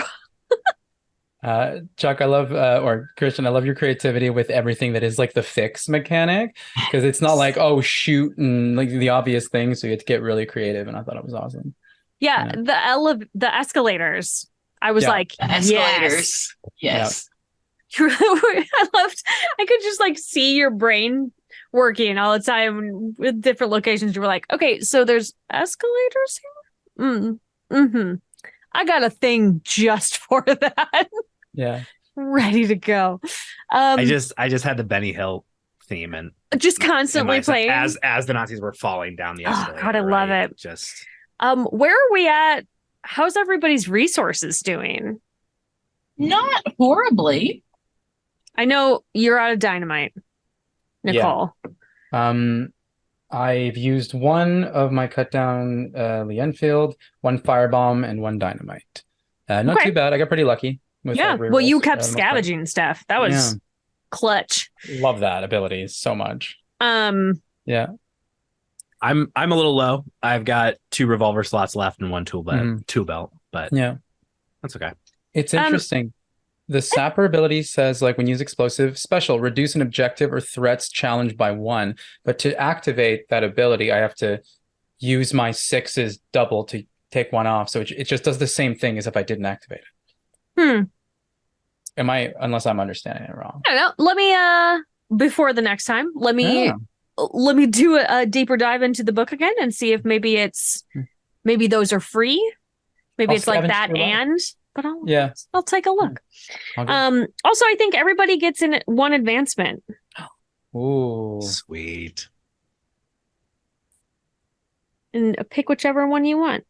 Chuck, I love, or Christian, I love your creativity with everything that is like the fix mechanic, because it's not like, oh, shoot, and like the obvious things. So you have to get really creative, and I thought it was awesome. Yeah, the escalators. I was like, The escalators. Yes. I loved. I could just like see your brain working all the time with different locations. You were like, okay, so there's escalators here. Mm-hmm. I got a thing just for that. Yeah. Ready to go. I just had the Benny Hill theme and just constantly playing as the Nazis were falling down the escalator. Oh God, I love it. Just where are we at? How's everybody's resources doing? Not horribly. I know you're out of dynamite, Nicole. Yeah. I've used one of my cut down Lee Enfield, one firebomb, and one dynamite. Not too bad. I got pretty lucky. With Well, you kept scavenging stuff. That was clutch. Love that ability so much. Yeah. I'm a little low. I've got 2 revolver slots left and 1 tool belt, but yeah, that's okay. It's interesting. The sapper ability says, like, when you use explosive special, reduce an objective or threats challenged by 1. But to activate that ability, I have to use my 6's double to take 1 off. So it just does the same thing as if I didn't activate it. Unless I'm understanding it wrong. I don't know. Let me before the next time, let me do a deeper dive into the book again and see if maybe those are free. Maybe it's like that but I'll take a look. Also, I think everybody gets in 1 advancement. Ooh. Sweet. And pick whichever one you want.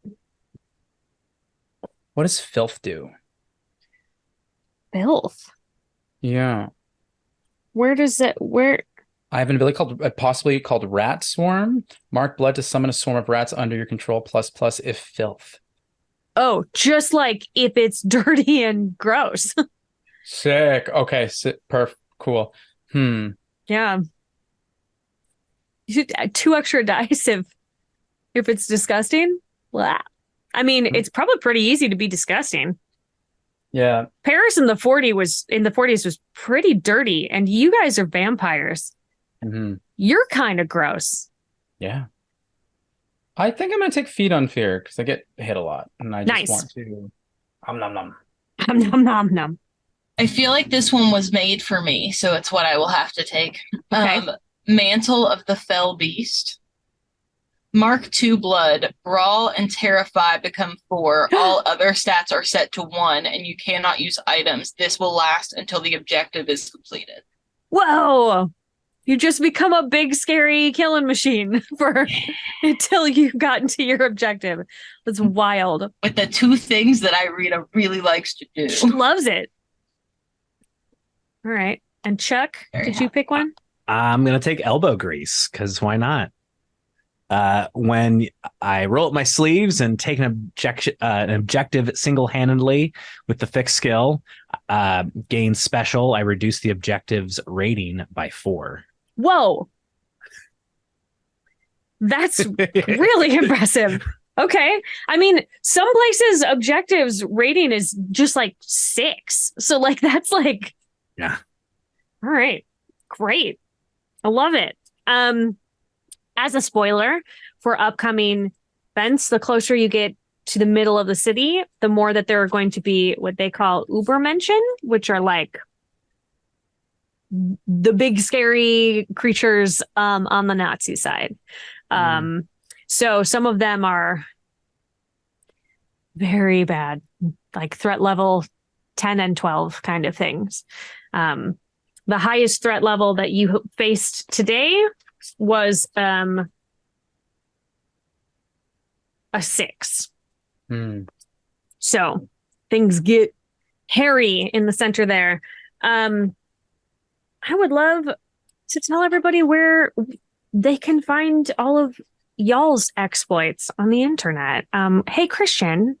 What does filth do? Filth? Yeah. Where I have an ability possibly called Rat Swarm. Mark blood to summon a swarm of rats under your control ++ if filth. Oh, just like if it's dirty and gross. Sick. Okay. Cool. Yeah. You should add 2 extra dice if it's disgusting. Blah. I mean, it's probably pretty easy to be disgusting. Yeah. Paris in the 40s was pretty dirty, and you guys are vampires. You're kind of gross. Yeah. I think I'm going to take Feed on Fear because I get hit a lot, and I just want to nom nom. Nom nom nom. I feel like this one was made for me, so it's what I will have to take. Okay. Mantle of the Fell Beast. Mark 2 blood, brawl and terrify become 4. All other stats are set to 1, and you cannot use items. This will last until the objective is completed. Whoa! You just become a big, scary killing machine until you've gotten to your objective. That's wild. With the 2 things that Irina really likes to do. She loves it. All right. And Chuck, did you pick one? I'm going to take elbow grease because why not? When I roll up my sleeves and take an objective single-handedly with the fixed skill, gain special, I reduce the objective's rating by 4. Whoa. That's really impressive. Okay. I mean, some places objectives rating is just like 6. So like that's like yeah. All right. Great. I love it. As a spoiler for upcoming events, the closer you get to the middle of the city, the more that there are going to be what they call Ubermenschen, which are like the big scary creatures on the Nazi side. So some of them are very bad, like threat level 10 and 12 kind of things. The highest threat level that you faced today was a 6. So things get hairy in the center there. I would love to tell everybody where they can find all of y'all's exploits on the internet. Hey, Christian.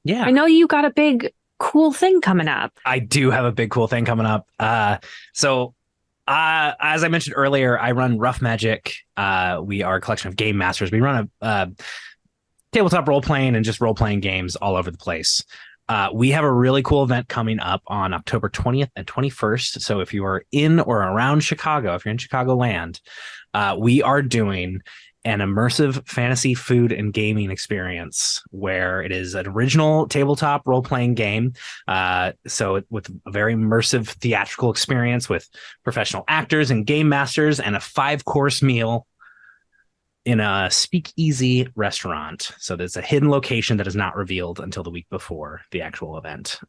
Yeah. I know you got a big cool thing coming up. I do have a big cool thing coming up. So as I mentioned earlier, I run Rough Magic. We are a collection of game masters. We run a tabletop role-playing and just role-playing games all over the place. We have a really cool event coming up on October 20th and 21st. So if you are in or around Chicago, if you're in Chicagoland, we are doing an immersive fantasy food and gaming experience where it is an original tabletop role-playing game. With a very immersive theatrical experience with professional actors and game masters and a 5-course meal in a speakeasy restaurant. So there's a hidden location that is not revealed until the week before the actual event.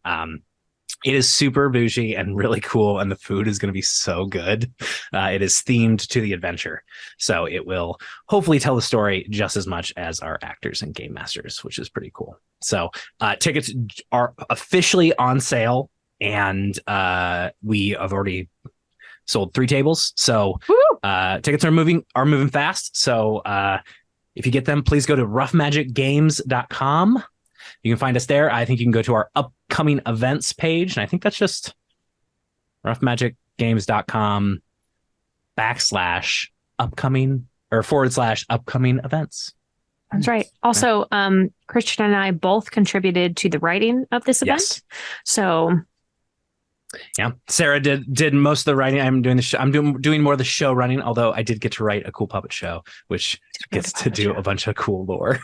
It is super bougie and really cool, and the food is going to be so good. It is themed to the adventure, so it will hopefully tell the story just as much as our actors and game masters, which is pretty cool. So tickets are officially on sale, and we have already sold 3 tables. So tickets are moving fast. So if you get them, please go to roughmagicgames.com. You can find us there. I think you can go to our upcoming events page. And I think that's just roughmagicgames.com /upcoming or /upcoming events. That's right. Also, Christian and I both contributed to the writing of this event. Yes. So yeah, Sarah did most of the writing. I'm doing the show. I'm doing more of the show running, although I did get to write a cool puppet show, which gets to do a bunch of cool lore.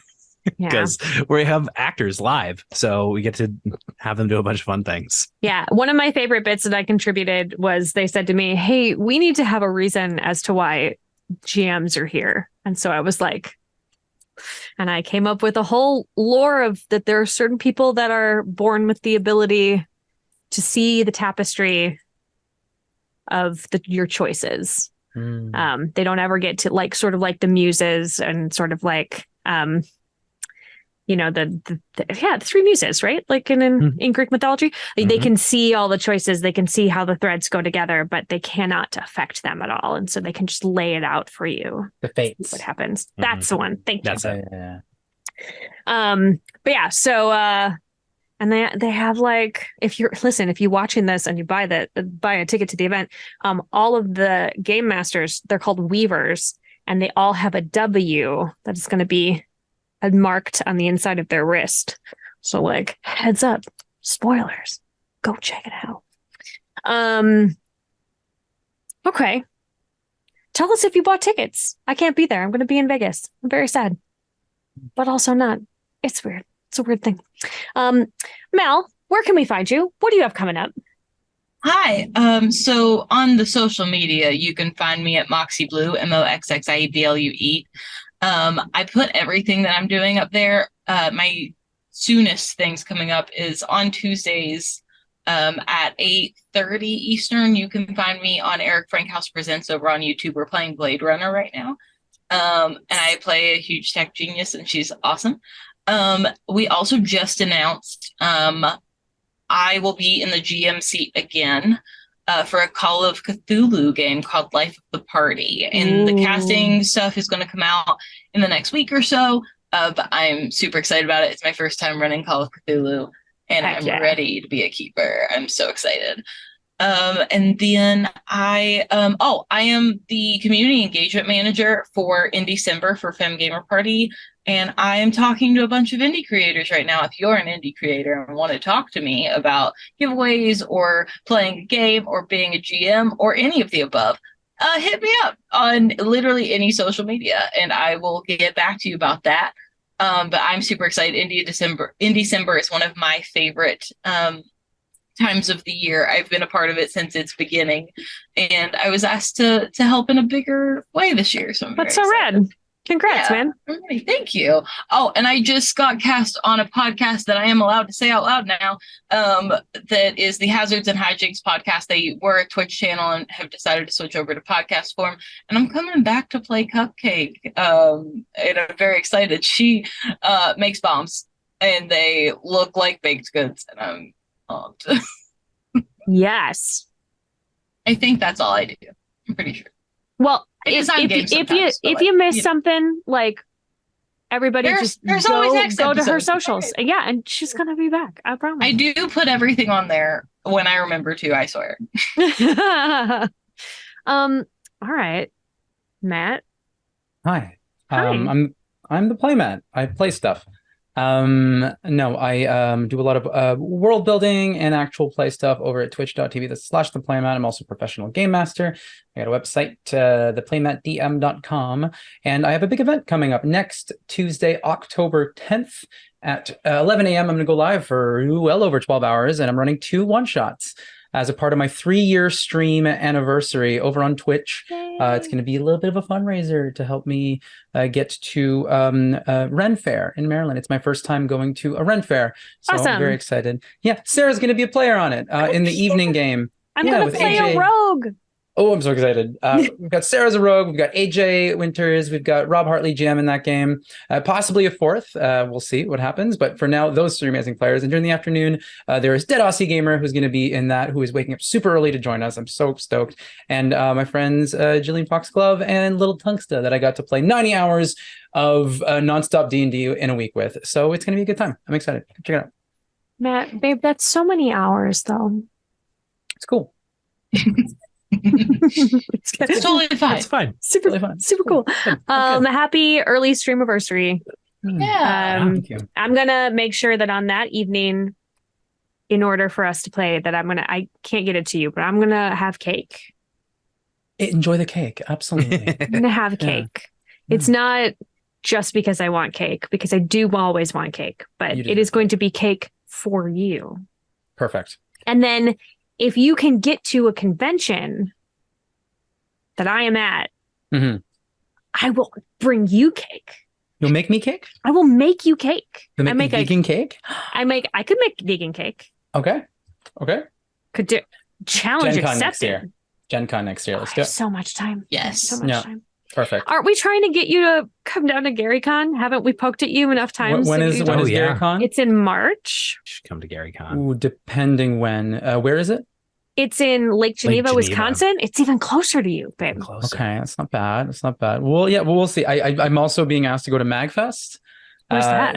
Because we have actors live, so we get to have them do a bunch of fun things. Yeah. One of my favorite bits that I contributed was they said to me, hey, we need to have a reason as to why GMs are here. And so I was like, and I came up with a whole lore of that there are certain people that are born with the ability to see the tapestry of your choices. They don't ever get to like sort of like the muses and sort of like the 3 muses, right? Like in Greek mythology, they can see all the choices, they can see how the threads go together, but they cannot affect them at all. And so they can just lay it out for you. The fates. What happens? That's the one. Thank you. That's it. Yeah. But yeah, so and they have like if you're watching this and you buy a ticket to the event, all of the game masters, they're called weavers, and they all have a W that is going to be marked on the inside of their wrist. So like, heads up, spoilers, go check it out. Okay, tell us if you bought tickets. I can't be there. I'm going to be in Vegas. I'm very sad, but also not. It's weird. It's a weird thing. Mel, where can we find you? What do you have coming up? Hi. So on the social media, you can find me at Moxie Blue, MOXXIEBLUE. I put everything that I'm doing up there. My soonest things coming up is on Tuesdays at 8:30 Eastern. You can find me on Eric Frankhouse Presents over on YouTube. We're playing Blade Runner right now. And I play a huge tech genius, and she's awesome. We also just announced I will be in the GM seat again for a Call of Cthulhu game called Life of the Party. And the casting stuff is going to come out in the next week or so. But I'm super excited about it. It's my first time running Call of Cthulhu, and I'm ready to be a keeper. I'm so excited. And then I am the community engagement manager for in December for Femme Gamer Party. And I am talking to a bunch of indie creators right now. If you're an indie creator and want to talk to me about giveaways or playing a game or being a GM or any of the above, hit me up on literally any social media and I will get back to you about that. But I'm super excited. In December is one of my favorite times of the year. I've been a part of it since its beginning, and I was asked to help in a bigger way this year. So that's so rad. Congrats, man. Really, thank you. Oh, and I just got cast on a podcast that I am allowed to say out loud now. That is the Hazards and Hijinks podcast. They were a Twitch channel and have decided to switch over to podcast form. And I'm coming back to play Cupcake. And I'm very excited. She makes bombs and they look like baked goods. And I'm pumped. Yes. I think that's all I do. I'm pretty sure. Well, if you miss something, like everybody just go to her socials. Right. Yeah, and she's gonna be back. I promise. I do put everything on there when I remember to. I swear. All right, Matt. Hi. I'm the playmat. I play stuff. No, I do a lot of world building and actual play stuff over at twitch.tv/theplaymat. I'm also a professional game master. I got a website, theplaymatdm.com, and I have a big event coming up next Tuesday, October 10th at 11 a.m. I'm going to go live for well over 12 hours, and I'm running 2 one-shots as a part of my 3-year stream anniversary over on Twitch. It's going to be a little bit of a fundraiser to help me get to Ren Fair in Maryland. It's my first time going to a Ren Fair, so Awesome. I'm very excited. Yeah, Sarah's going to be a player on it in the evening game. I'm Yeah, gonna with play AJ. a rogue. Oh, I'm so excited. We've got Sarah as a rogue. We've got AJ Winters. We've got Rob Hartley GM in that game. Possibly a fourth. We'll see what happens. But for now, those 3 amazing players. And during the afternoon, there is Dead Aussie Gamer, who's going to be in that, who is waking up super early to join us. I'm so stoked. And my friends Jillian Foxglove and Little Tungsta that I got to play 90 hours of nonstop D&D in a week with. So it's going to be a good time. I'm excited. Check it out. Matt, babe, that's so many hours, though. It's cool. It's totally fine. That's fine. Super Really fun. super cool. Good. Happy early stream anniversary. Yeah. Thank you. I'm gonna make sure that on that evening, in order for us to play, that I can't get it to you, but I'm gonna have cake. Enjoy the cake. Absolutely. I'm gonna have Yeah. cake. It's not just because I want cake, because I do always want cake, but You it deserve is going to be cake for you. Perfect. And then if you can get to a convention that I am at, Mhm. I will bring you cake. You'll make me cake? I will make you cake. You'll I make me make vegan cake? I could make vegan cake. Okay. Could do challenge Gen Con next accepted. year. Gen Con next year. Oh, Let's I do have it. so much time. I have Yes. so much Yeah. time. Perfect. Aren't we trying to get you to come down to GaryCon? Haven't we poked at you enough times? When that is you when don't- is yeah. Gary Con? It's in March. You should come to Gary Con. Ooh, depending when. Where is it? It's in Lake Geneva, Geneva. Wisconsin. It's even closer to you, babe. Closer. Okay, that's not bad. That's not bad. Well, yeah, well, we'll see. I'm also being asked to go to MagFest. Where's that?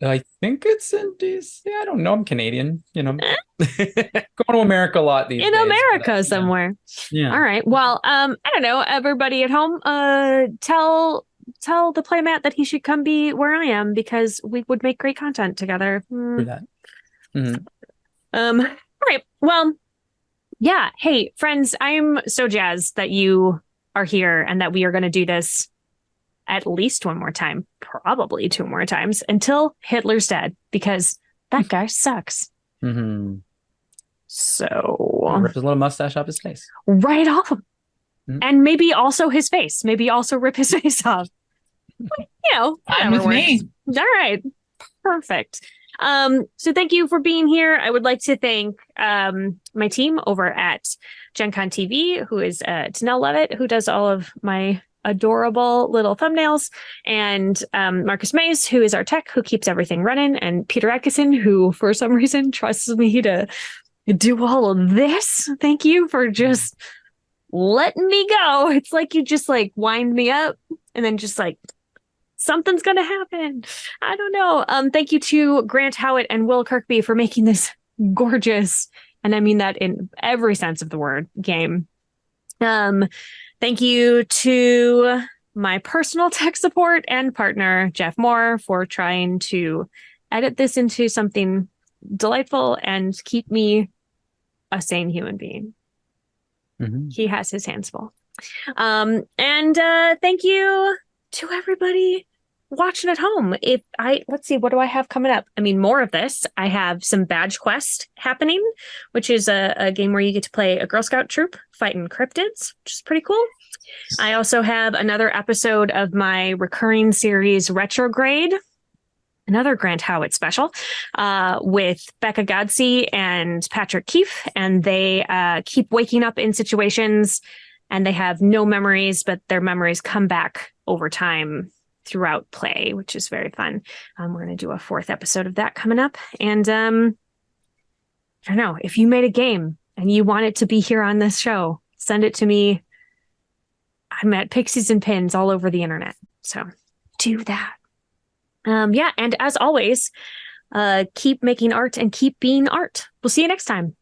I think it's in DC. I don't know. I'm Canadian. Going to America a lot these In days. America somewhere. Yeah. All right. Well, I don't know. Everybody at home, tell the playmat that he should come be where I am, because we would make great content together. For that. Mhm. All right. Well, yeah. Hey, friends, I'm so jazzed that you are here and that we are going to do this at least one more time, probably 2 more times until Hitler's dead, because that guy sucks. Mhm. So Rip his little mustache off his face. right off him. Mhm. And maybe also his face. Maybe also rip his face off. Fine Whatever with works. me. All right. Perfect. So thank you for being here. I would like to thank my team over at Gen Con TV, who is Tanel Levitt, who does all of my adorable little thumbnails, and Marcus Mays, who is our tech, who keeps everything running, and Peter Atkinson, who for some reason trusts me to do all of this. Thank you for just letting me go. It's like you just like wind me up and then just like something's gonna happen. I don't know. Thank you to Grant Howitt and Will Kirkby for making this gorgeous, and I mean that in every sense of the word, game. Thank you to my personal tech support and partner, Jeff Moore, for trying to edit this into something delightful and keep me a sane human being. Mhm. He has his hands full. And thank you to everybody watching at home. Let's see, what do I have coming up? I mean, more of this. I have some Badge Quest happening, which is a game where you get to play a Girl Scout troop fighting cryptids, which is pretty cool. I also have another episode of my recurring series Retrograde, another Grant Howitt special, with Becca Godsey and Patrick Keefe, and they keep waking up in situations and they have no memories, but their memories come back over time throughout play, which is very fun. We're going to do a 4th episode of that coming up. And I don't know, if you made a game and you want it to be here on this show, send it to me. I'm at Pixies and Pins all over the internet. So do that. Yeah. And as always, keep making art and keep being art. We'll see you next time.